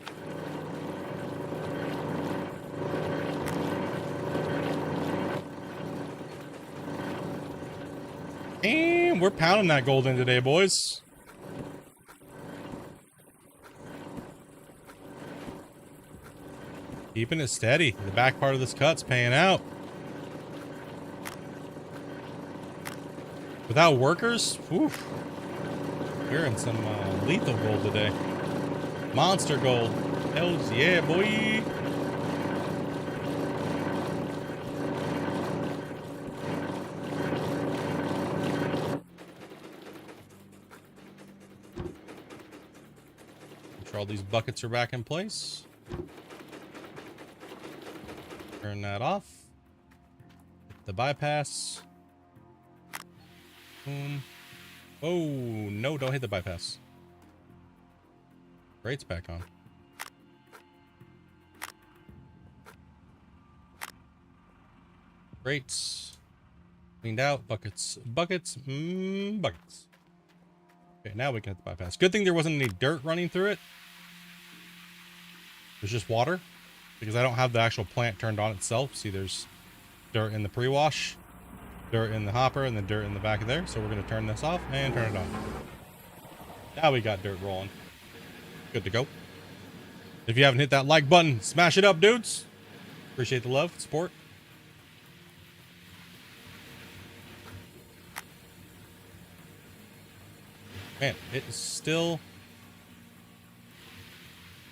And we're pounding that gold in today, boys. Keeping it steady. The back part of this cut's paying out. Without workers, oof, we're in some lethal gold today. Monster gold. Hells yeah, boy. Make sure all these buckets are back in place. Turn that off. Hit the bypass. Boom. Oh, no, don't hit the bypass. Grate's back on. Grates. Cleaned out. Buckets. Buckets. Buckets. Okay, now we can hit the bypass. Good thing there wasn't any dirt running through it. There's just water. Because I don't have the actual plant turned on itself. See, there's dirt in the pre-wash. Dirt in the hopper and the dirt in the back of there. So we're going to turn this off and turn it on. Now we got dirt rolling. Good to go. If you haven't hit that like button, smash it up, dudes. Appreciate the love, support. Man, it is still...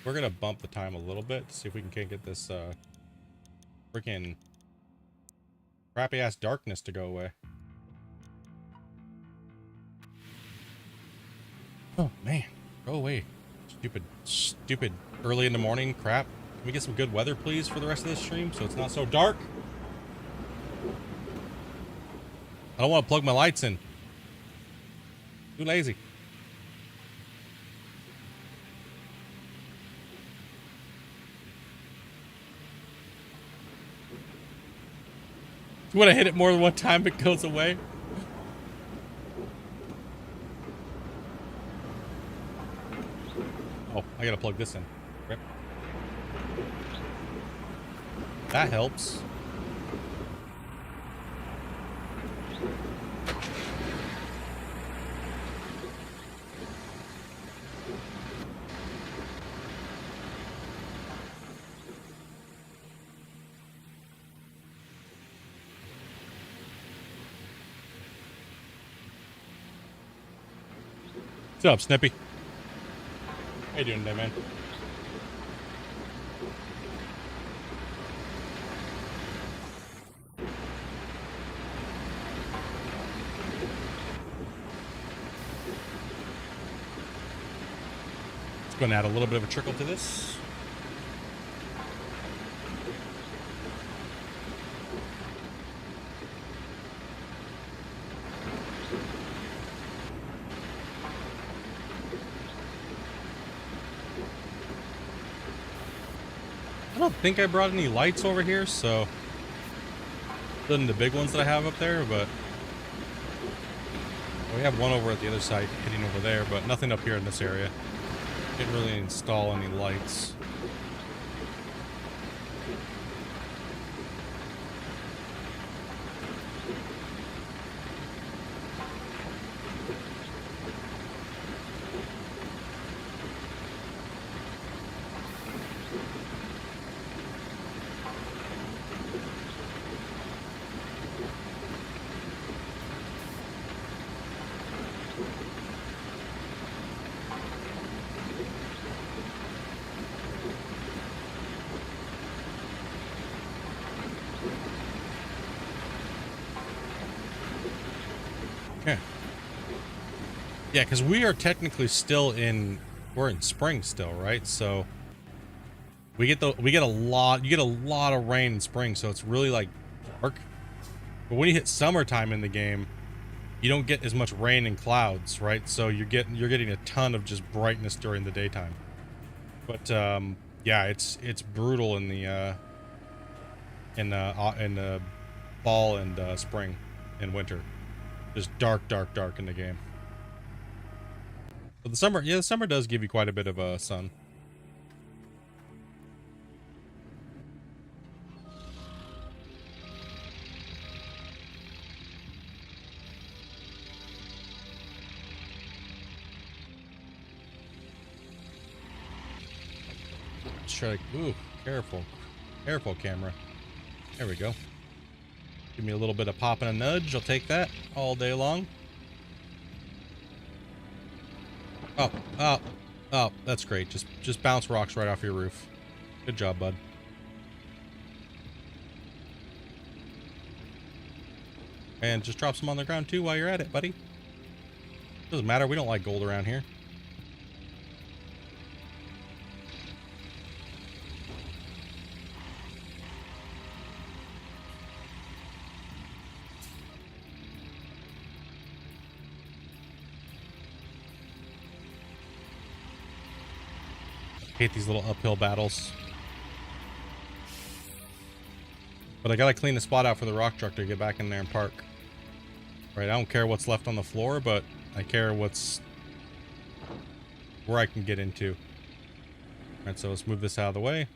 We're going to bump the time a little bit to see if we can't get this freaking crappy ass darkness to go away. Oh man, go away. Stupid early in the morning crap. Can we get some good weather please for the rest of this stream so it's not so dark? I don't want to plug my lights in. Too lazy. When I hit it more than one time, it goes away. Oh, I gotta plug this in. Rip. That helps. What's up, Snippy? How you doing today, man? Just going to add a little bit of a trickle to this. I don't think I brought any lights over here, so other than the big ones that I have up there, but we have one over at the other side hitting over there, but nothing up here in this area. Didn't really install any lights. Okay. Yeah, because we are technically still we're in spring still, right? So we get a lot of rain in spring, so it's really like dark. But when you hit summertime in the game, you don't get as much rain and clouds, right? So you're getting a ton of just brightness during the daytime. But yeah, it's brutal in the fall and spring and winter. Just dark in the game. But the summer does give you quite a bit of sun. Let's try to, ooh, careful camera. There we go. Give me a little bit of pop and a nudge. I'll take that all day long. Oh, that's great. Just bounce rocks right off your roof. Good job, bud. And just drop some on the ground too while you're at it, buddy. Doesn't matter. We don't like gold around here. Hate these little uphill battles. But I gotta clean the spot out for the rock truck to get back in there and park. Right, I don't care what's left on the floor, but I care what's where I can get into. Alright, so let's move this out of the way.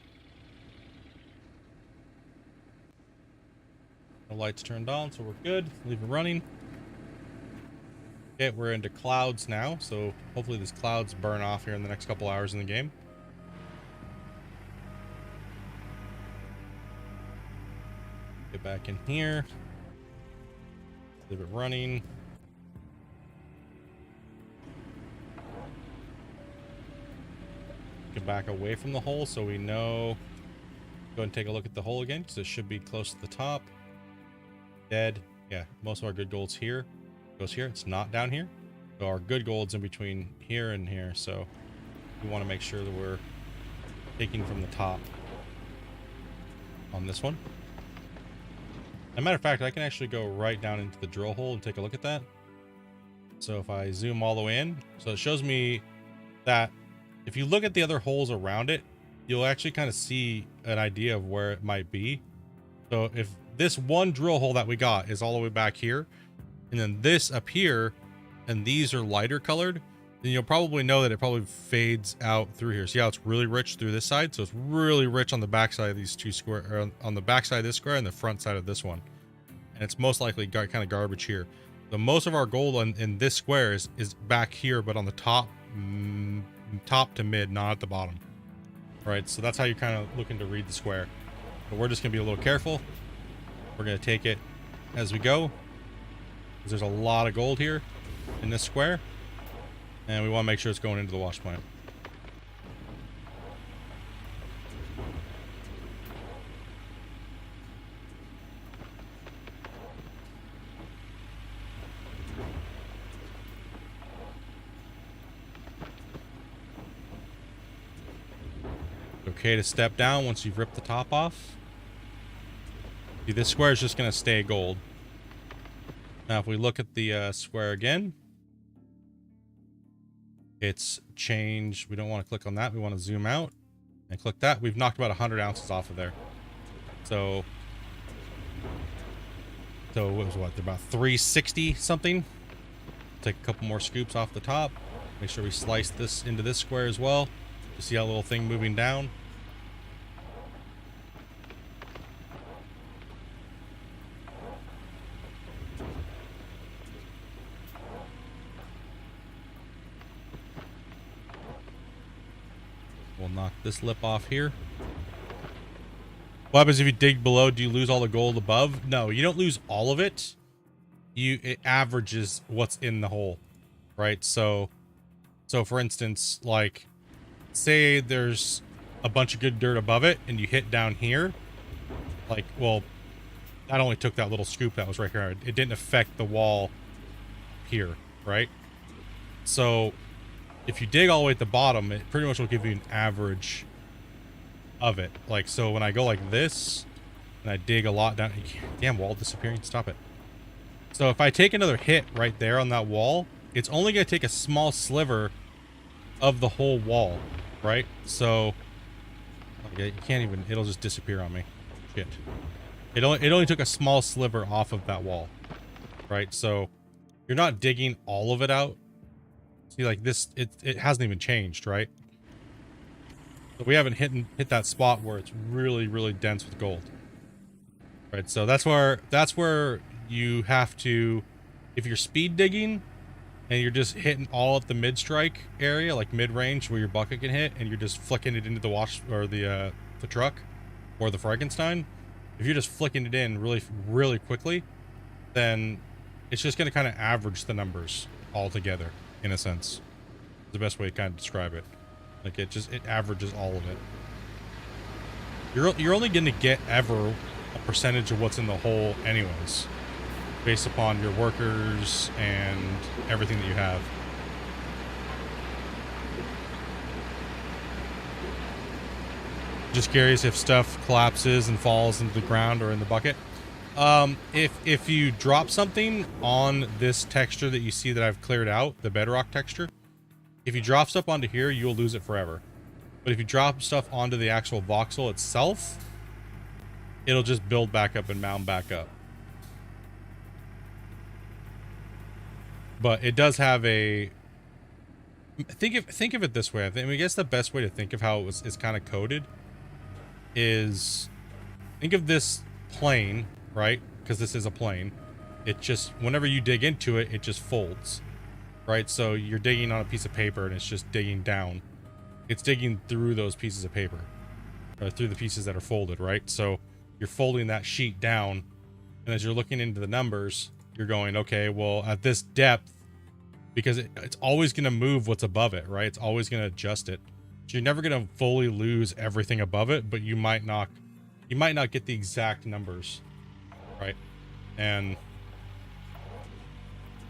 The lights turned on, so we're good. Leave it running. Okay, we're into clouds now, so hopefully these clouds burn off here in the next couple hours in the game. Get back in here. Leave it running. Get back away from the hole so we know. Go ahead and take a look at the hole again because it should be close to the top. Dead. Yeah, most of our good gold's here. Goes here. It's not down here. So our good gold's in between here and here. So we want to make sure that we're taking from the top on this one. As a matter of fact, I can actually go right down into the drill hole and take a look at that. So if I zoom all the way in, so it shows me that if you look at the other holes around it, you'll actually kind of see an idea of where it might be. So if this one drill hole that we got is all the way back here, and then this up here, and these are lighter colored, then you'll probably know that it probably fades out through here. See how it's really rich through this side? So it's really rich on the back side of these two square, or on the back side of this square and the front side of this one. And it's most likely kind of garbage here. The most of our gold in this square is back here, but on the top, top to mid, not at the bottom. Right, so that's how you're kind of looking to read the square. But we're just gonna be a little careful. We're gonna take it as we go, because there's a lot of gold here in this square. And we want to make sure it's going into the wash plant. Okay to step down once you've ripped the top off. See, this square is just going to stay gold. Now, if we look at the square again, it's changed. We don't want to click on that. We want to zoom out and click that. We've knocked about 100 ounces off of there. So what was what? They're about 360 something. Take a couple more scoops off the top. Make sure we slice this into this square as well. You see that little thing moving down? We'll knock this lip off here. What happens if you dig below? Do you lose all the gold above? No, you don't lose all of it. It averages what's in the hole, right? So for instance, like, say there's a bunch of good dirt above it and you hit down here, like, well, that only took that little scoop that was right here. It didn't affect the wall here, right? So if you dig all the way at the bottom, it pretty much will give you an average of it. Like, so when I go like this and I dig a lot down, damn, wall disappearing, stop it. So if I take another hit right there on that wall, it's only going to take a small sliver of the whole wall, right? So okay, you can't even, it'll just disappear on me. Shit. It only took a small sliver off of that wall, right? So you're not digging all of it out. See, like this, it hasn't even changed, right? So we haven't hit that spot where it's really, really dense with gold. Right, so that's where you have to, if you're speed digging and you're just hitting all at the mid strike area, like mid range where your bucket can hit, and you're just flicking it into the wash or the truck or the Frankenstein, if you're just flicking it in really, really quickly, then it's just going to kind of average the numbers all together, in a sense. It's the best way to kind of describe it. Like it averages all of it. You're only going to get ever a percentage of what's in the hole anyways, based upon your workers and everything that you have. Just curious if stuff collapses and falls into the ground or in the bucket. If you drop something on this texture that you see that I've cleared out, the bedrock texture, if you drop stuff onto here, you'll lose it forever. But if you drop stuff onto the actual voxel itself, it'll just build back up and mound back up. But it does have a, think of it this way. I guess the best way to think of how it's kind of coded is, think of this plane, right? Because this is a plane. It just, whenever you dig into it, it just folds, right? So you're digging on a piece of paper and it's just digging down. It's digging through those pieces of paper, or through the pieces that are folded, right? So you're folding that sheet down, and as you're looking into the numbers, you're going, okay, well, at this depth, because it's always going to move what's above it, right? It's always going to adjust it. So you're never going to fully lose everything above it, but you might not get the exact numbers, right? And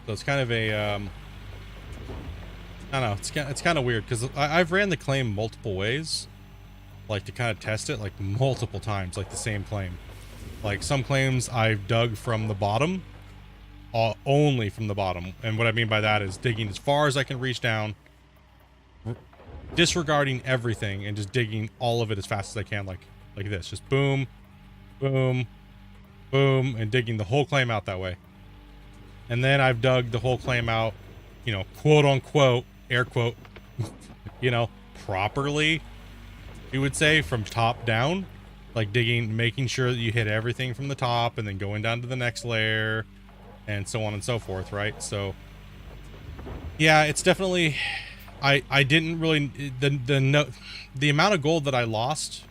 so it's kind of a, I don't know, it's kind of weird, because I've ran the claim multiple ways, like to kind of test it, like multiple times, like the same claim. Like some claims I've dug from the bottom, only from the bottom. And what I mean by that is digging as far as I can reach down, disregarding everything, and just digging all of it as fast as I can, like this, just boom, boom, boom, and digging the whole claim out that way. And then I've dug the whole claim out, you know, quote unquote, air quote, you know, properly, you would say, from top down, like digging, making sure that you hit everything from the top and then going down to the next layer and so on and so forth, right? So yeah, it's definitely, I didn't really, the amount of gold that I lost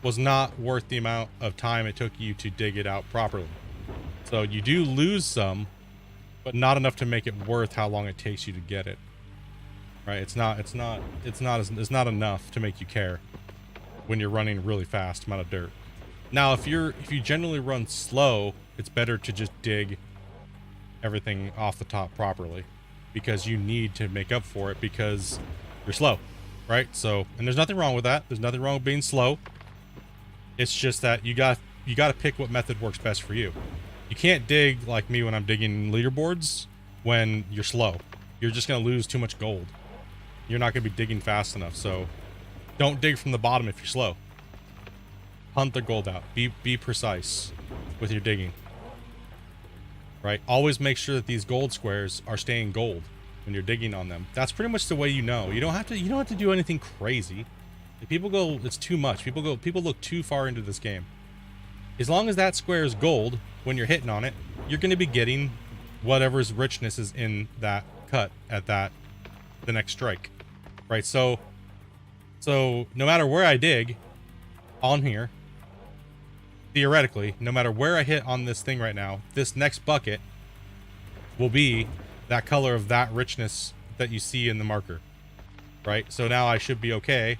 was not worth the amount of time it took you to dig it out properly. So you do lose some, but not enough to make it worth how long it takes you to get it. Right? It's not enough to make you care when you're running really fast amount of dirt. Now, if you generally run slow, it's better to just dig everything off the top properly, because you need to make up for it because you're slow, right? So, and there's nothing wrong with that. There's nothing wrong with being slow. It's just that you got to pick what method works best for you. You can't dig like me when I'm digging leaderboards when you're slow. You're just going to lose too much gold. You're not going to be digging fast enough. So don't dig from the bottom if you're slow. Hunt the gold out. Be precise with your digging. Right? Always make sure that these gold squares are staying gold when you're digging on them. That's pretty much the way you know. You don't have to do anything crazy. If people go, it's too much. People look too far into this game. As long as that square is gold when you're hitting on it, you're going to be getting whatever's richness is in that cut at the next strike. Right? So no matter where I dig on here, theoretically, no matter where I hit on this thing right now, this next bucket will be that color of that richness that you see in the marker. Right? So now I should be okay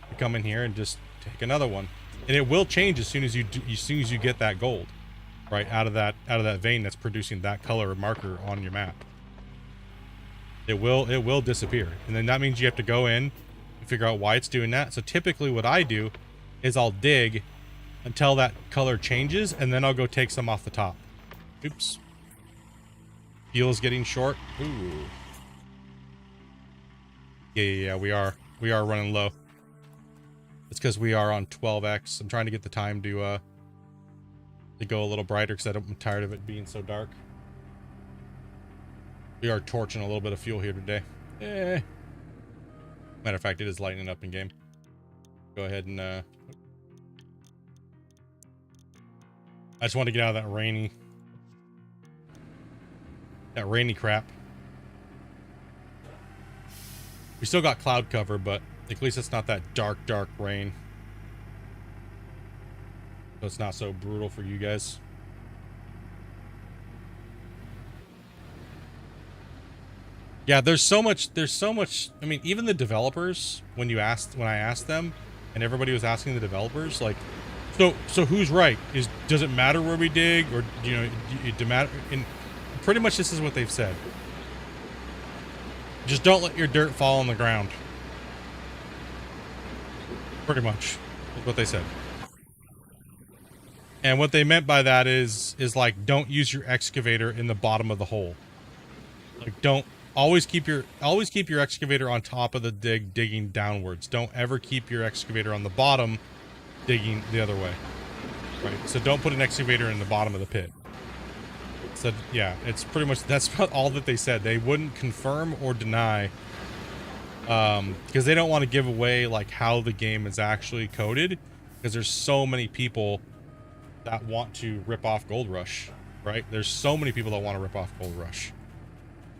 to come in here and just take another one. And it will change as soon as you get that gold, right, out of that vein that's producing that color marker on your map. It will disappear, and then that means you have to go in and figure out why it's doing that. So typically what I do is I'll dig until that color changes, and then I'll go take some off the top. Oops. Fuel's getting short. Ooh. Yeah, we are running low. It's because we are on 12x. I'm trying to get the time to go a little brighter because I'm tired of it being so dark. We are torching a little bit of fuel here today. Matter of fact, it is lightening up in game. Go ahead and I just want to get out of that rainy crap. We still got cloud cover, but at least it's not that dark rain. So it's not so brutal for you guys. Yeah, there's so much, I mean, even the developers, when I asked them, and everybody was asking the developers, like, so who's right? Does it matter where we dig, or, you know, it matter? And pretty much this is what they've said. Just don't let your dirt fall on the ground. Pretty much is what they said. And what they meant by that is like, don't use your excavator in the bottom of the hole. Like, don't always keep your excavator on top of the digging downwards. Don't ever keep your excavator on the bottom digging the other way. Right? So don't put an excavator in the bottom of the pit. So yeah, it's pretty much, that's about all that they said. They wouldn't confirm or deny, because they don't want to give away like how the game is actually coded, because there's so many people that want to rip off Gold Rush, right? There's so many people that want to rip off Gold Rush,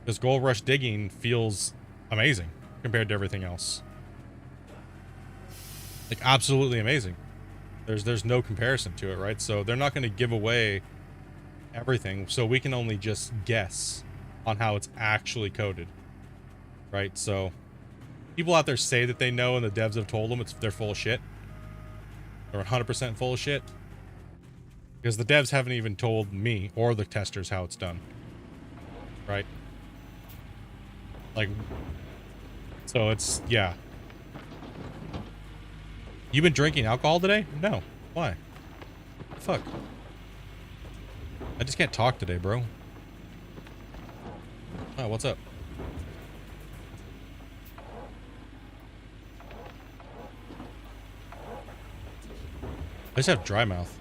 because Gold Rush digging feels amazing compared to everything else. Like, absolutely amazing. There's no comparison to it, right? So they're not going to give away everything, so we can only just guess on how it's actually coded, right? So people out there say that they know, and the devs have told them they're full of shit. They're 100% full of shit, because the devs haven't even told me or the testers how it's done, right? Like, so it's, yeah. You been drinking alcohol today? No. Why? Fuck. I just can't talk today, bro. Oh, what's up? I just have dry mouth.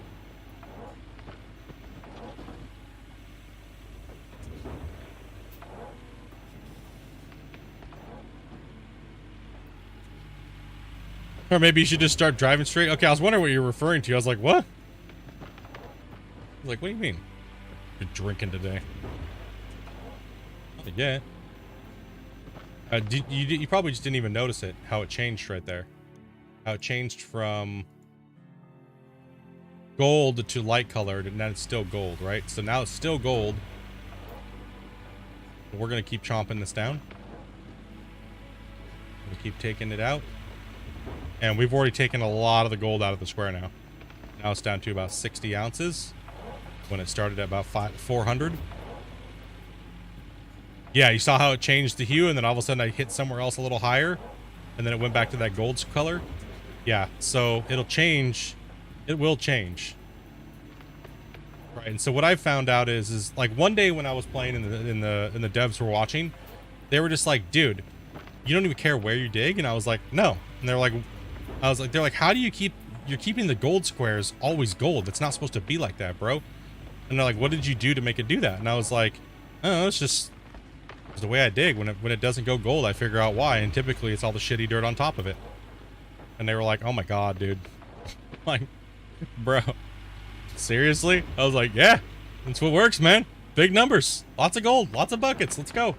Or maybe you should just start driving straight. Okay, I was wondering what you're referring to. I was like, what? I was like, what do you mean? You're drinking today. Yeah. You probably just didn't even notice it, how it changed right there. How it changed from gold to light colored, and then it's still gold, right? So now it's still gold. We're going to keep chomping this down. We'll keep taking it out. And we've already taken a lot of the gold out of the square now. Now it's down to about 60 ounces. When it started at about 400. Yeah, you saw how it changed the hue, and then all of a sudden I hit somewhere else a little higher, and then it went back to that gold color. Yeah, so it'll change. It will change. Right, and so what I found out is like one day when I was playing and the devs were watching, they were just like, dude, you don't even care where you dig, and I was like, no. And they're like, they're like, how do you you're keeping the gold squares always gold? It's not supposed to be like that, bro. And they're like, what did you do to make it do that? And I was like, oh, it's just the way I dig. When it doesn't go gold, I figure out why. And typically it's all the shitty dirt on top of it. And they were like, oh my God, dude. Like, bro, seriously? I was like, yeah, that's what works, man. Big numbers, lots of gold, lots of buckets. Let's go.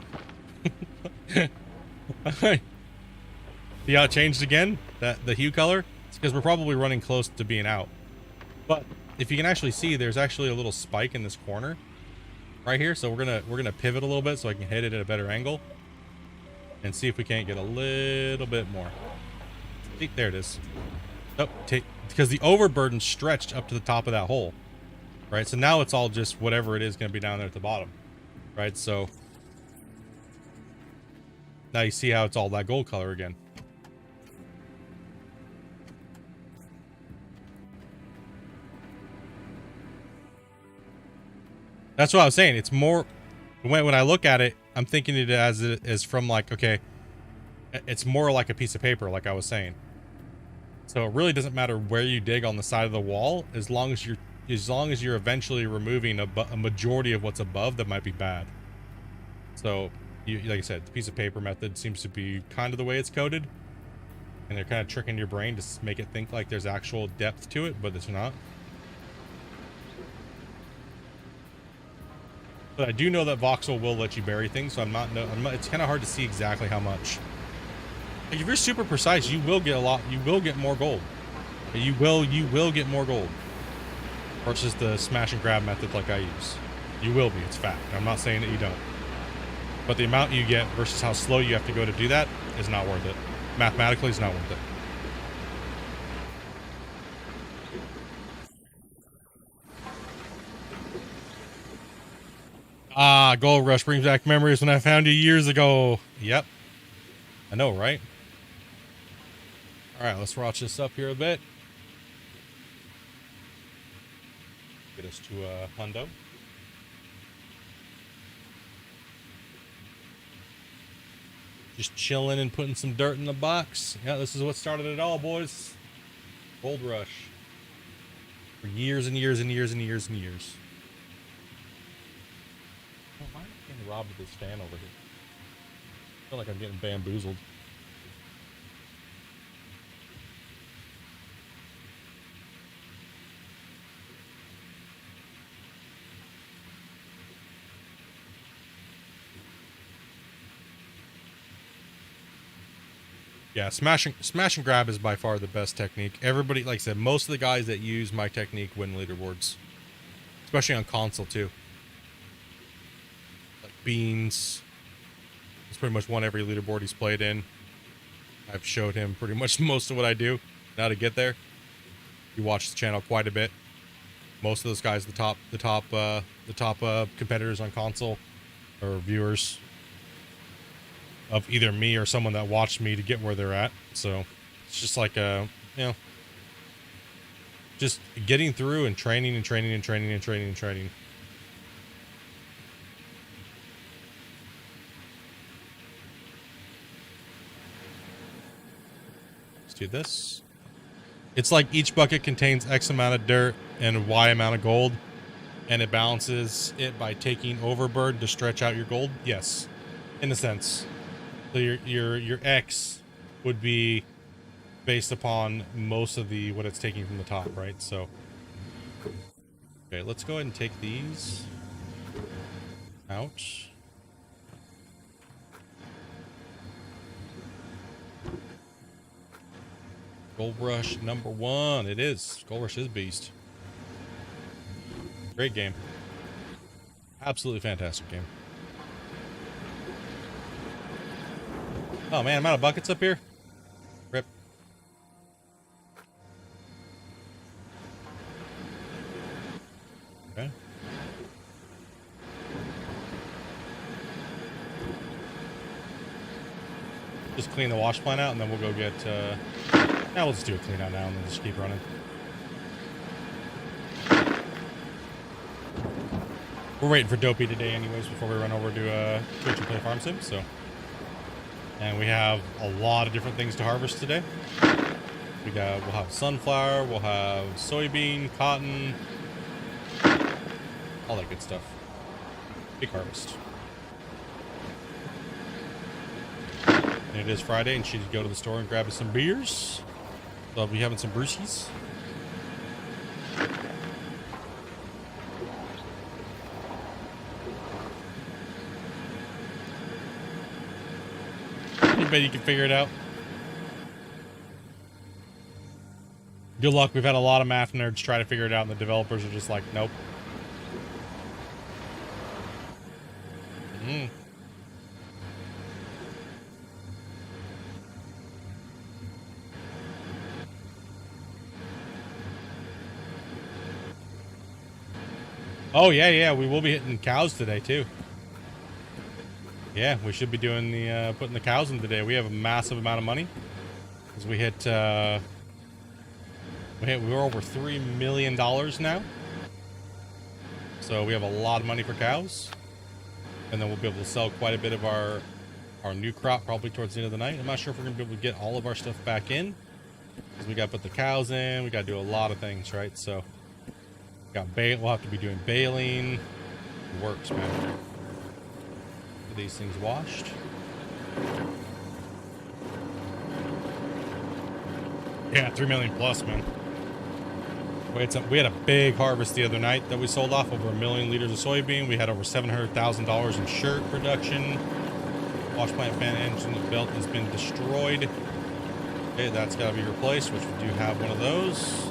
See how it changed again? The hue color? It's because we're probably running close to being out. But if you can actually see, there's actually a little spike in this corner right here. So we're gonna pivot a little bit so I can hit it at a better angle and see if we can't get a little bit more. See, there it is. Oh, because the overburden stretched up to the top of that hole, right? So now it's all just whatever it is going to be down there at the bottom, right? So now you see how it's all that gold color again. That's what I was saying. It's more, When I look at it, I'm thinking it as from like, okay, it's more like a piece of paper, like I was saying. So it really doesn't matter where you dig on the side of the wall, as long as you're eventually removing a majority of what's above that might be bad. So, like I said, the piece of paper method seems to be kind of the way it's coded, and they're kind of tricking your brain to make it think like there's actual depth to it, but it's not. But I do know that voxel will let you bury things, so it's kind of hard to see exactly how much. Like if you're super precise, you will get a lot. You will get more gold. You will get more gold versus the smash and grab method like I use. You will be. It's fact. I'm not saying that you don't. But the amount you get versus how slow you have to go to do that is not worth it. Mathematically, it's not worth it. Ah, Gold Rush brings back memories when I found you years ago. Yep. I know, right? Alright, let's watch this up here a bit. Get us to a hundo. Just chilling and putting some dirt in the box. Yeah, this is what started it all, boys. Gold Rush. For years and years and years and years and years. Why am I getting robbed of this fan over here? I feel like I'm getting bamboozled. Yeah, smash and grab is by far the best technique. Everybody, like I said, most of the guys that use my technique win leaderboards. Especially on console, too. Like Beans. He's pretty much won every leaderboard he's played in. I've showed him pretty much most of what I do now to get there. You watch the channel quite a bit. Most of those guys, the top competitors on console, or viewers of either me or someone that watched me to get where they're at. So it's just like just getting through and training and training and training and training and training. Let's do this. It's like each bucket contains X amount of dirt and Y amount of gold, and it balances it by taking overburden to stretch out your gold. Yes, in a sense. So your X would be based upon most of what it's taking from the top, right? So, okay, let's go ahead and take these out. Gold Rush #1. It is. Gold Rush is beast. Great game. Absolutely fantastic game. Oh man, I'm out of buckets up here. Rip. Okay. Just clean the wash plant out and then we'll go get, now we'll just do a clean out now and then just keep running. We're waiting for Dopey today anyways before we run over to Twitch and play Farm Sim, so. And we have a lot of different things to harvest today. We'll have sunflower, we'll have soybean, cotton, all that good stuff. Big harvest. And it is Friday, and she'd go to the store and grab us some beers. So I'll be having some brewskis. Bet you can figure it out. Good luck. We've had a lot of math nerds try to figure it out, and the developers are just like, nope. Oh, yeah. We will be hitting cows today, too. Yeah, we should be doing the putting the cows in today. We have a massive amount of money because we were over $3 million now. So we have a lot of money for cows. and then we'll be able to sell quite a bit of our new crop probably towards the end of the night. I'm not sure if we're gonna be able to get all of our stuff back in, because we got to put the cows in, we got to do a lot of things, right? So we'll have to be doing baling. It works, man. Get these things washed. Yeah, 3 million plus, man. We had a big harvest the other night that we sold off, over 1 million liters of soybean. We had over $700,000 in shirt production. Wash plant fan engine belt has been destroyed. Okay, that's got to be replaced, which we do have one of those.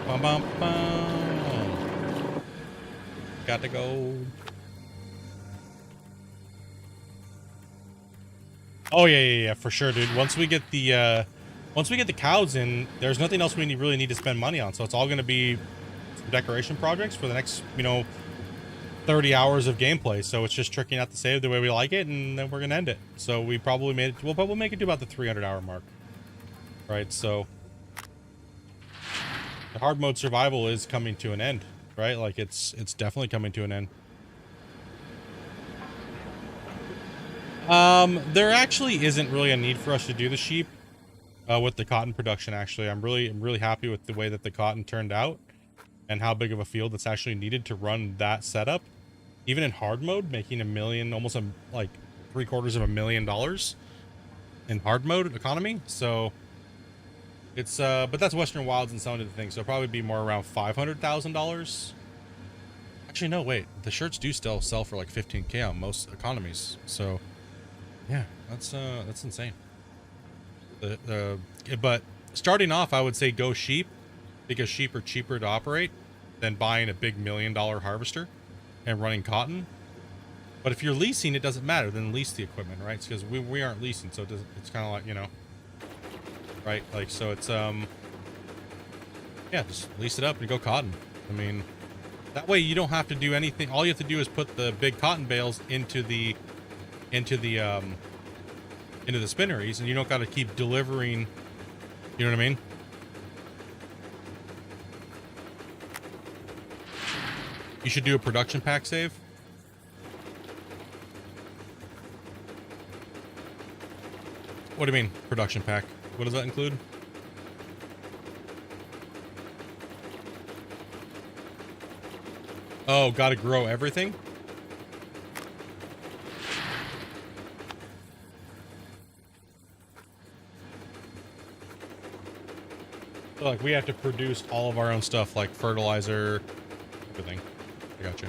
Bum, bum, bum. Got to go. Oh yeah, for sure, dude. Once we get the cows in, there's nothing else we really need to spend money on. So it's all going to be some decoration projects for the next, 30 hours of gameplay. So it's just tricking out the save the way we like it, and then we're gonna end it. So we'll probably make it to about the 300-hour mark, right? So the hard mode survival is coming to an end, right? Like it's definitely coming to an end. There actually isn't really a need for us to do the sheep with the cotton production. Actually, I'm really happy with the way that the cotton turned out and how big of a field that's actually needed to run that setup. Even in hard mode, making $1 million, almost like $750,000 in hard mode economy. So it's but that's Western Wilds and some of the things. So it'll probably be more around $500,000. Actually, no, wait. The shirts do still sell for like 15K on most economies. So yeah, that's insane. But starting off, I would say go sheep, because sheep are cheaper to operate than buying a big $1 million harvester and running cotton. But if you're leasing, it doesn't matter. Then lease the equipment, right? Because we aren't leasing, so it's kind of like, right? Like, so it's yeah, just lease it up and go cotton. I mean, that way you don't have to do anything. All you have to do is put the big cotton bales into the spinneries, and you don't got to keep delivering. You know what I mean? You should do a production pack save. What do you mean, production pack? What does that include? Oh, gotta grow everything? So, like, we have to produce all of our own stuff, like fertilizer, everything. I got you.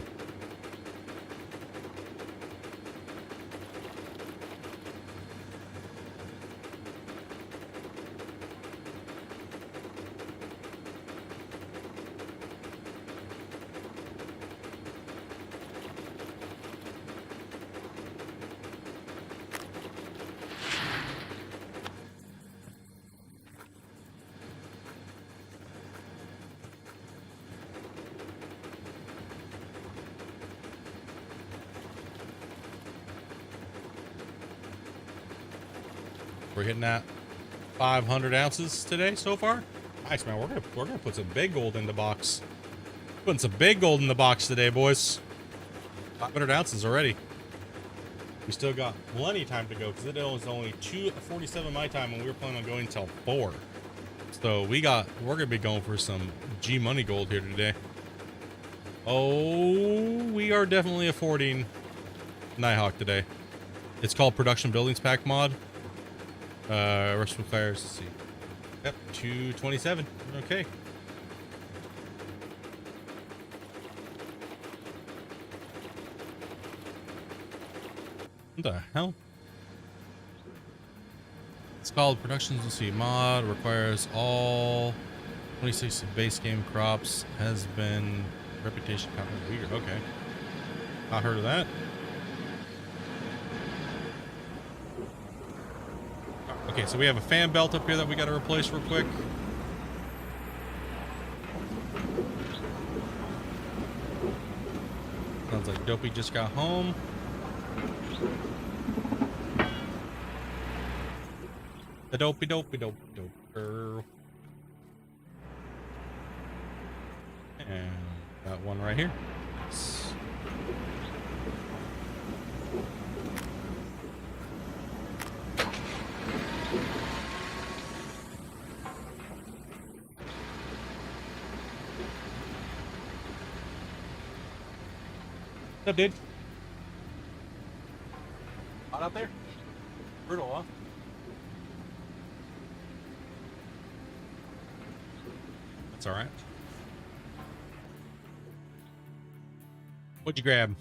We're hitting that 500 ounces today so far. Nice, man. We're gonna put some big gold in the box. Putting some big gold in the box today, boys. 500 ounces already. We still got plenty of time to go, because it was only 2:47 my time, and we were planning on going until 4. So we're gonna be going for some G money gold here today. Oh, we are definitely affording Nighthawk today. It's called Production Buildings Pack mod. Rest requires, let's see. Yep, 227. Okay. What the hell? It's called Productions. Let's see. Mod requires all 26 base game crops. Has been reputation counter. Weird. Okay. Not heard of that. Okay, so we have a fan belt up here that we got to replace real quick. Sounds like Dopey just got home. The dopey girl. And got one right here. Yes. What's up, dude? Hot out there? Brutal, huh? That's all right. What'd you grab?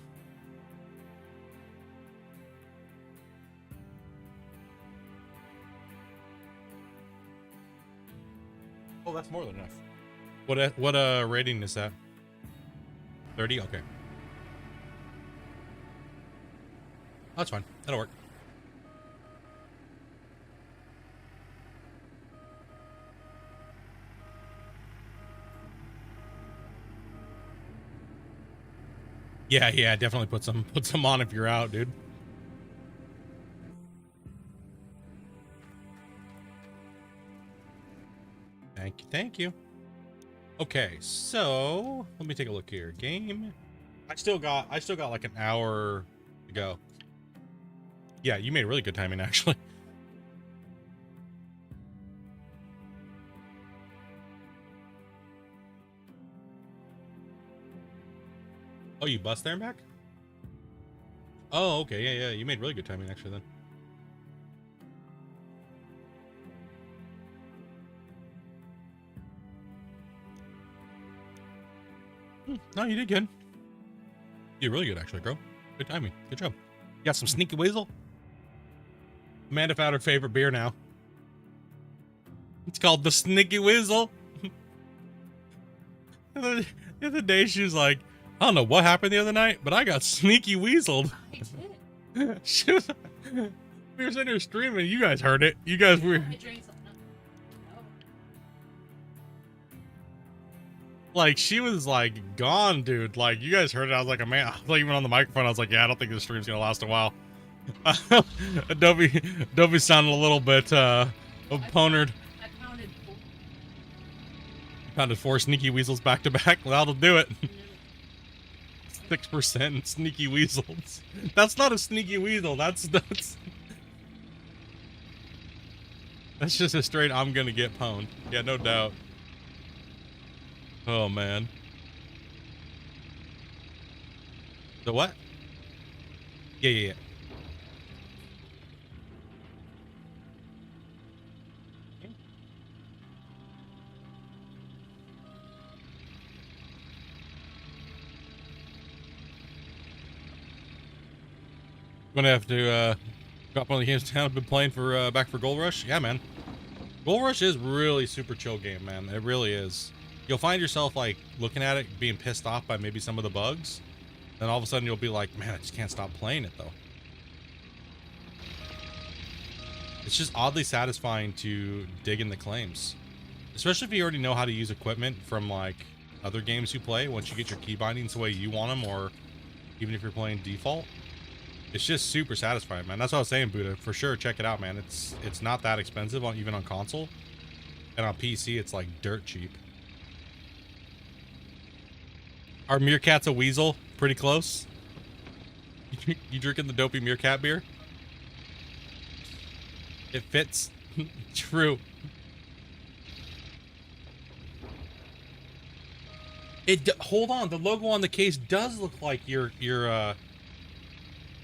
Oh, that's more than enough. What rating is that? 30? Okay. That's fine. That'll work. Yeah, definitely put some on if you're out, dude. Thank you. Okay, so let me take a look here. Game. I still got like an hour to go. Yeah, you made really good timing, actually. Oh, you bust there and back? Oh, okay, yeah, you made really good timing, actually, then. No, you did good. You did really good, actually, bro. Good timing. Good job. You got some Sneaky Weasel? Amanda found her favorite beer now. It's called the Sneaky Weasel. The other day, she was like, I don't know what happened the other night, but I got Sneaky Weaseled. She was, we were sitting here streaming. You guys heard it. You guys were... Like, she was like gone, dude. Like, you guys heard it. I was like, man, I was like, even on the microphone, I was like, yeah, I don't think this stream's gonna last a while. Adobe sounded a little bit opponent. I pounded 4 Sneaky Weasels back to back. Well, that'll do it. 6% Sneaky Weasels. That's not a Sneaky Weasel. That's just a straight I'm gonna get pwned. Yeah, no doubt. Oh man. The what? Yeah. Gonna have to drop one of the games down. I've been playing for back for Gold Rush. Yeah, man. Gold Rush is really super chill game, man. It really is. You'll find yourself like looking at it, being pissed off by maybe some of the bugs. Then all of a sudden you'll be like, man, I just can't stop playing it though. It's just oddly satisfying to dig in the claims. Especially if you already know how to use equipment from like other games you play. Once you get your key bindings the way you want them, or even if you're playing default. It's just super satisfying, man. That's what I was saying, Buddha. For sure, check it out, man. It's not that expensive even on console. And on PC, it's like dirt cheap. Our Meerkat's a weasel. Pretty close. You drinking the dopey Meerkat beer? It fits. True. Hold on. The logo on the case does look like your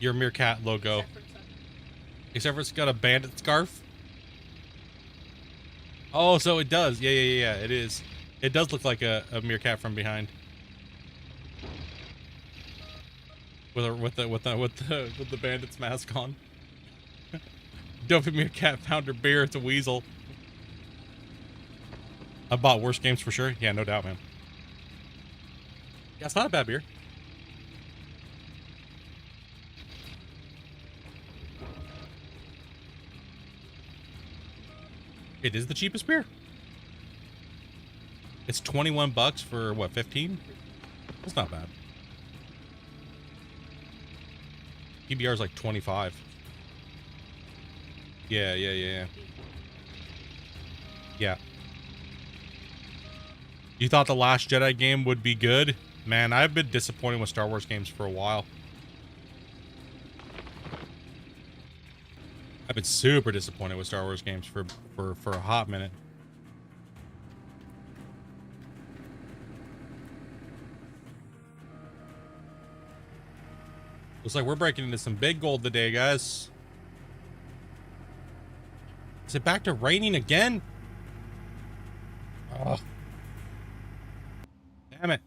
Meerkat logo. Except for it's got a bandit scarf. Oh, so it does. Yeah. It is. It does look like a meerkat from behind. With the bandit's mask on. Dopey meerkat found her beer. It's a weasel. I bought worse games for sure. Yeah, no doubt, man. Yeah, it's not a bad beer. It is the cheapest beer. It's 21 bucks for what, 15? That's not bad. PBR is like 25. Yeah. Yeah. You thought the Last Jedi game would be good? Man, I've been disappointed with Star Wars games for a while. I've been super disappointed with Star Wars games for a hot minute. Looks like we're breaking into some big gold today, guys. Is it back to raining again? Oh. Damn it.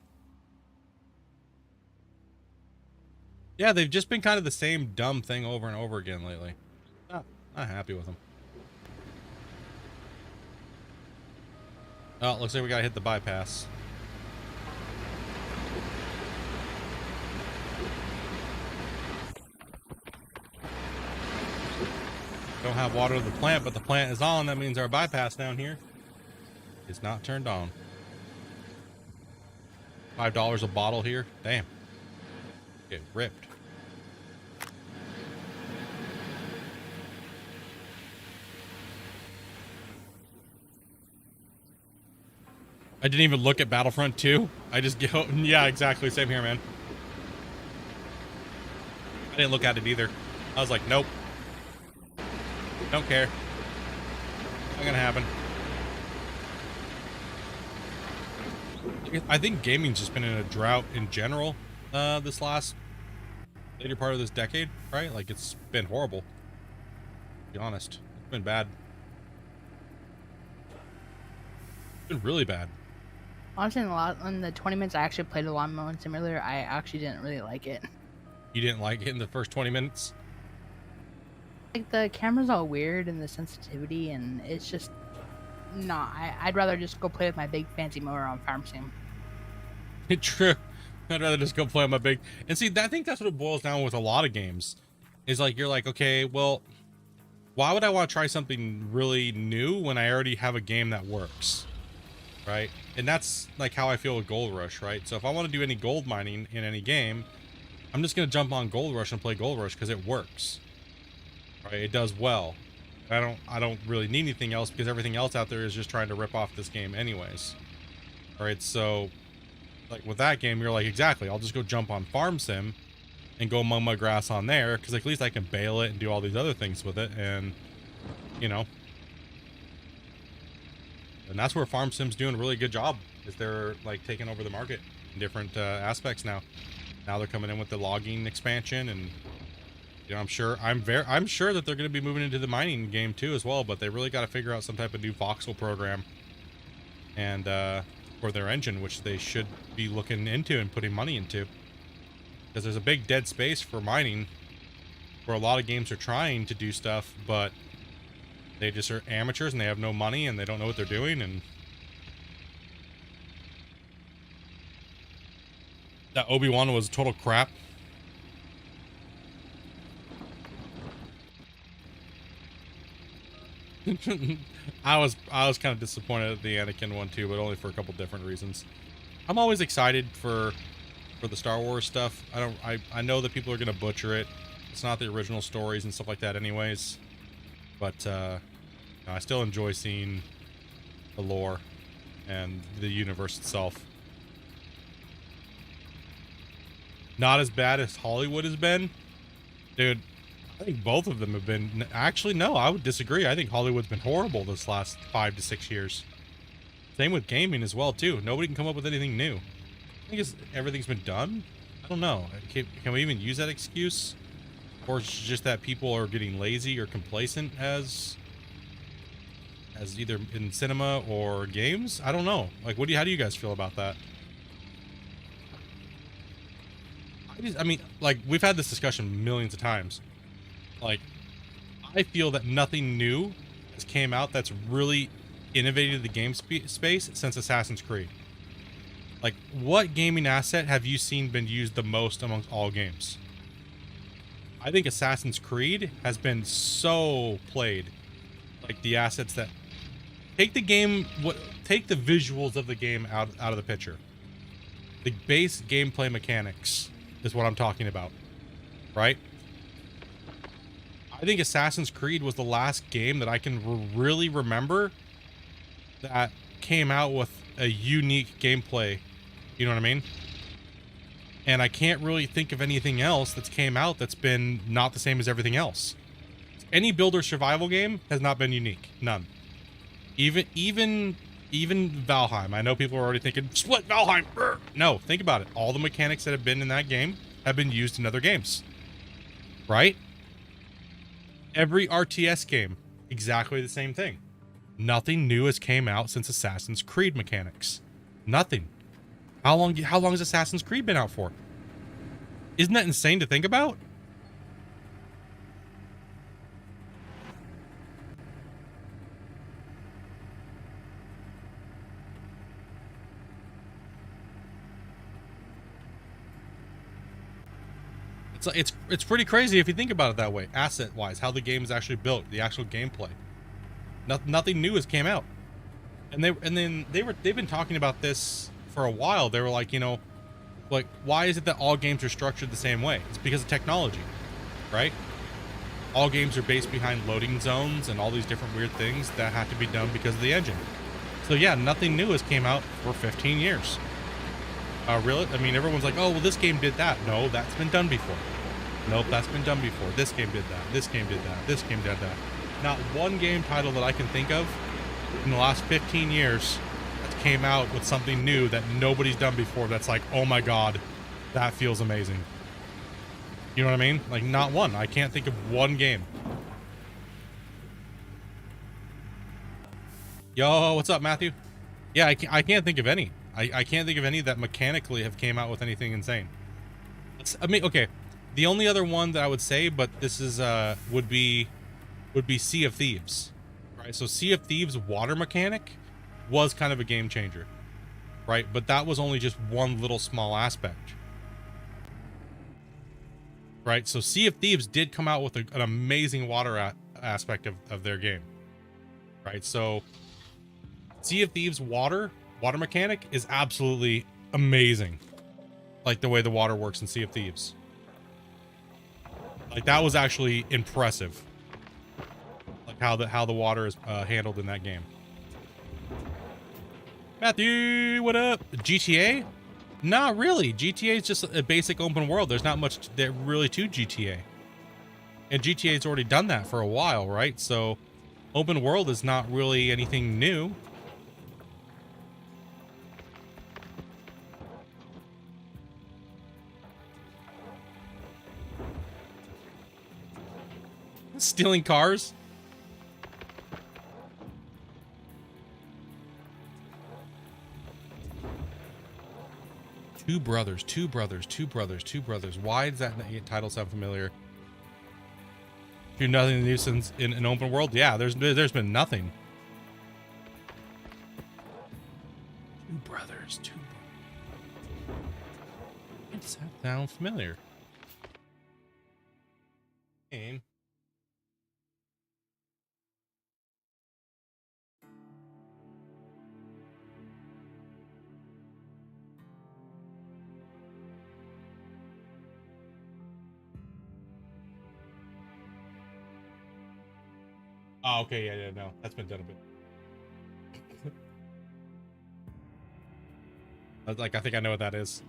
Yeah, they've just been kind of the same dumb thing over and over again lately. Not happy with them. Oh, looks like we gotta hit the bypass. Don't have water to the plant, but the plant is on. That means our bypass down here is not turned on. $5 a bottle here. Damn. Get ripped. I didn't even look at Battlefront 2. I just go, yeah, exactly. Same here, man. I didn't look at it either. I was like, nope. Don't care. Not gonna happen. I think gaming's just been in a drought in general this last later part of this decade, right? Like, it's been horrible, to be honest. It's been bad. It's been really bad. Honestly, in the 20 minutes I actually played a Lawnmower Simulator, I actually didn't really like it. You didn't like it in the first 20 minutes? Like, the camera's all weird and the sensitivity, and it's just not. I'd rather just go play with my big fancy mower on Farm Sim. True. I'd rather just go play on my big... And see, I think that's what it boils down with a lot of games. Is like, you're like, okay, well, why would I want to try something really new when I already have a game that works? Right? And that's like how I feel with Gold Rush, right? So if I want to do any gold mining in any game, I'm just going to jump on Gold Rush and play Gold Rush because it works. Right? It does well. I don't really need anything else because everything else out there is just trying to rip off this game anyways. All right, so like with that game, you're like, exactly, I'll just go jump on Farm Sim and go mow my grass on there because at least I can bale it and do all these other things with it, and you know. And that's where Farm Sim's doing a really good job, is they're like taking over the market in different aspects now. Now they're coming in with the logging expansion, and you know, I'm sure that they're going to be moving into the mining game too as well. But they really got to figure out some type of new voxel program, and for their engine, which they should be looking into and putting money into, because there's a big dead space for mining, where a lot of games are trying to do stuff, but they just are amateurs and they have no money and they don't know what they're doing. And that Obi-Wan was total crap. I was kind of disappointed at the Anakin one too, but only for a couple different reasons. I'm always excited for the Star Wars stuff. I know that people are gonna butcher it. It's not the original stories and stuff like that anyways. But I still enjoy seeing the lore and the universe itself. Not as bad as Hollywood has been. Dude, I think both of them have been... Actually, no, I would disagree. I think Hollywood's been horrible this last 5 to 6 years. Same with gaming as well, too. Nobody can come up with anything new. I think everything's been done. I don't know. Can we even use that excuse? Or it's just that people are getting lazy or complacent as as either in cinema or games. I don't know. Like, how do you guys feel about that? I mean, like, we've had this discussion millions of times. Like, I feel that nothing new has came out that's really innovated the game space since Assassin's Creed. Like, what gaming asset have you seen been used the most amongst all games? I think Assassin's Creed has been so played. Like, the assets that take the game, take the visuals of the game out of the picture. The base gameplay mechanics is what I'm talking about, right? I think Assassin's Creed was the last game that I can really remember that came out with a unique gameplay. You know what I mean? And I can't really think of anything else that's came out that's been not the same as everything else. Any builder survival game has not been unique. None. Even Valheim. I know people are already thinking, split Valheim. Brr. No, think about it. All the mechanics that have been in that game have been used in other games. Right? Every RTS game, exactly the same thing. Nothing new has came out since Assassin's Creed mechanics. Nothing. How long has Assassin's Creed been out for? Isn't that insane to think about? It's pretty crazy if you think about it that way, asset wise, how the game is actually built, the actual gameplay. Nothing new has came out, and they've been talking about this for a while. They were like, you know, like, why is it that all games are structured the same way? It's because of technology, right? All games are based behind loading zones and all these different weird things that have to be done because of the engine. So yeah, nothing new has came out for 15 years. Really? I mean, everyone's like, oh, well, this game did that. No, that's been done before. Nope, that's been done before. This game did that. This game did that. This game did that. Not one game title that I can think of in the last 15 years that came out with something new that nobody's done before that's like, oh my god, that feels amazing. You know what I mean? Like, not one. I can't think of one game. Yo, what's up, Matthew? Yeah, I can't think of any. I can't think of any that mechanically have came out with anything insane. I mean, okay, the only other one that I would say, but this is would be Sea of Thieves, right? So Sea of Thieves water mechanic was kind of a game changer, right? But that was only just one little small aspect, right? So Sea of Thieves did come out with an amazing water aspect of their game, right? So Sea of Thieves water mechanic is absolutely amazing. Like the way the water works in Sea of Thieves. Like, that was actually impressive. Like how the water is handled in that game. Matthew, what up? GTA? Not really. GTA is just a basic open world. There's not much there really to GTA. And GTA's already done that for a while, right? So open world is not really anything new. Stealing cars? Two brothers. Why does that title sound familiar? Do nothing new since in an open world? Yeah, there's been nothing. Two brothers. It sounds familiar. Game. Oh, okay, yeah, no, that's been done a bit. Like, I think I know what that is.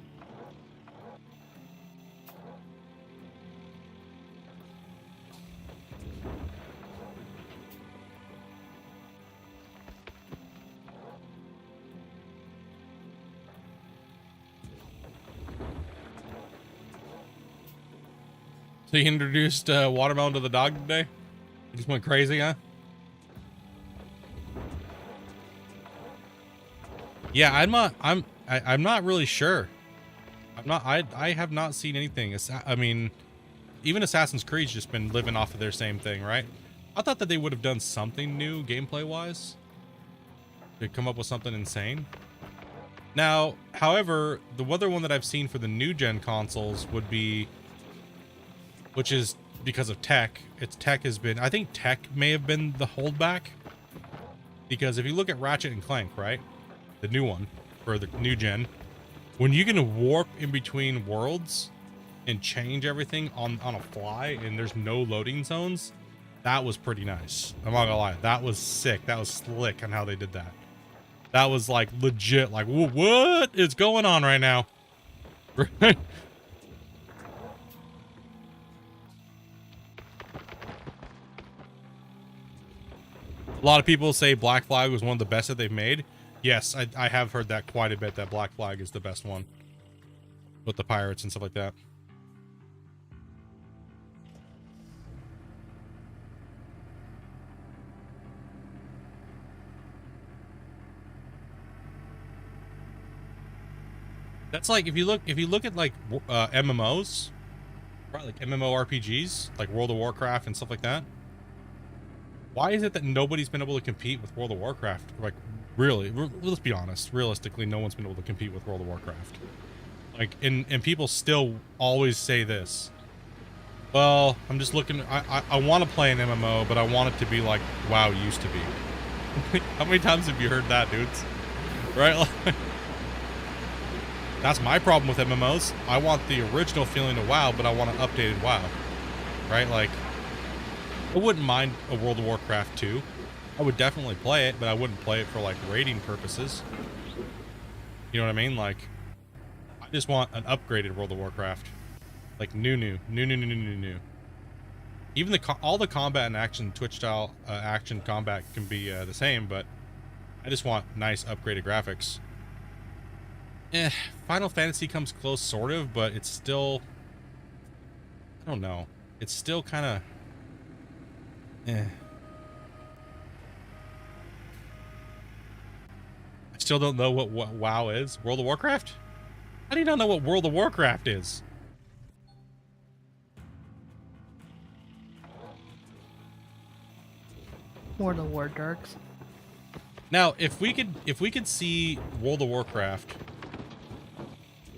So you introduced watermelon to the dog today? You just went crazy, huh? Yeah, I'm not really sure. I have not seen anything. I mean, even Assassin's Creed's just been living off of their same thing, right? I thought that they would have done something new gameplay wise to come up with something insane. Now, however, the other one that I've seen for the new gen consoles would be, which is because of tech. I think tech may have been the holdback, because if you look at Ratchet and Clank, right, the new one for the new gen, when you can warp in between worlds and change everything on a fly, and there's no loading zones, that was pretty nice. I'm not gonna lie, that was sick. That was slick on how they did that. That was like legit, like, what is going on right now? A lot of people say Black Flag was one of the best that they've made. Yes, I have heard that quite a bit, that Black Flag is the best one with the pirates and stuff like that. That's like, if you look at like MMOs, right, like MMORPGs, like World of Warcraft and stuff like that. Why is it that nobody's been able to compete with World of Warcraft? Like, really, let's be honest. Realistically, no one's been able to compete with World of Warcraft. Like, and people still always say this. Well, I'm just looking. I want to play an MMO, but I want it to be like WoW used to be. How many times have you heard that, dudes? Right? Like, that's my problem with MMOs. I want the original feeling of WoW, but I want an updated WoW. Right? Like, I wouldn't mind a World of Warcraft 2. I would definitely play it, but I wouldn't play it for like raiding purposes. You know what I mean? Like, I just want an upgraded World of Warcraft. Like new. Even all the combat and action, Twitch style action combat can be the same, but I just want nice upgraded graphics. Final Fantasy comes close, sort of, but it's still, I don't know. It's still kind of, I still don't know what WoW is. World of Warcraft? How do you not know what World of Warcraft is? World of War Darks. Now, if we could see World of Warcraft,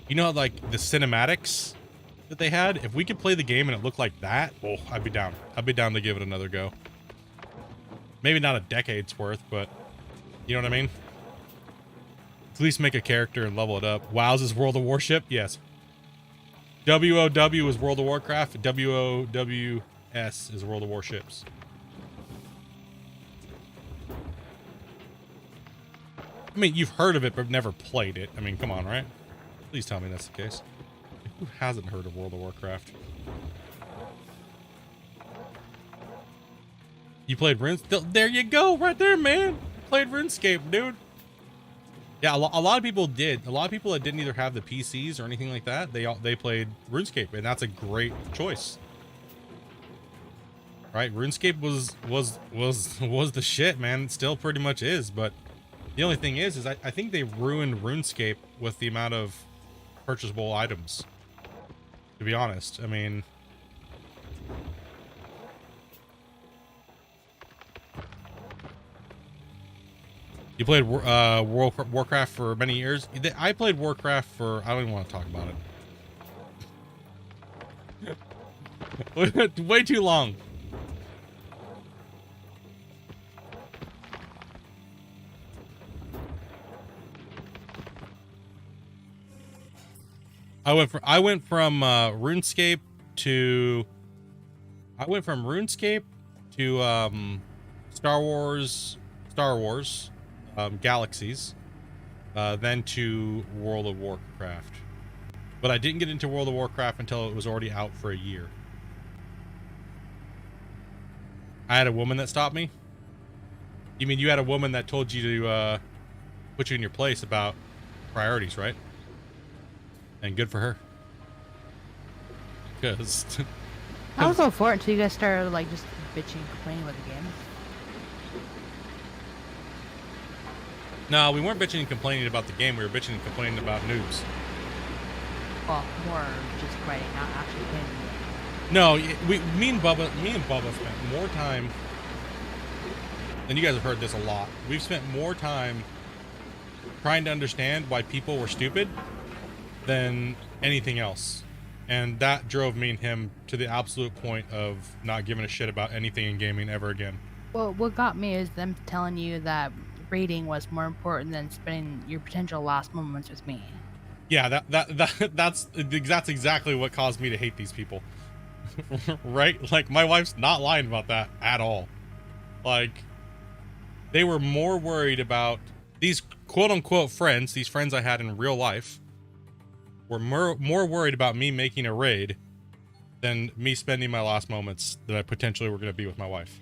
you know, like the cinematics that they had, if we could play the game and it looked like that, oh, I'd be down. I'd be down to give it another go. Maybe not a decade's worth, but you know what I mean? At least make a character and level it up. WoW's is World of Warship? Yes. WOW is World of Warcraft. WOWS is World of Warships. I mean, you've heard of it, but never played it. I mean, come on, right? Please tell me that's the case. Who hasn't heard of World of Warcraft? You played RuneScape? There you go, right there, man. Played RuneScape, dude. Yeah, a lot of people did. A lot of people that didn't either have the PCs or anything like that, they played RuneScape, and that's a great choice. Right? RuneScape was the shit, man. It still pretty much is, but the only thing is I think they ruined RuneScape with the amount of purchasable items. To be honest, I mean, you played Warcraft for many years. I played Warcraft for, I don't even want to talk about it. Way too long. I went from RuneScape to Star Wars Galaxies, then to World of Warcraft. But I didn't get into World of Warcraft until it was already out for a year. I had a woman that stopped me. You mean you had a woman that told you to put you in your place about priorities, right? And good for her. Because I was all for it until you guys started like just bitching and complaining about the game. No, we weren't bitching and complaining about the game. We were bitching and complaining about noobs. Well, more just writing, not actually playing the game. No, me and Bubba spent more time, and you guys have heard this a lot. We've spent more time trying to understand why people were stupid than anything else. And that drove me and him to the absolute point of not giving a shit about anything in gaming ever again. Well, what got me is them telling you that raiding was more important than spending your potential last moments with me. Yeah, that's exactly what caused me to hate these people. Right? Like, my wife's not lying about that at all. Like, they were more worried about these quote-unquote friends, these friends I had in real life, were more worried about me making a raid than me spending my last moments that I potentially were going to be with my wife.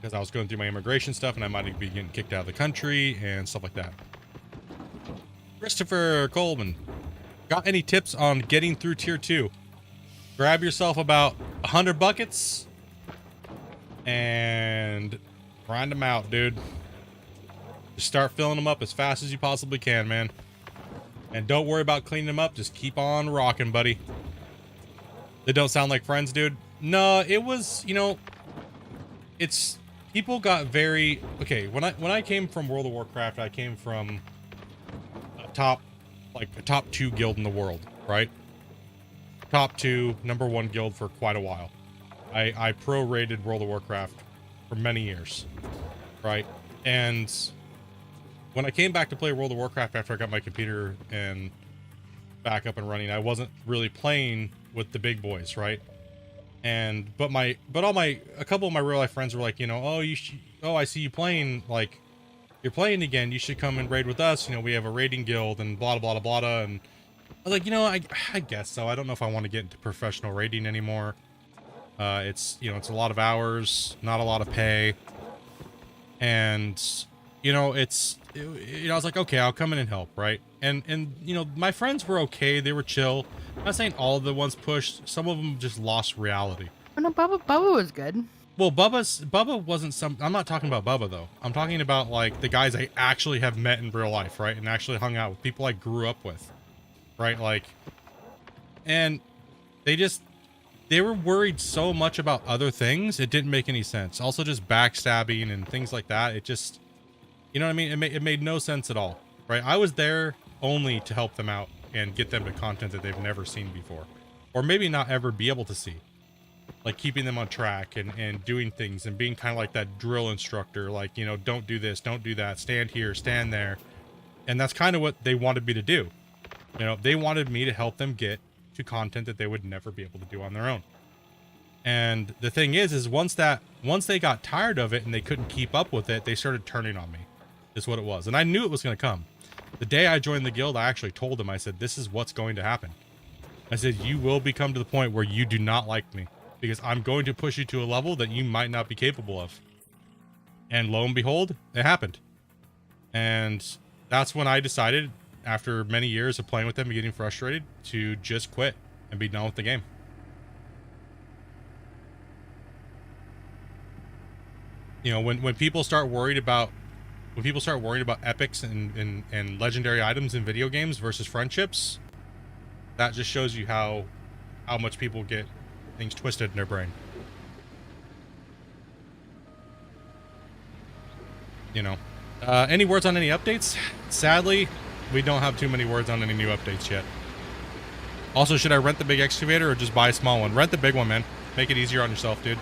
Because I was going through my immigration stuff and I might be getting kicked out of the country and stuff like that. Christopher Coleman, got any tips on getting through tier 2? Grab yourself about 100 buckets and grind them out, dude. Just start filling them up as fast as you possibly can, man. And don't worry about cleaning them up. Just keep on rocking, buddy. They don't sound like friends, dude. No, it was, you know, it's, people got very, okay, when I came from World of Warcraft, I came from a top 2 guild in the world, right? Top 2, number 1 guild for quite a while. I pro-rated World of Warcraft for many years, right? And when I came back to play World of Warcraft after I got my computer and back up and running, I wasn't really playing with the big boys, right? And a couple of my real life friends were like, you know, I see you playing, like, you're playing again, you should come and raid with us, you know, we have a raiding guild and blah blah blah blah. And I was like, you know, I guess so. I don't know if I want to get into professional raiding anymore. It's, you know, it's a lot of hours, not a lot of pay, and you know, I was like, okay, I'll come in and help, right? And you know, my friends were okay, they were chill. I'm not saying all of the ones pushed, some of them just lost reality. Oh no, Bubba was good. Well, Bubba wasn't I'm not talking about Bubba though. I'm talking about like the guys I actually have met in real life, right? And actually hung out with, people I grew up with, right? Like, and they were worried so much about other things, it didn't make any sense. Also just backstabbing and things like that. It just, you know what I mean? It made no sense at all, right? I was there only to help them out and get them to content that they've never seen before, or maybe not ever be able to see. Like keeping them on track and doing things and being kind of like that drill instructor, like, you know, don't do this, don't do that, stand here, stand there. And that's kind of what they wanted me to do. You know, they wanted me to help them get to content that they would never be able to do on their own. And the thing is once they got tired of it and they couldn't keep up with it, they started turning on me, is what it was. And I knew it was going to come. The day I joined the guild, I actually told them, I said, this is what's going to happen. I said, you will become to the point where you do not like me, because I'm going to push you to a level that you might not be capable of. And lo and behold, it happened. And that's when I decided, after many years of playing with them and getting frustrated, to just quit and be done with the game. You know, when people start worried about epics and legendary items in video games versus friendships, that just shows you how much people get things twisted in their brain. You know, any words on any updates? Sadly, we don't have too many words on any new updates yet. Also, should I rent the big excavator or just buy a small one? Rent the big one, man. Make it easier on yourself, dude.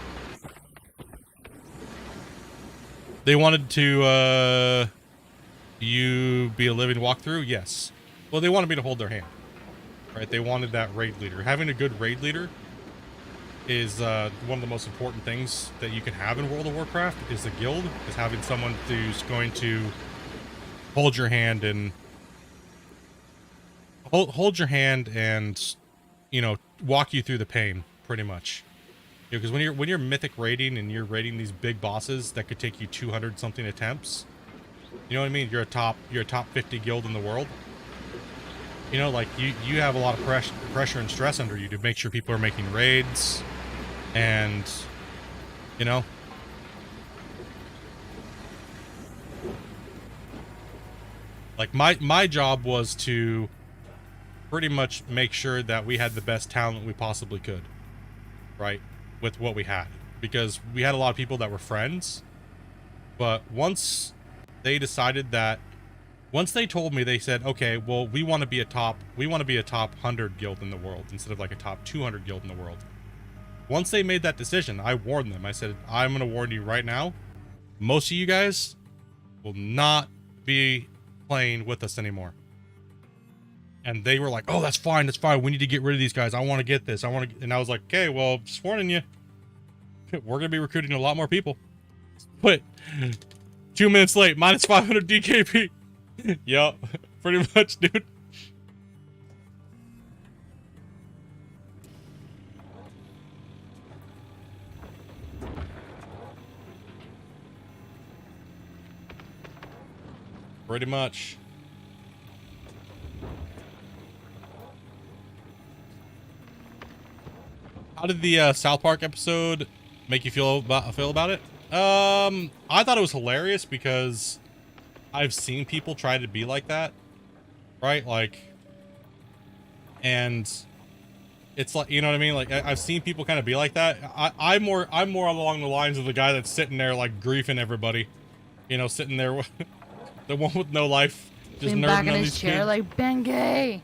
They wanted to, you be a living walkthrough? Yes. Well, they wanted me to hold their hand, right? They wanted that raid leader. Having a good raid leader is one of the most important things that you can have in World of Warcraft, is a guild, is having someone who's going to hold your hand and you know, walk you through the pain, pretty much. You know, because when you're mythic raiding and you're raiding these big bosses that could take you 200 something attempts, you know what I mean? You're a top 50 guild in the world. You know, like you have a lot of pressure and stress under you to make sure people are making raids, and you know, Like my job was to pretty much make sure that we had the best talent we possibly could, right? With what we had, because we had a lot of people that were friends, but once they decided that, once they told me, they said, okay, well, we want to be a top 100 guild in the world instead of like a top 200 guild in the world. Once they made that decision, I warned them. I said, I'm going to warn you right now. Most of you guys will not be playing with us anymore. And they were like, oh, that's fine. That's fine. We need to get rid of these guys. I want to get this. And I was like, okay, well, just warning you. We're going to be recruiting a lot more people. But 2 minutes late, minus 500 DKP. Yup, pretty much, dude. Pretty much. How did the South Park episode make you feel about it? I thought it was hilarious because I've seen people try to be like that, right? Like, and it's like, you know what I mean? Like, I've seen people kind of be like that. I'm more along the lines of the guy that's sitting there like griefing everybody, you know, sitting there, the one with no life, just nerding back in on his these chair kids. like Bengay.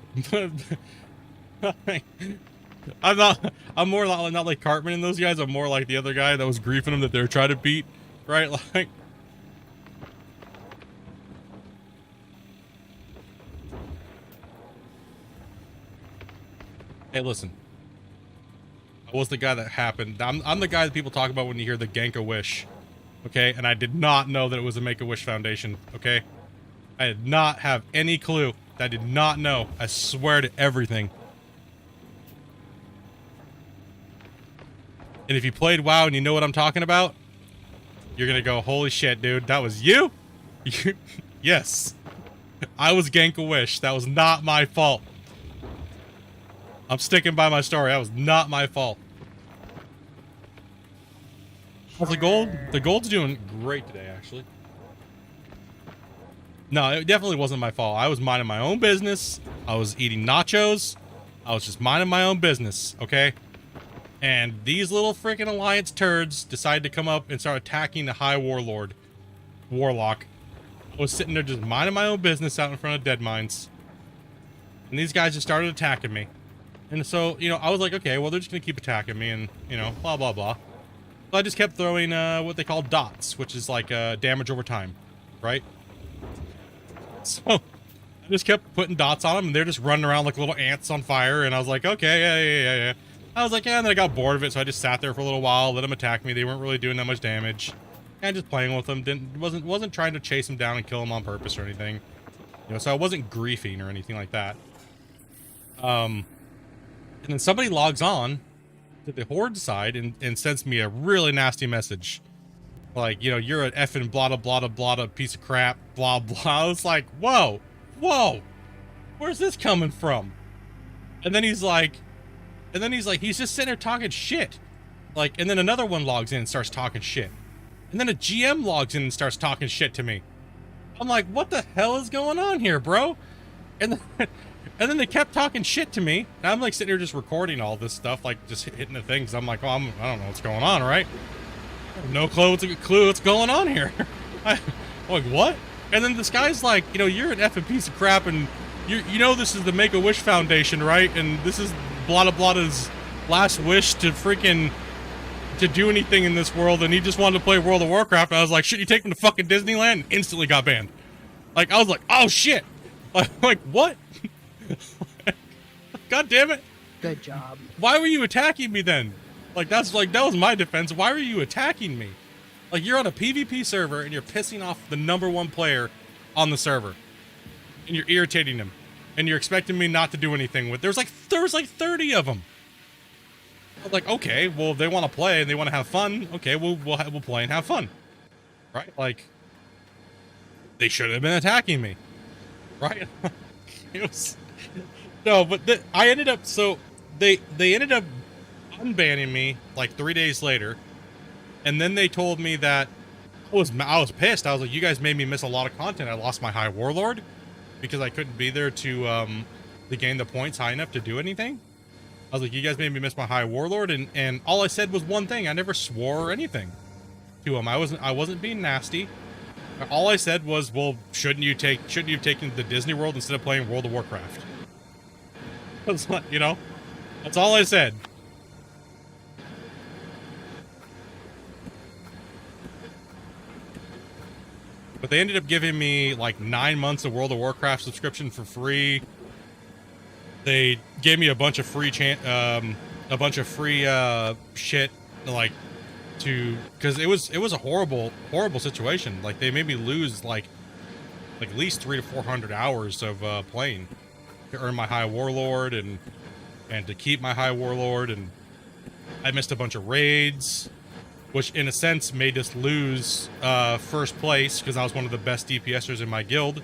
I'm more not like Cartman and those guys. I'm more like the other guy that was griefing them that they're trying to beat, right? Like, hey, listen. I was the guy that happened. I'm the guy that people talk about when you hear the Gank-A-Wish, okay? And I did not know that it was a Make-A-Wish Foundation, okay? I did not have any clue. I did not know. I swear to everything. And if you played WoW and you know what I'm talking about, you're gonna go, holy shit, dude, that was you? Yes. I was Gank-A-Wish. That was not my fault. I'm sticking by my story. That was not my fault. How's the gold? The gold's doing great today, actually. No, it definitely wasn't my fault. I was minding my own business. I was eating nachos. I was just minding my own business, okay? And these little freaking Alliance turds decided to come up and start attacking the High Warlock. I was sitting there just minding my own business out in front of dead mines. And these guys just started attacking me. And so, you know, I was like, okay, well, they're just going to keep attacking me and, you know, blah, blah, blah. So I just kept throwing what they call dots, which is like damage over time, right? So I just kept putting dots on them, and they're just running around like little ants on fire. And I was like, okay, yeah. I was like, yeah, and then I got bored of it, so I just sat there for a little while, let them attack me. They weren't really doing that much damage. And just playing with them. Wasn't trying to chase them down and kill them on purpose or anything. You know, so I wasn't griefing or anything like that. And then somebody logs on to the Horde side and sends me a really nasty message. Like, you know, you're an effing blah, blah, blah, blah, piece of crap, blah, blah. I was like, whoa, where's this coming from? And then he's like, he's just sitting there talking shit. Like, and then another one logs in and starts talking shit. And then a GM logs in and starts talking shit to me. I'm like, what the hell is going on here, bro? And then they kept talking shit to me. And I'm like sitting here just recording all this stuff, like just hitting the things. I'm like, oh, I don't know what's going on, right? I have no clue what's going on here. I'm like, what? And then this guy's like, you know, you're an effing piece of crap, and you know this is the Make-A-Wish Foundation, right? And this is Blada Blada's last wish to do anything in this world, and he just wanted to play World of Warcraft. And I was like, should you take him to fucking Disneyland? And instantly got banned. Like, I was like, oh shit. Like, what? God damn it. Good job. Why were you attacking me then? Like, that was my defense. Why were you attacking me? Like, you're on a PvP server and you're pissing off the #1 player on the server. And you're irritating him. And you're expecting me not to do anything with. There was like 30 of them. I'm like, okay, well, if they want to play and they want to have fun, okay, we'll play and have fun. Right? Like, they should have been attacking me. Right? It was... No, but I ended up... So, they ended up unbanning me like 3 days later. And then they told me that... I was pissed. I was like, you guys made me miss a lot of content. I lost my High Warlord. because I couldn't be there to gain the points high enough to do anything. I was like, you guys made me miss my high warlord, and all I said was one thing. I never swore or anything to him. I wasn't being nasty. All I said was, well, shouldn't you have taken the Disney World instead of playing World of Warcraft? You know, that's all I said. But they ended up giving me like 9 months of World of Warcraft subscription for free. They gave me a bunch of free shit, like, because it was a horrible situation. Like, they made me lose like at least 300 to 400 hours of playing to earn my high warlord and to keep my high warlord, and I missed a bunch of raids, which in a sense made us lose first place, because I was one of the best DPSers in my guild.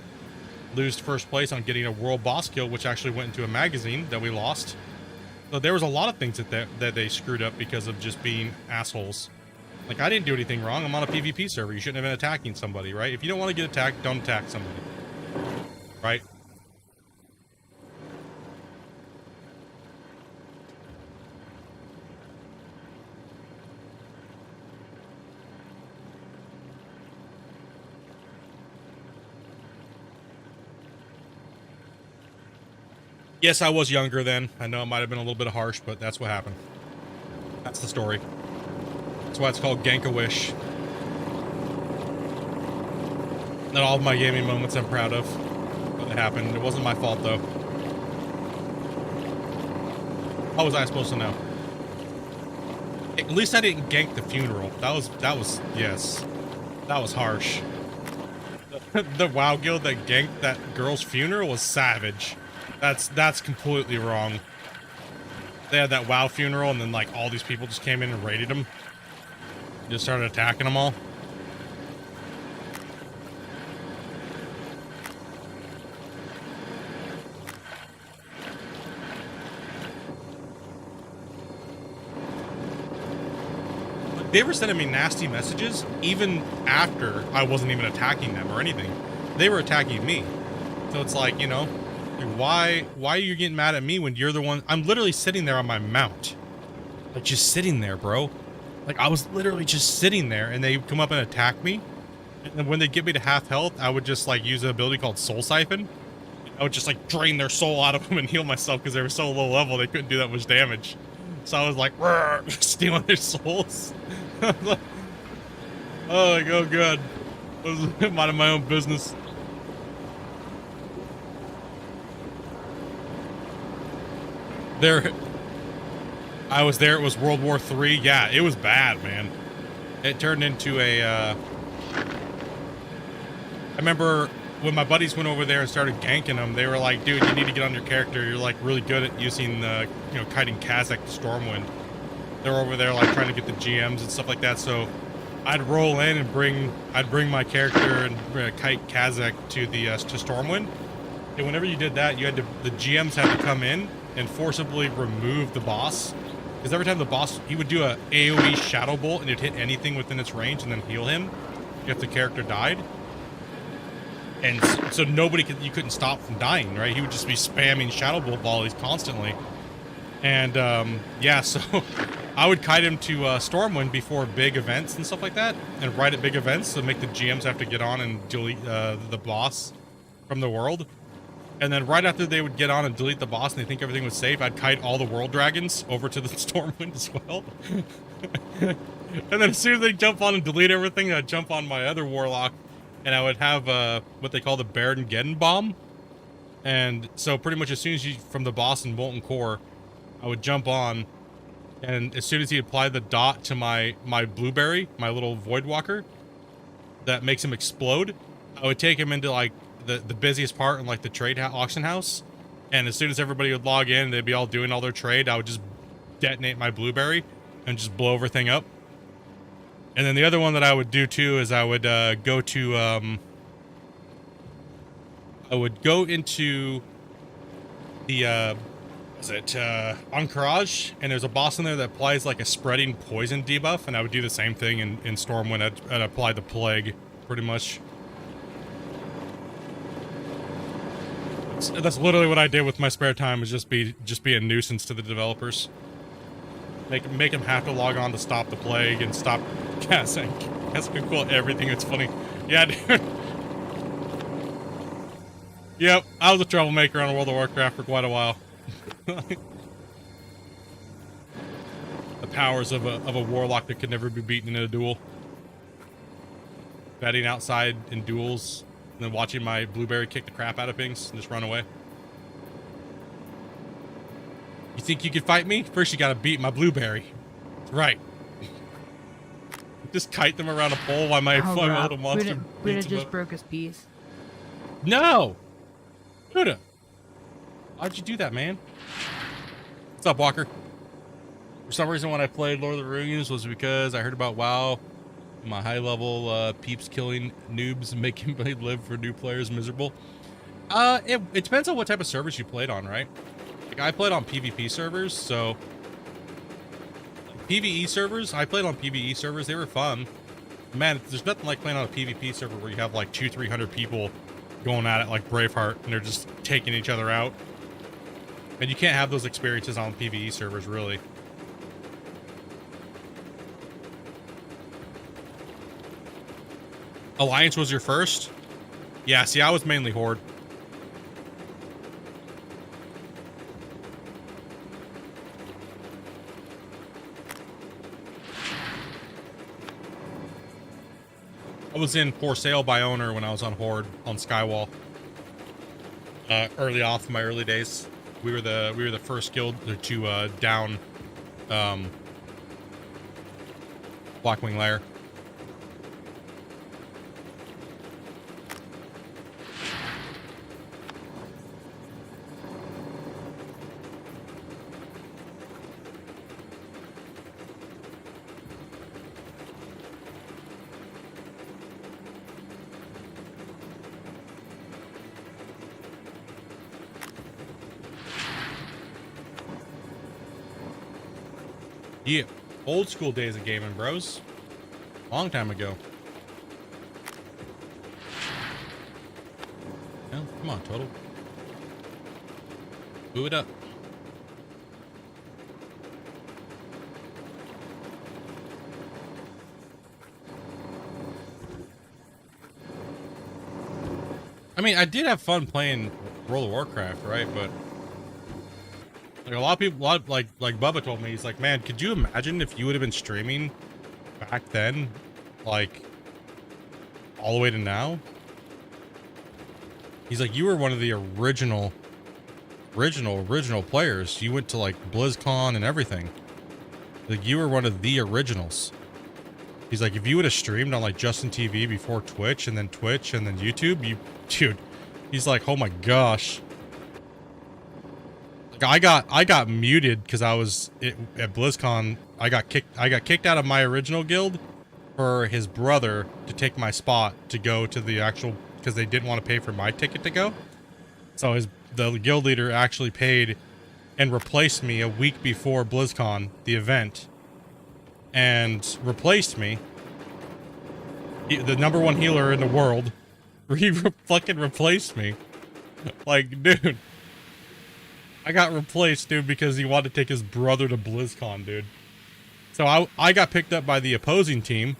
Lose first place on getting a world boss kill, which actually went into a magazine that we lost. So there was a lot of things that they screwed up because of just being assholes. Like, I didn't do anything wrong. I'm on a PvP server. You shouldn't have been attacking somebody, right? If you don't want to get attacked, don't attack somebody. Right? Yes, I was younger then. I know it might have been a little bit harsh, but that's what happened. That's the story. That's why it's called Gank-A-Wish. Not all of my gaming moments I'm proud of. But it happened. It wasn't my fault, though. How was I supposed to know? At least I didn't gank the funeral. That was yes. That was harsh. The WoW guild that ganked that girl's funeral was savage. That's completely wrong. They had that WoW funeral, and then like all these people just came in and raided them. Just started attacking them all. They were sending me nasty messages even after I wasn't even attacking them or anything. They were attacking me. So it's like, you know, why are you getting mad at me when you're the one? I'm literally sitting there on my mount. Like, just sitting there, bro. Like, I was literally just sitting there, and they come up and attack me. And when they get me to half health, I would just, like, use an ability called Soul Siphon. I would just, like, drain their soul out of them and heal myself because they were so low level they couldn't do that much damage. So I was like, stealing their souls. Oh, like, oh, God. I was minding my own business. I was there. It was World War III. Yeah, it was bad, man. It turned into a, I remember when my buddies went over there and started ganking them, they were like, dude, you need to get on your character. You're like really good at using the, you know, kiting Kazakh to Stormwind. They're over there like trying to get the GMs and stuff like that. So I'd roll in and I'd bring my character and kite Kazakh to the, to Stormwind. And whenever you did that, you had to, the GMs had to come in and forcibly remove the boss. Because every time the boss, he would do a AoE Shadow Bolt and it'd hit anything within its range and then heal him if the character died. And so you couldn't stop from dying, right? He would just be spamming Shadow Bolt volleys constantly. And yeah, so I would kite him to Stormwind before big events and stuff like that, and right at big events to make the GMs have to get on and delete the boss from the world. And then right after they would get on and delete the boss and they think everything was safe, I'd kite all the world dragons over to the Stormwind as well. And then as soon as they jump on and delete everything, I'd jump on my other warlock and I would have what they call the Baron-Geddon bomb. And so pretty much as soon as you, from the boss in Molten Core, I would jump on, and as soon as he applied the dot to my blueberry, my little void walker, that makes him explode, I would take him into like the busiest part in like the trade auction house, and as soon as everybody would log in, they'd be all doing all their trade, I would just detonate my blueberry and just blow everything up. And then the other one that I would do too is I would go into the Anchorage, and there's a boss in there that applies like a spreading poison debuff, and I would do the same thing in Stormwind. I'd apply the plague, pretty much. That's literally what I did with my spare time, is just be a nuisance to the developers. Make them have to log on to stop the plague and stop casting quote everything that's funny. Yeah, dude. Yep, I was a troublemaker on World of Warcraft for quite a while. The powers of a warlock that could never be beaten in a duel. Betting outside in duels, and then watching my blueberry kick the crap out of things and just run away. You think you can fight me? First you gotta beat my blueberry. That's right. Just kite them around a pole while my little monster Buddha just broke his piece. No! Buddha! Why'd you do that, man? What's up, Walker? For some reason, when I played Lord of the Rings was because I heard about WoW. My high-level peeps killing noobs and making me live for new players miserable. It depends on what type of servers you played on, right? Like, I played on PvP servers, so... PvE servers? I played on PvE servers. They were fun. Man, there's nothing like playing on a PvP server where you have like 200-300 people going at it like Braveheart, and they're just taking each other out. And you can't have those experiences on PvE servers, really. Alliance was your first? Yeah, see, I was mainly Horde. I was in For Sale by Owner when I was on Horde on Skywall. Early off in my early days, we were the first guild to down Blackwing Lair. Yeah, old school days of gaming, bros. Long time ago. Yeah, come on, Total. Boo it up. I mean, I did have fun playing World of Warcraft, right? But like a lot of people, like Bubba told me, he's like, man, could you imagine if you would have been streaming back then, like all the way to now? He's like, you were one of the original players. You went to like BlizzCon and everything. Like, you were one of the originals. He's like, if you would have streamed on like Justin TV before Twitch and then YouTube, dude, he's like, oh my gosh. Like, I got muted because I was at BlizzCon. I got kicked out of my original guild for his brother to take my spot to go to the actual, because they didn't want to pay for my ticket to go. So the guild leader actually paid and replaced me a week before BlizzCon, the event, and replaced me. The #1 healer in the world. He fucking replaced me. Like, dude. I got replaced, dude, because he wanted to take his brother to BlizzCon, dude. So I got picked up by the opposing team.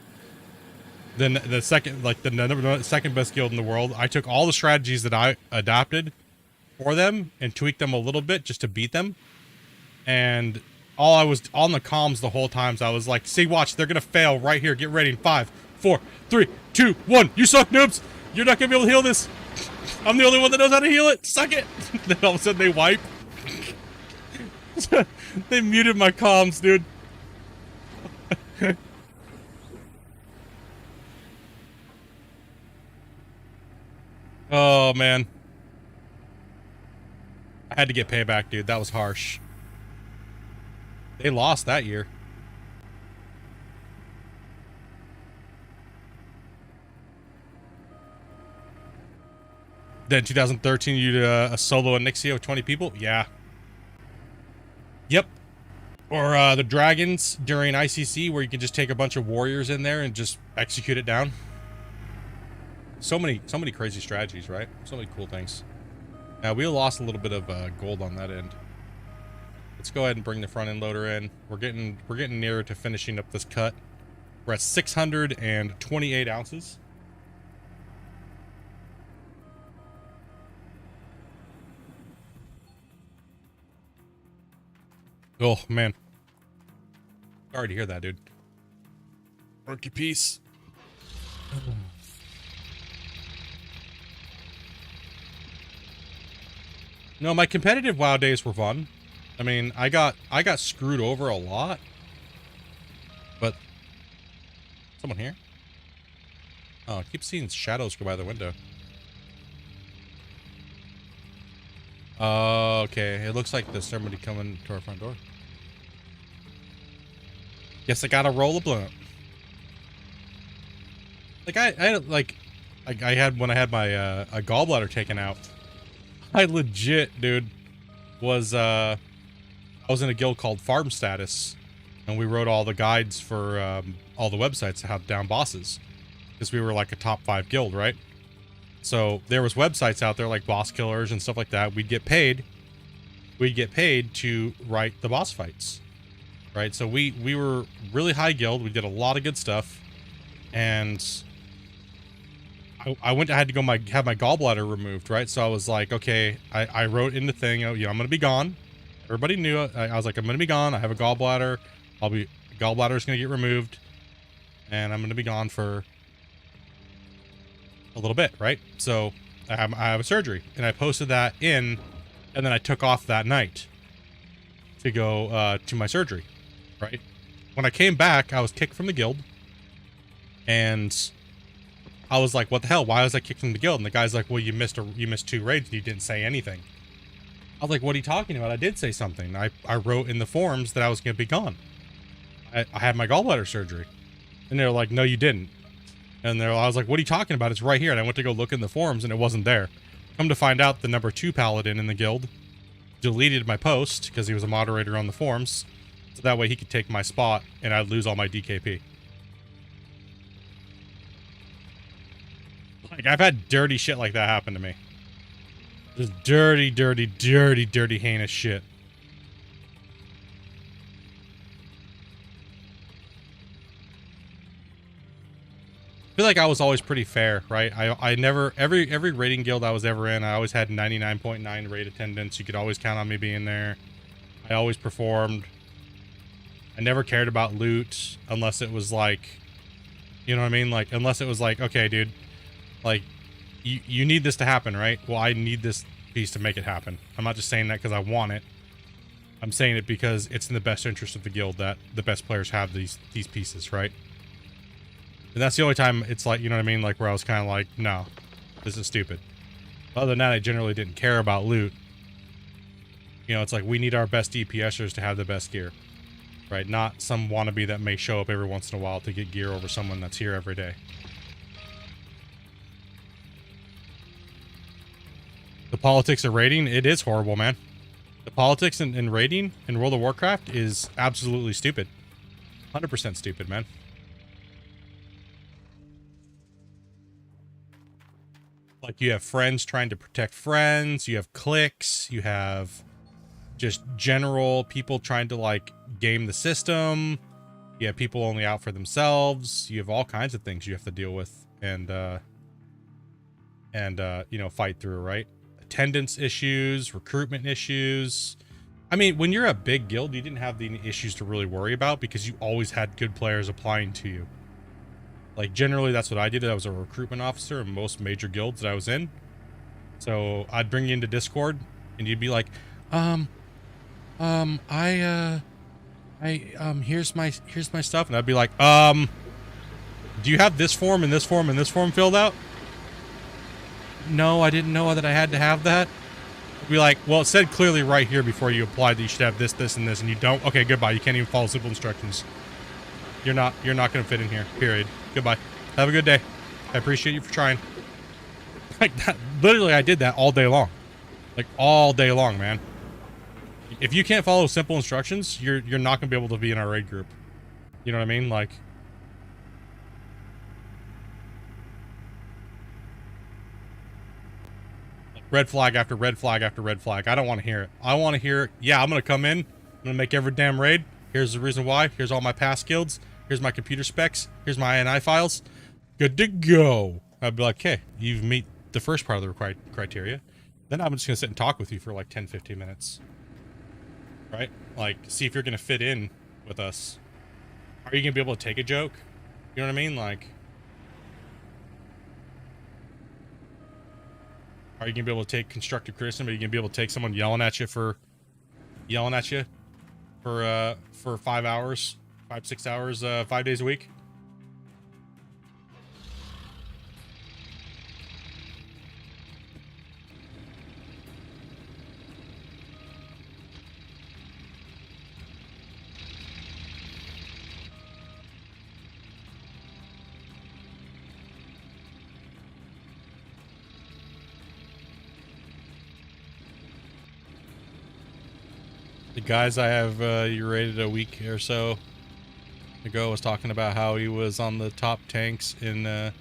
Then the second best guild in the world. I took all the strategies that I adapted for them and tweaked them a little bit just to beat them. And I was on the comms the whole time. So I was like, see, watch, they're gonna fail right here. Get ready in 5, 4, 3, 2, 1. You suck, noobs. You're not gonna be able to heal this. I'm the only one that knows how to heal it. Suck it. Then all of a sudden they wipe. They muted my comms, dude. Oh, man. I had to get payback, dude. That was harsh. They lost that year. Then 2013, you did a solo Anixia with 20 people? Yeah. Yep. Or the Dragons during ICC, where you can just take a bunch of warriors in there and just execute it down. So many crazy strategies, right? So many cool things. We lost a little bit of gold on that end. Let's go ahead and bring the front end loader in. We're getting nearer to finishing up this cut. We're at 628 ounces. Oh man, sorry to hear that, dude. Rookie piece. No, my competitive WoW days were fun. I mean, I got screwed over a lot. But someone here? Oh, I keep seeing shadows go by the window. Okay, it looks like there's somebody coming to our front door. Guess I gotta roll a blunt. Like I had when I had my a gallbladder taken out. I legit, dude, was I was in a guild called Farm Status, and we wrote all the guides for all the websites to have down bosses, because we were like a top 5 guild, right? So there was websites out there like Boss Killers and stuff like that. We'd get paid to write the boss fights, right? So we were really high guild. We did a lot of good stuff, and I had to go have my gallbladder removed, right? So I was like, okay, I wrote in the thing, you know, I'm gonna be gone. Everybody knew it. I was like, I'm gonna be gone. I have a gallbladder. Gallbladder is gonna get removed, and I'm gonna be gone for a little bit, right? So I have a surgery, and I posted that in, and then I took off that night to go to my surgery, right? When I came back, I was kicked from the guild, and I was like, what the hell? Why was I kicked from the guild? And the guy's like, well, you missed 2 raids and you didn't say anything. I was like, what are you talking about? I did say something. I wrote in the forums that I was going to be gone. I had my gallbladder surgery. And they're like, no, you didn't. And I was like, what are you talking about? It's right here. And I went to go look in the forums and it wasn't there. Come to find out, the number 2 paladin in the guild deleted my post because he was a moderator on the forums. So that way he could take my spot and I'd lose all my DKP. Like, I've had dirty shit like that happen to me. Just dirty, heinous shit. I feel like I was always pretty fair, right? I never, every raiding guild I was ever in, I always had 99.9 raid attendance. You could always count on me being there. I always performed. I never cared about loot unless it was like, you know what I mean? Like, unless it was like, okay, dude, like, you need this to happen, right? Well, I need this piece to make it happen. I'm not just saying that because I want it. I'm saying it because it's in the best interest of the guild that the best players have these pieces, right? And that's the only time it's like, you know what I mean? Like, where I was kind of like, no, this is stupid. Other than that, I generally didn't care about loot. You know, it's like, we need our best DPSers to have the best gear, right? Not some wannabe that may show up every once in a while to get gear over someone that's here every day. The politics of raiding, it is horrible, man. The politics in raiding in World of Warcraft is absolutely stupid. 100% stupid, man. Like, you have friends trying to protect friends, you have cliques, you have just general people trying to, like, game the system, you have people only out for themselves, you have all kinds of things you have to deal with and you know, fight through, right? Attendance issues, recruitment issues. I mean, when you're a big guild, you didn't have the issues to really worry about because you always had good players applying to you. Like, generally, that's what I did. I was a recruitment officer in most major guilds that I was in. So I'd bring you into Discord, and you'd be like, here's my stuff, and I'd be like, do you have this form and this form and this form filled out? No, I didn't know that I had to have that. I'd be like, well, it said clearly right here before you applied that you should have this, this, and this, and you don't. Okay, goodbye. You can't even follow simple instructions. You're not going to fit in here. Period. Goodbye. Have a good day. I appreciate you for trying. Like that. Literally, I did that all day long. Like, all day long, man. If you can't follow simple instructions, you're not going to be able to be in our raid group. You know what I mean? Like, Red flag after red flag after red flag. I don't want to hear it. I want to hear, yeah, I'm going to come in. I'm going to make every damn raid. Here's the reason why. Here's all my past guilds. Here's my computer specs. Here's my INI files. Good to go. I'd be like, okay, you've meet the first part of the required criteria. Then I'm just going to sit and talk with you for like 10, 15 minutes. Right? Like, see if you're going to fit in with us. Are you going to be able to take a joke? You know what I mean? Like, are you going to be able to take constructive criticism? Are you going to be able to take someone yelling at you for 5 hours, 5, 6 hours, 5 days a week? The guys I have you rated a week or so ago was talking about how he was on the top tanks in a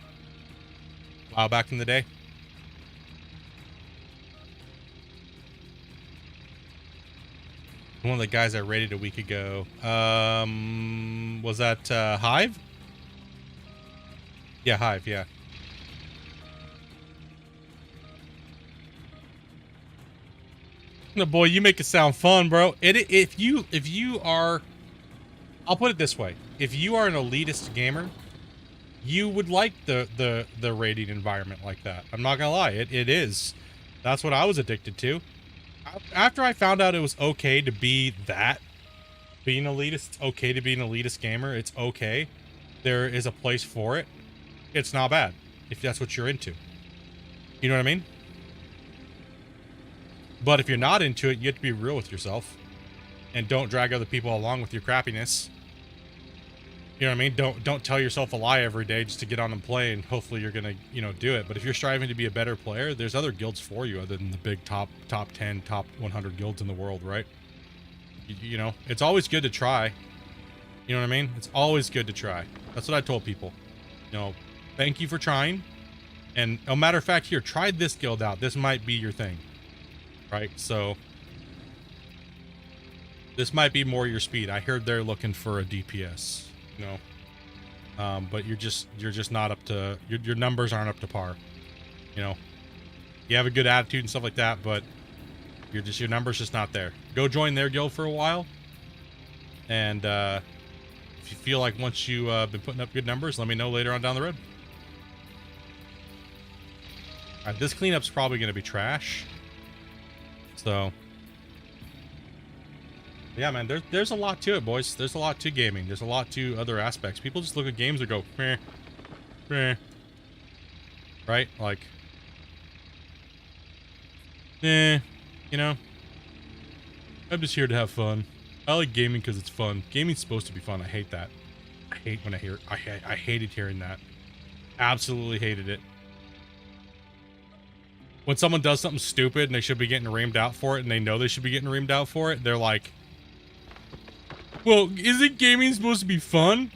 while back in the day. One of the guys I rated a week ago, was that Hive? Yeah, Hive, yeah. No, boy, you make it sound fun, bro. If you are, I'll put it this way: if you are an elitist gamer, you would like the raiding environment like that. I'm not gonna lie, it is. That's what I was addicted to. After I found out it was okay to be that, being elitist, it's okay to be an elitist gamer. It's okay. There is a place for it. It's not bad if that's what you're into. You know what I mean? But if you're not into it, you have to be real with yourself. And don't drag other people along with your crappiness. You know what I mean? Don't tell yourself a lie every day just to get on and play, and hopefully you're gonna, do it. But if you're striving to be a better player, there's other guilds for you other than the big top 10, top 100 guilds in the world, right? You know, it's always good to try. You know what I mean? It's always good to try. That's what I told people. Thank you for trying. And a matter of fact, here, try this guild out. This might be your thing. Right, so this might be more your speed. I heard they're looking for a DPS, but you're just not up to your numbers aren't up to par. You have a good attitude and stuff like that, but your numbers just not there. Go join their guild for a while, and if you feel like once you been putting up good numbers, let me know later on down the road. All right, this cleanup's probably going to be trash. So, yeah, man, there's a lot to it, boys. There's a lot to gaming. There's a lot to other aspects. People just look at games and go, meh, meh. Right? Like, I'm just here to have fun. I like gaming because it's fun. Gaming's supposed to be fun. I hate that. I hate when I hear it. I hated hearing that. Absolutely hated it. When someone does something stupid and they should be getting reamed out for it, and they know they should be getting reamed out for it, they're like, well, isn't gaming supposed to be fun?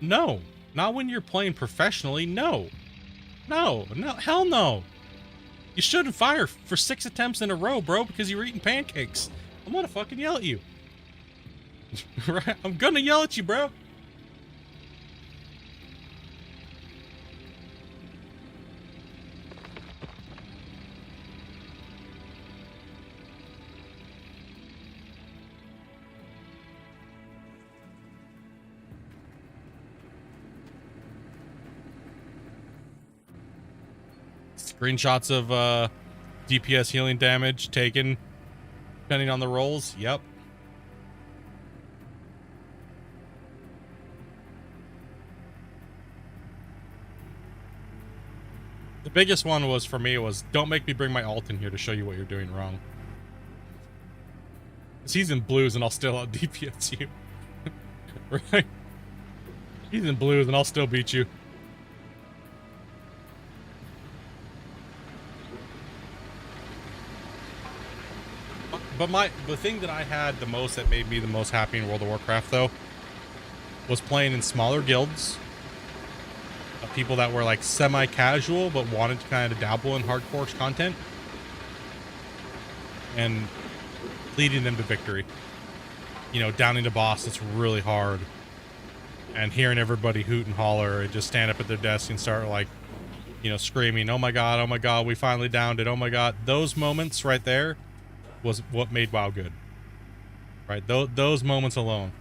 No. Not when you're playing professionally. No. No. Hell no. You shouldn't fire for 6 attempts in a row, bro, because you were eating pancakes. I'm gonna fucking yell at you. Right? I'm gonna yell at you, bro. Screenshots of DPS healing damage taken depending on the rolls. Yep. The biggest one was for me was, don't make me bring my ult in here to show you what you're doing wrong. He's in blues and I'll still out DPS you. Right? He's in blues and I'll still beat you. But the thing that I had the most that made me the most happy in World of Warcraft, though, was playing in smaller guilds of people that were like semi-casual but wanted to kind of dabble in hardcore content and leading them to victory. You know, downing the boss that's really hard and hearing everybody hoot and holler and just stand up at their desk and start like, you know, screaming, oh my god, we finally downed it, oh my god. Those moments right there was what made WoW good, right? Those moments alone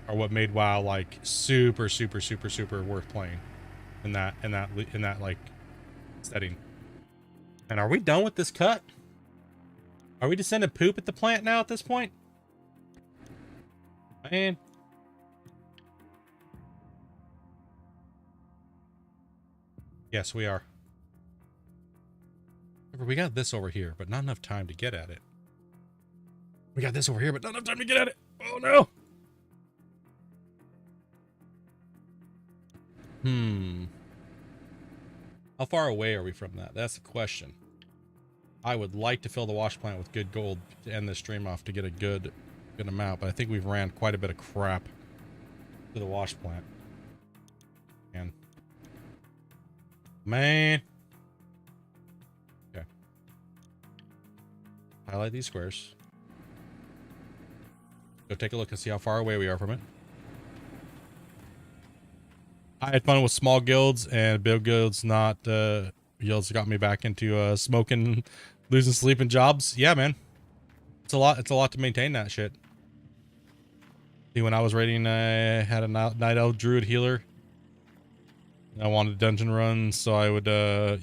are what made WoW like super worth playing in that like setting. And are we done with this cut? Are we just sending poop at the plant now at this point? Man. Yes, we are. We got this over here, but not enough time to get at it. We got this over here, but not enough time to get at it. Oh no. How far away are we from that? That's the question. I would like to fill the wash plant with good gold to end this stream off to get a good amount, but I think we've ran quite a bit of crap to the wash plant. Man. Okay. Highlight these squares. Go take a look and see how far away we are from it. I had fun with small guilds, and big guilds not guilds got me back into smoking, losing sleep and jobs. Yeah, man. It's a lot to maintain that shit. See, when I was raiding, I had a night elf druid healer. I wanted dungeon runs, so I would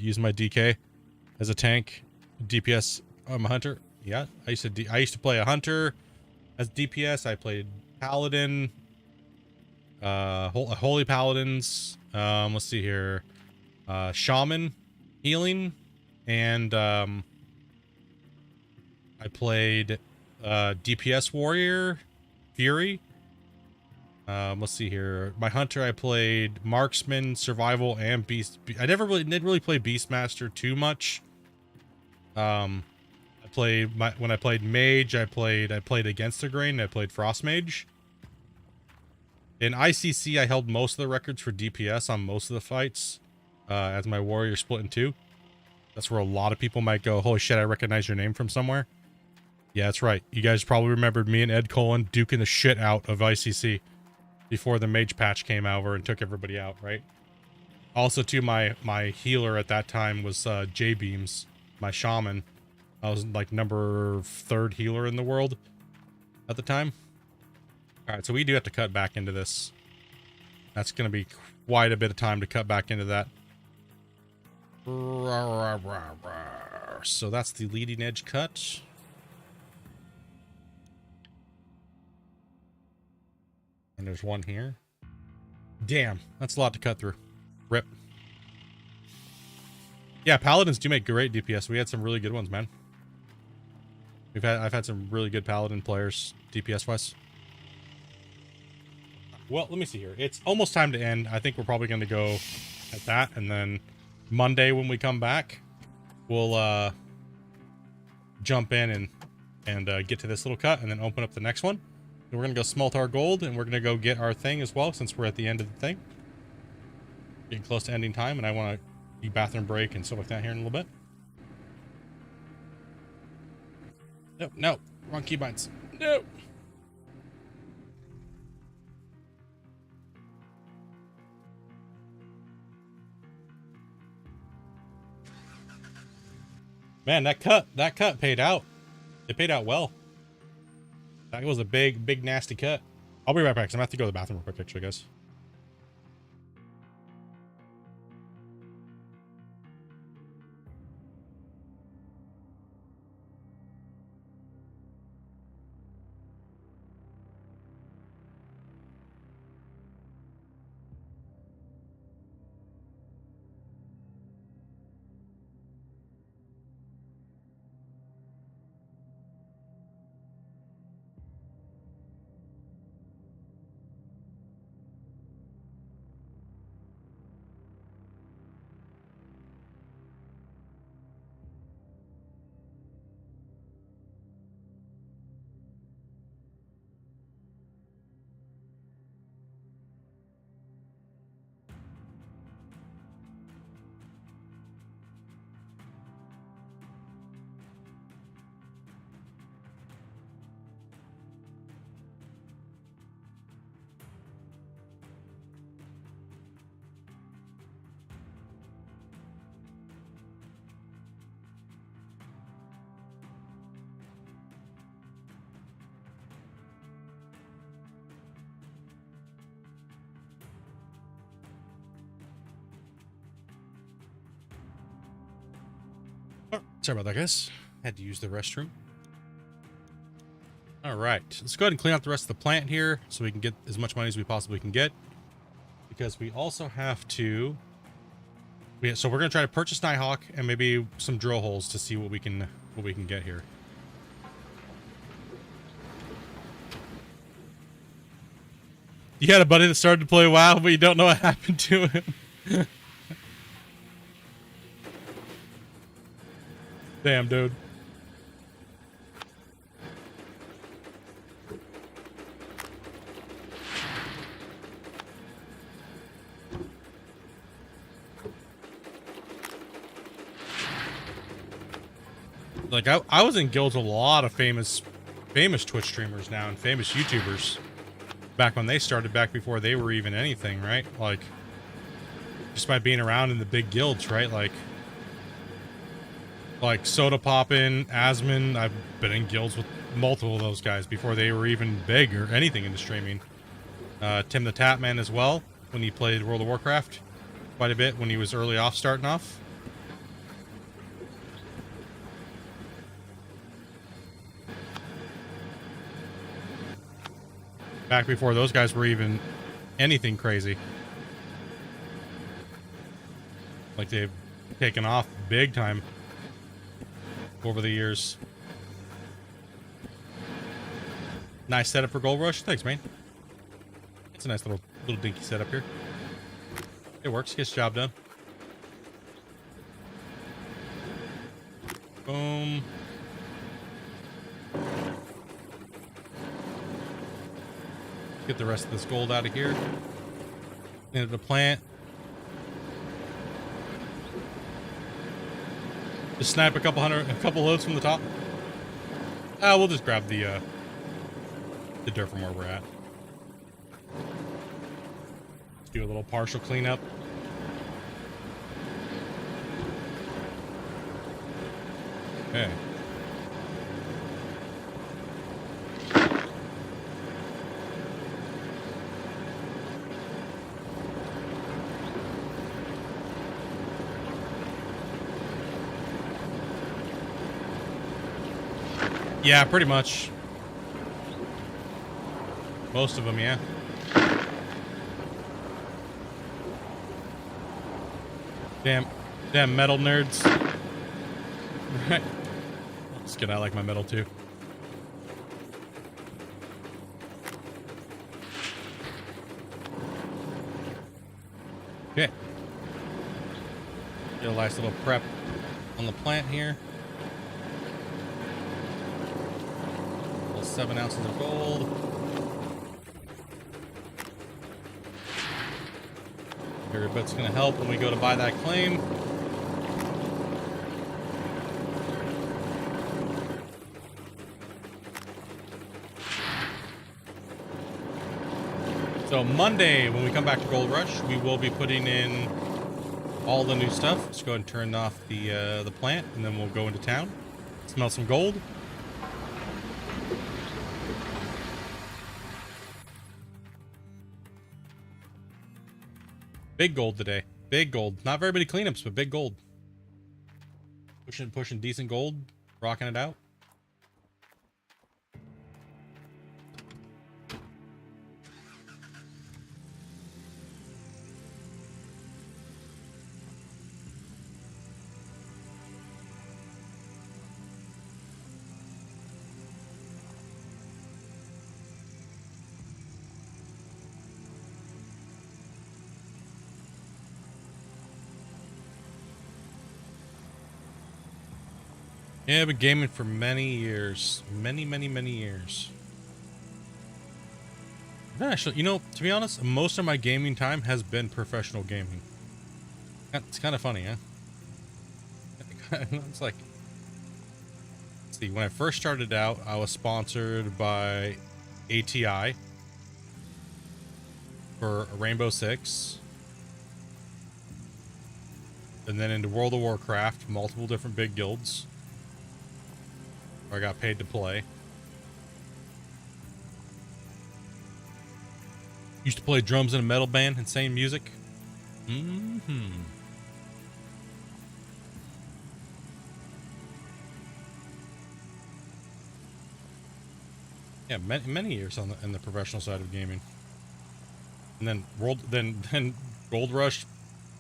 use my DK as a tank. DPS, I'm a hunter. Yeah, I used to play a hunter as DPS. I played paladin, holy paladins. Let's see here, shaman, healing, and I played DPS warrior, fury. Let's see here. My hunter, I played marksman, survival, and beast. I didn't really play beastmaster too much. When I played mage, I played against the grain. I played frost mage. In ICC, I held most of the records for DPS on most of the fights, as my warrior split in two. That's where a lot of people might go, holy shit, I recognize your name from somewhere. Yeah, that's right. You guys probably remembered me and Ed Cullen duking the shit out of ICC before the mage patch came over and took everybody out, right? Also, too, my healer at that time was J-Beams, my shaman. I was like number 3rd healer in the world at the time. All right, so we do have to cut back into this. That's going to be quite a bit of time to cut back into that. So that's the leading edge cut. And there's one here. Damn, that's a lot to cut through. Rip. Yeah, paladins do make great DPS. We had some really good ones, man. I've had some really good paladin players, DPS wise. Well, let me see here. It's almost time to end. I think we're probably going to go at that, and then Monday when we come back, we'll jump in and get to this little cut, and then open up the next one. And we're going to go smelt our gold, and we're going to go get our thing as well, since we're at the end of the thing. Getting close to ending time, and I want to do bathroom break and stuff like that here in a little bit. No, wrong keybinds. No. Man, that cut paid out. It paid out well. That was a big nasty cut. I'll be right back, 'cause I'm gonna have to go to the bathroom real quick, actually, guys. Sorry about that, guys. Had to use the restroom. All right, let's go ahead and clean out the rest of the plant here so we can get as much money as we possibly can get. Because we also have to... so we're going to try to purchase Nighthawk and maybe some drill holes to see what we can get here. You had a buddy that started to play WoW, but you don't know what happened to him. Damn, dude. Like, I was in guilds with a lot of famous Twitch streamers now and famous YouTubers back when they started, back before they were even anything, right? Like, just by being around in the big guilds, right? Like Soda Poppin', Asmon. I've been in guilds with multiple of those guys before they were even big or anything into streaming. Tim the Tapman as well, when he played World of Warcraft quite a bit when he was early off, starting off. Back before those guys were even anything crazy. Like, they've taken off big time over the years. Nice setup for Gold Rush. Thanks, man. It's a nice little dinky setup here. It works. Gets the job done. Boom. Get the rest of this gold out of here. Into the plant. Just snipe a couple loads from the top. We'll just grab the dirt from where we're at. Let's do a little partial cleanup. Okay. Yeah, pretty much. Most of them, yeah. Damn metal nerds. Right. Just kidding, I like my metal too. Okay. Get a nice little prep on the plant here. 7 ounces of gold. Every bit's gonna help when we go to buy that claim. So Monday, when we come back to Gold Rush, we will be putting in all the new stuff. Let's go ahead and turn off the plant, and then we'll go into town, smell some gold. Big gold today. Big gold. Not very many cleanups, but big gold. Pushing decent gold. Rocking it out. Yeah, I've been gaming for many years. Many years. Actually, you know, to be honest, most of my gaming time has been professional gaming. It's kind of funny, huh? It's like... Let's see, when I first started out, I was sponsored by ATI for Rainbow Six. And then into World of Warcraft, multiple different big guilds. I got paid to play. Used to play drums in a metal band, insane music. Yeah, many years on in the professional side of gaming. And then then Gold Rush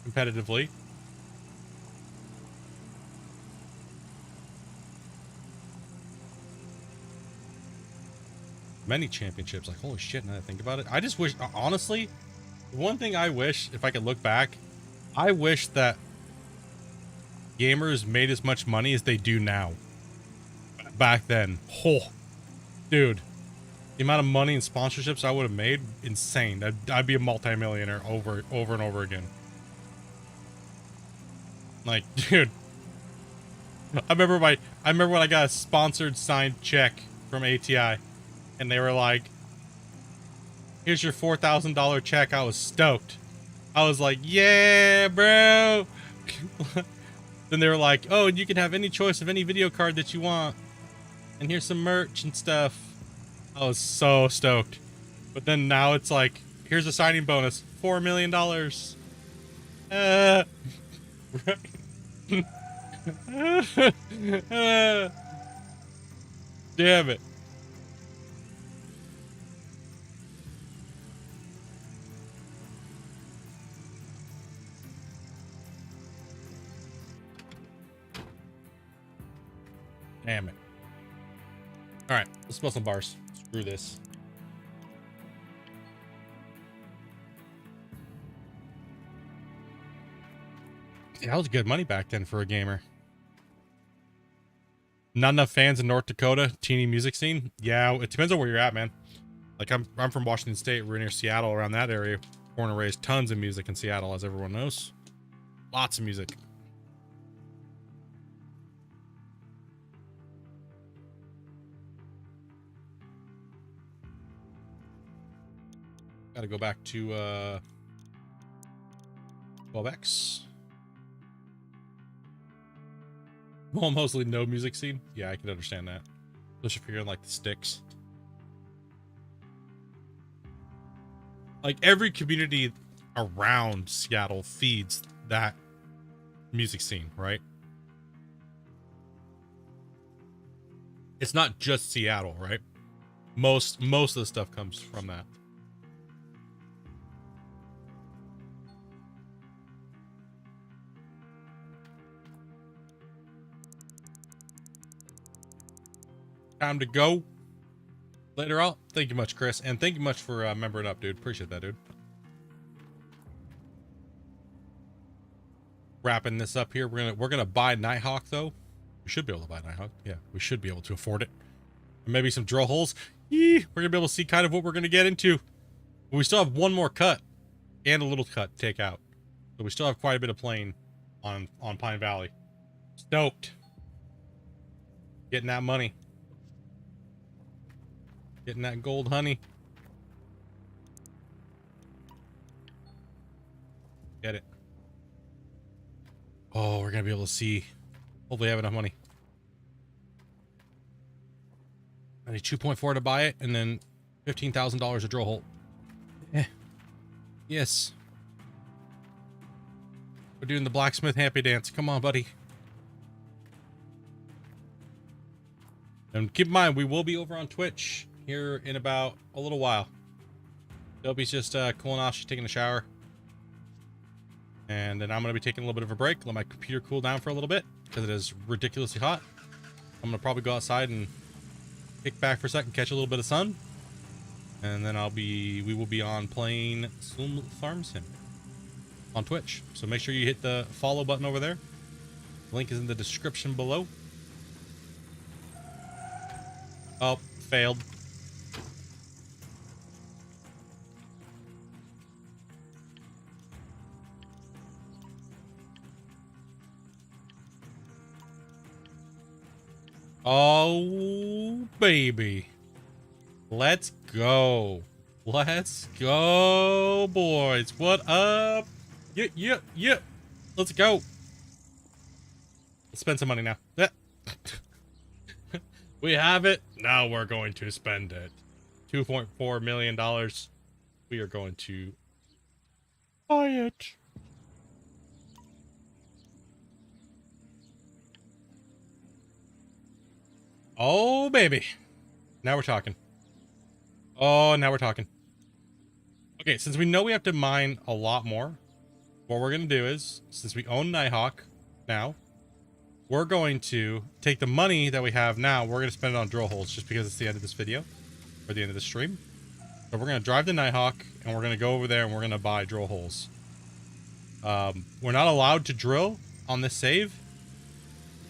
competitively. Many championships. Like, holy shit, now that I think about it. I just wish, honestly, one thing I wish, if I could look back, I wish that gamers made as much money as they do now. Back then. Oh, dude. The amount of money and sponsorships I would have made, insane. I'd be a multimillionaire over and over again. Like, dude. I remember when I got a sponsored signed check from ATI, and they were like, "Here's your $4,000 check." I was stoked. I was like, "Yeah, bro." Then they were like, "Oh, and you can have any choice of any video card that you want, and here's some merch and stuff." I was so stoked. But then now it's like, "Here's a signing bonus, $4 million." Damn it. Damn it. All right, let's spell some bars. Screw this. Yeah, that was good money back then for a gamer. Not enough fans in North Dakota, teeny music scene. Yeah, it depends on where you're at, man. Like I'm from Washington State. We're near Seattle, around that area. Born and raised, tons of music in Seattle, as everyone knows. Lots of music. Got to go back to 12x. Well, mostly no music scene. Yeah, I can understand that. Especially if you're in like the sticks. Like every community around Seattle feeds that music scene, right? It's not just Seattle, right? Most of the stuff comes from that. Time to go. Later on. Thank you much, Chris, and thank you much for membering up, dude. Appreciate that, dude. Wrapping this up here. We're gonna buy Nighthawk though. We should be able to buy Nighthawk. Yeah, we should be able to afford it. And maybe some drill holes. We're gonna be able to see kind of what we're gonna get into. But we still have one more cut and a little cut to take out, so we still have quite a bit of playing on Pine Valley. Stoked. Getting that money. Getting that gold, honey. Get it. Oh, we're gonna be able to see. Hopefully, I have enough money. I need 2.4 to buy it, and then $15,000 a drill hole. Yes. We're doing the blacksmith happy dance. Come on, buddy. And keep in mind, we will be over on Twitch here in about a little while. Dopey's just cooling off. She's taking a shower. And then I'm going to be taking a little bit of a break. Let my computer cool down for a little bit because it is ridiculously hot. I'm going to probably go outside and kick back for a second, catch a little bit of sun. And then we will be on playing Slum Farm Sim on Twitch. So make sure you hit the follow button over there. Link is in the description below. Oh, failed. Oh, baby. Let's go. Let's go, boys. What up? Yep. Let's go. Let's spend some money now. We have it. Now we're going to spend it. $2.4 million. We are going to buy it. Oh, baby. Now we're talking. Oh, now we're talking. Okay, since we know we have to mine a lot more, what we're going to do is, since we own Nighthawk now, we're going to take the money that we have now, we're going to spend it on drill holes just because it's the end of this video, or the end of the stream. So we're going to drive the Nighthawk, and we're going to go over there, and we're going to buy drill holes. We're not allowed to drill on this save.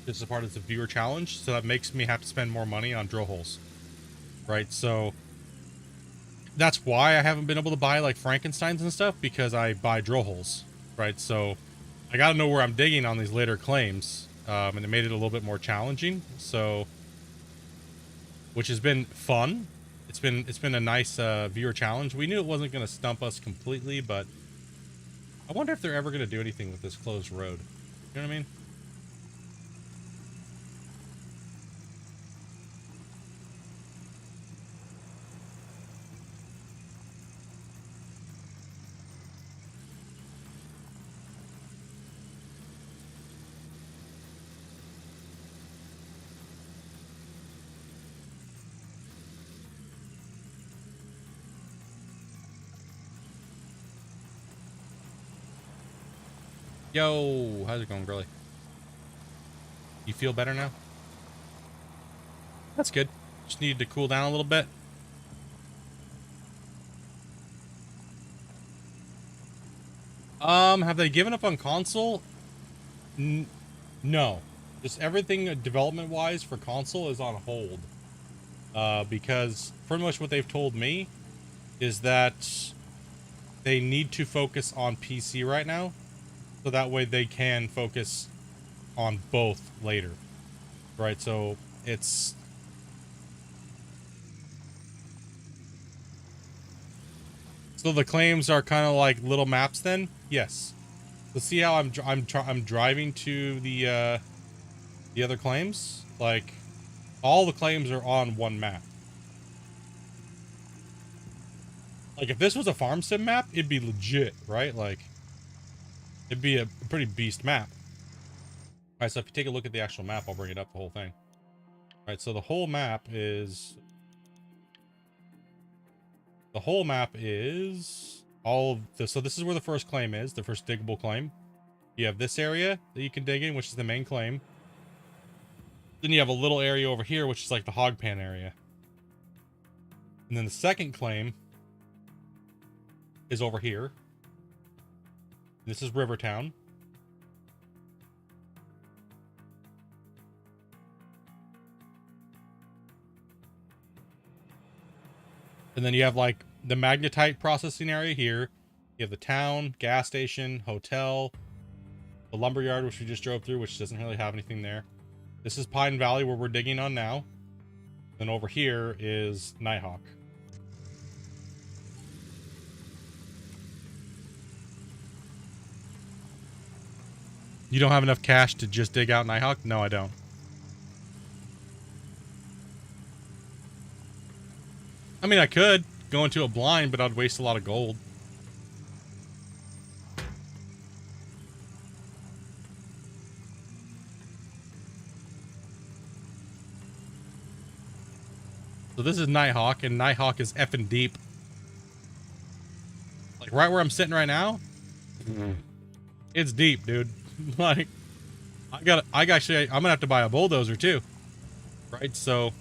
This is a part of the viewer challenge, so that makes me have to spend more money on drill holes. Right, so that's why I haven't been able to buy, like, Frankensteins and stuff, because I buy drill holes. Right, so I got to know where I'm digging on these later claims. And it made it a little bit more challenging, so, which has been fun. It's been a nice viewer challenge. We knew it wasn't going to stump us completely, but I wonder if they're ever going to do anything with this closed road. You know what I mean? Yo, how's it going, girly? You feel better now? That's good. Just needed to cool down a little bit. Have they given up on console? No. Just everything development-wise for console is on hold. Because pretty much what they've told me is that they need to focus on PC right now. So that way they can focus on both later. Right, so it's... So the claims are kind of like little maps then? Yes. So see how I'm driving to the other claims? Like, all the claims are on one map. Like, if this was a farm sim map, it'd be legit, right? Like, it'd be a pretty beast map. Alright, so if you take a look at the actual map, I'll bring it up, the whole thing. Alright, so the whole map is... The whole map is... all of the... So this is where the first claim is, the first diggable claim. You have this area that you can dig in, which is the main claim. Then you have a little area over here, which is like the hog pan area. And then the second claim is over here. This is Rivertown. And then you have like the magnetite processing area here. You have the town, gas station, hotel, the lumberyard, which we just drove through, which doesn't really have anything there. This is Pine Valley, where we're digging on now. Then over here is Nighthawk. You don't have enough cash to just dig out Nighthawk? No, I don't. I mean, I could go into a blind, but I'd waste a lot of gold. So this is Nighthawk, and Nighthawk is effing deep. Like right where I'm sitting right now, it's deep, dude. Like, I'm gonna have to buy a bulldozer too, right? So,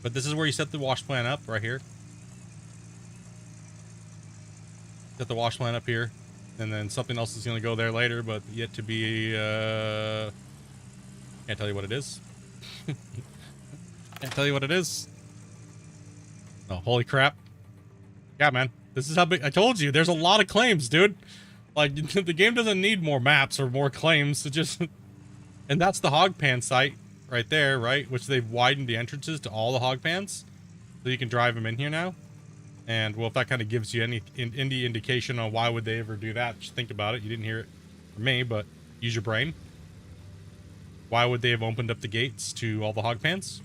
but this is where you set the wash plant up, right here. Set the wash plant up here, and then something else is gonna go there later, but yet to be. Can't tell you what it is. Can't tell you what it is. Oh, holy crap! Yeah, man, this is how big. I told you, there's a lot of claims, dude. Like, the game doesn't need more maps or more claims. It just... And that's the hog pan site right there, right? Which they've widened the entrances to all the hog pans. So you can drive them in here now. And, well, if that kind of gives you any indication on why would they ever do that, just think about it. You didn't hear it from me, but use your brain. Why would they have opened up the gates to all the hog pans?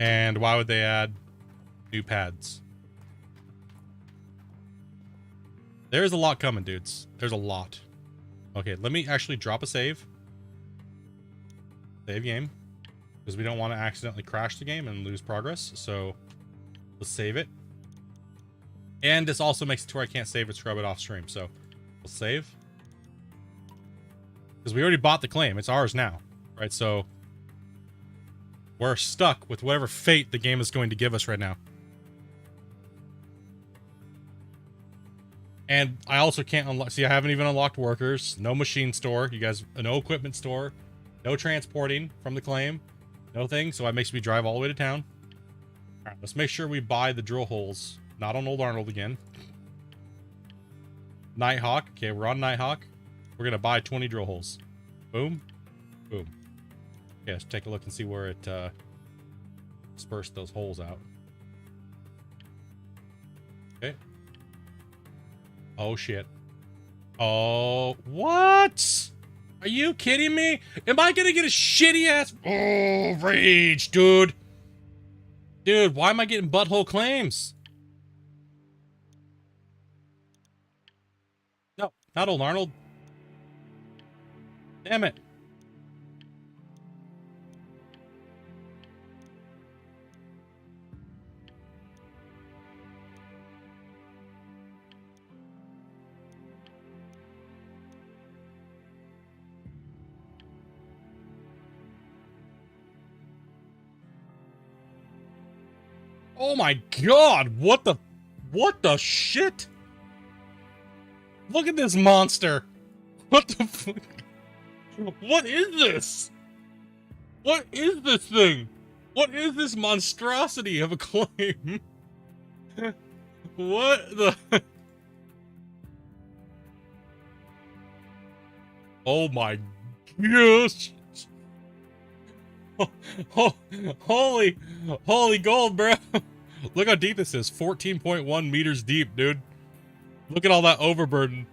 And why would they add new pads? There's a lot coming, dudes. There's a lot. Okay, let me actually drop a save. Save game. because we don't want to accidentally crash the game and lose progress. So let's save it. And this also makes it to where I can't save it, scrub it off stream. So we'll save. Because we already bought the claim. It's ours now, right? So we're stuck with whatever fate the game is going to give us right now. And I also can't unlock. See, I haven't even unlocked workers. No machine store. You guys, no equipment store. No transporting from the claim. No thing. So it makes me drive all the way to town. All right, let's make sure we buy the drill holes. Not on Old Arnold again. Nighthawk. Okay, we're on Nighthawk. We're going to buy 20 drill holes. Boom. Boom. Okay, let's take a look and see where it dispersed those holes out. Okay. Oh, shit. Oh, what? Are you kidding me? Am I going to get a shitty ass... Oh, rage, dude. Dude, why am I getting butthole claims? No, not Old Arnold. Damn it. Oh my god, what the shit? Look at this monster. What the fuck? What is this? What is this thing? What is this monstrosity of a claim? What the? Oh my gosh. Oh, holy gold, bro. Look how deep this is. 14.1 meters deep, dude. Look at all that overburden.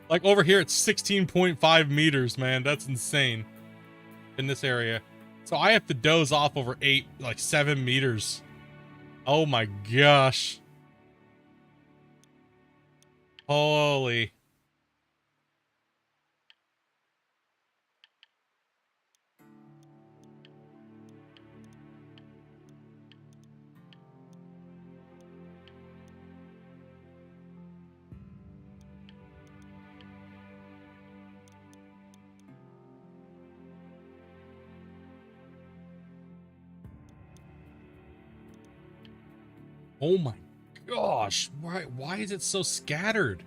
Like over here, it's 16.5 meters, man. That's insane in this area. So I have to doze off over 7 meters. Oh my gosh. Holy. Oh my gosh, why is it so scattered?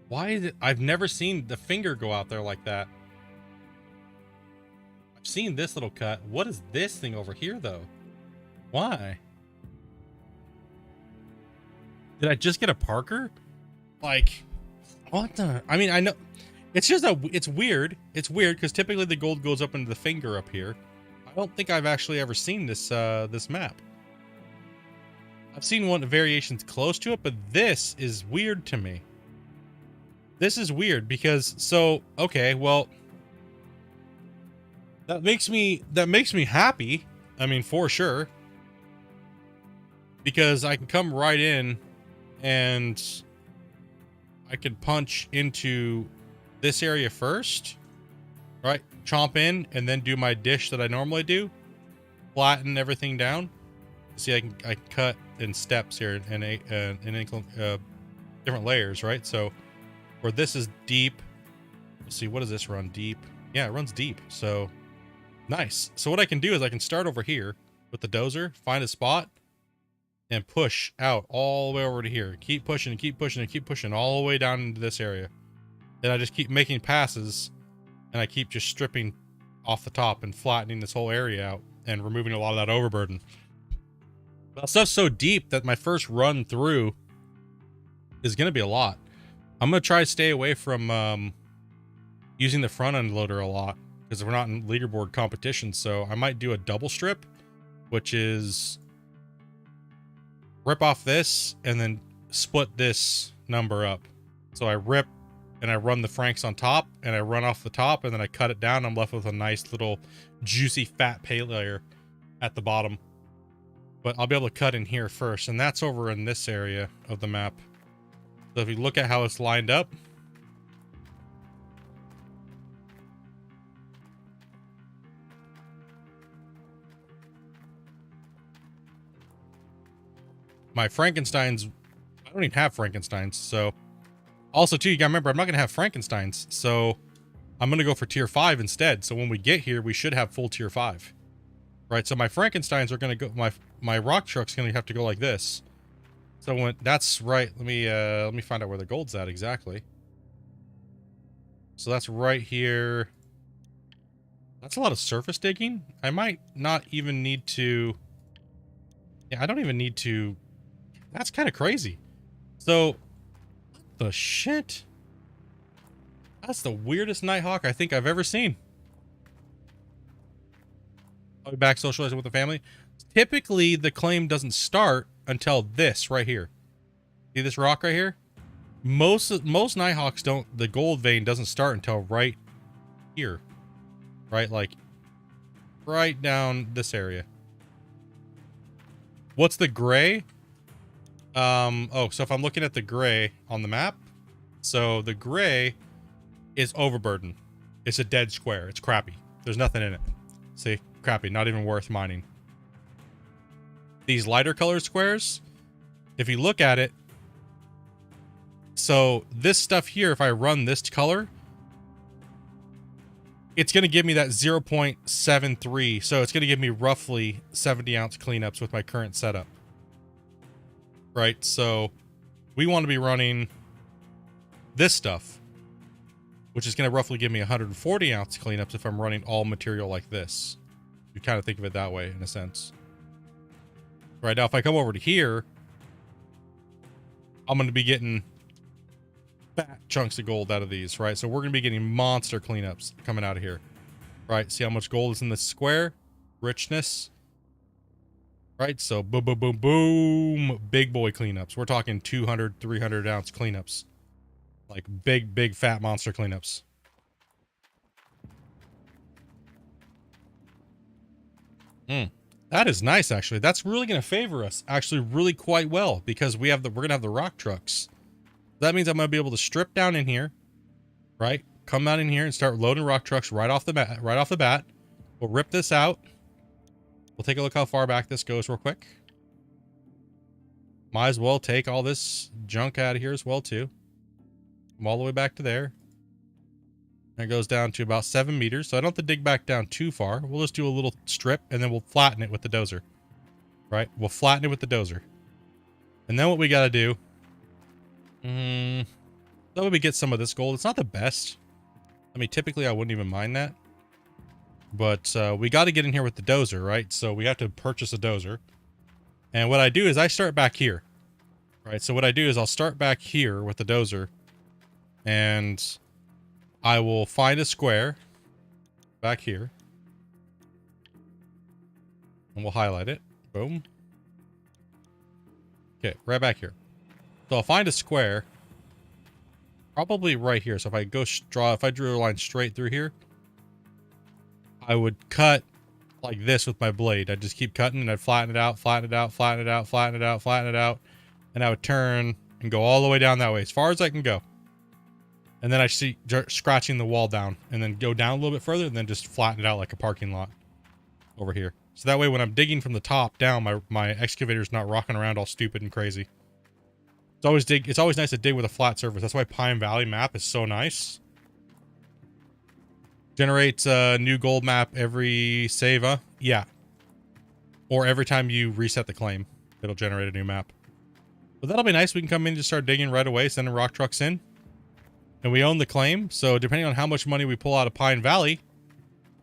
Why is it? I've never seen the finger go out there like that. I've seen this little cut. What is this thing over here though? Why? Did I just get a Parker? Like, what the? I mean, I know it's just it's weird. It's weird because typically the gold goes up into the finger up here. I don't think I've actually ever seen this this map. I've seen one variations close to it, but this is weird to me. This is weird because okay, well, that makes me happy. I mean, for sure, because I can come right in and I can punch into this area first, right? Chomp in and then do my dish that I normally do, flatten everything down. See, I can cut in steps here and different layers, right? So where this is deep, let's see, what does this run deep? Yeah, it runs deep. So nice. So what I can do is I can start over here with the dozer, find a spot, and push out all the way over to here. Keep pushing and keep pushing and keep pushing all the way down into this area. And I just keep making passes, and I keep just stripping off the top and flattening this whole area out and removing a lot of that overburden. That stuff's so deep that my first run through is going to be a lot. I'm going to try to stay away from using the front end loader a lot because we're not in leaderboard competition. So I might do a double strip, which is rip off this and then split this number up. So I rip and I run the Franks on top and I run off the top and then I cut it down. I'm left with a nice little juicy fat pay layer at the bottom. But I'll be able to cut in here first, and that's over in this area of the map. So if you look at how it's lined up, my Frankensteins, I don't even have Frankensteins. So also too, you gotta remember, I'm not gonna have Frankensteins. So I'm gonna go for tier 5 instead. So when we get here, we should have full tier 5. Right, so my Frankensteins are gonna go, my rock truck's gonna have to go like this. So when that's right, let me find out where the gold's at exactly. So that's right here. That's a lot of surface digging. I might not even need to. Yeah, I don't even need to. That's kind of crazy. So, the shit. That's the weirdest Nighthawk I think I've ever seen. I'll be back socializing with the family. Typically, the claim doesn't start until this right here. See this rock right here? Most Nighthawks don't. The gold vein doesn't start until right here. Right, like right down this area. What's the gray? Oh, so if I'm looking at the gray on the map, so the gray is overburden. It's a dead square. It's crappy. There's nothing in it. See, crappy, not even worth mining. These lighter colored squares, if you look at it, so this stuff here, if I run this color, it's going to give me that 0.73. So it's going to give me roughly 70-ounce cleanups with my current setup. Right? So we want to be running this stuff, which is going to roughly give me 140-ounce cleanups if I'm running all material like this. You kind of think of it that way in a sense. Right now, if I come over to here, I'm going to be getting fat chunks of gold out of these, right? So we're going to be getting monster cleanups coming out of here, right? See how much gold is in this square? Richness, right? So boom, boom, boom, boom, big boy cleanups. We're talking 200, 300 ounce cleanups, like big fat monster cleanups. That is nice, actually. That's really going to favor us actually really quite well because we're going to have the rock trucks. That means I'm going to be able to strip down in here, right? Come out in here and start loading rock trucks right off the bat. We'll rip this out. We'll take a look how far back this goes real quick. Might as well take all this junk out of here as well, too. Come all the way back to there. And it goes down to about 7 meters. So I don't have to dig back down too far. We'll just do a little strip and then we'll flatten it with the dozer. Right? We'll flatten it with the dozer. And then what we got to do. So we get some of this gold. It's not the best. I mean, typically I wouldn't even mind that. But we got to get in here with the dozer, right? So we have to purchase a dozer. And what I do is I start back here. Right? So what I do is I'll start back here with the dozer. And I will find a square back here. And we'll highlight it. Boom. Okay, right back here. So I'll find a square. Probably right here. So if I if I drew a line straight through here, I would cut like this with my blade. I'd just keep cutting and I'd flatten it out, flatten it out, flatten it out, flatten it out, flatten it out. And I would turn and go all the way down that way, as far as I can go. And then I see scratching the wall down and then go down a little bit further and then just flatten it out like a parking lot over here. So that way when I'm digging from the top down, my excavator's not rocking around all stupid and crazy. It's always nice to dig with a flat surface. That's why Pine Valley map is so nice. Generates a new gold map every save, yeah. Or every time you reset the claim, it'll generate a new map. But that'll be nice. We can come in and just start digging right away, sending rock trucks in. And we own the claim, so depending on how much money we pull out of Pine Valley,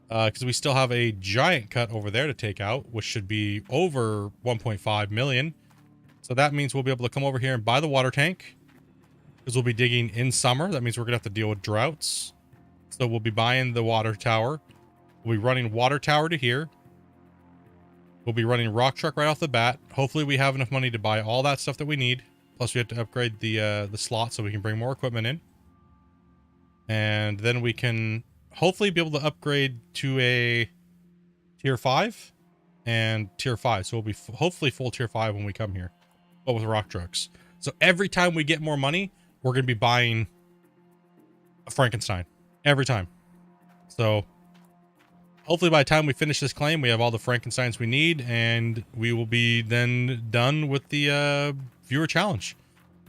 because we still have a giant cut over there to take out, which should be over 1.5 million. So that means we'll be able to come over here and buy the water tank, because we'll be digging in summer. That means we're going to have to deal with droughts. So we'll be buying the water tower. We'll be running water tower to here. We'll be running rock truck right off the bat. Hopefully we have enough money to buy all that stuff that we need. Plus we have to upgrade the slot so we can bring more equipment in. And then we can hopefully be able to upgrade to a tier 5 and tier 5. So we'll be hopefully full tier 5 when we come here, but with rock trucks. So every time we get more money, we're going to be buying a Frankenstein every time. So hopefully by the time we finish this claim, we have all the Frankensteins we need, and we will be then done with the viewer challenge.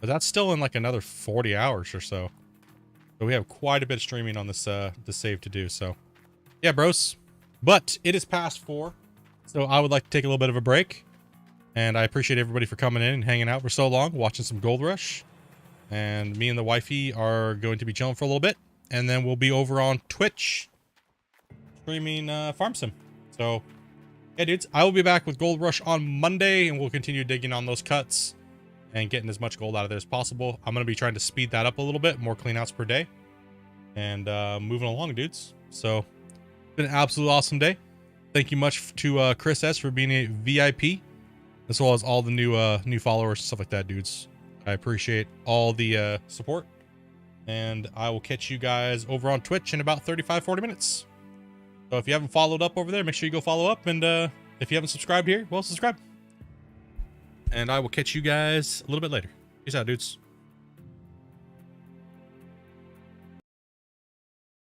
But that's still in like another 40 hours or so. So we have quite a bit of streaming on this save to do. So yeah, bros. But it is past 4, so I would like to take a little bit of a break. And I appreciate everybody for coming in and hanging out for so long, watching some Gold Rush. And me and the wifey are going to be chilling for a little bit, and then we'll be over on Twitch streaming Farm Sim. So yeah, dudes, I will be back with Gold Rush on Monday, and we'll continue digging on those cuts and getting as much gold out of there as possible. I'm going to be trying to speed that up a little bit, more cleanouts per day, and moving along, dudes. So it's been an absolute awesome day. Thank you much to Chris S for being a VIP, as well as all the new followers and stuff like that, dudes. I appreciate all the support, and I will catch you guys over on Twitch in about 35-40 minutes. So if you haven't followed up over there, make sure you go follow up, and if you haven't subscribed here, well, subscribe. And I will catch you guys a little bit later. Peace out, dudes.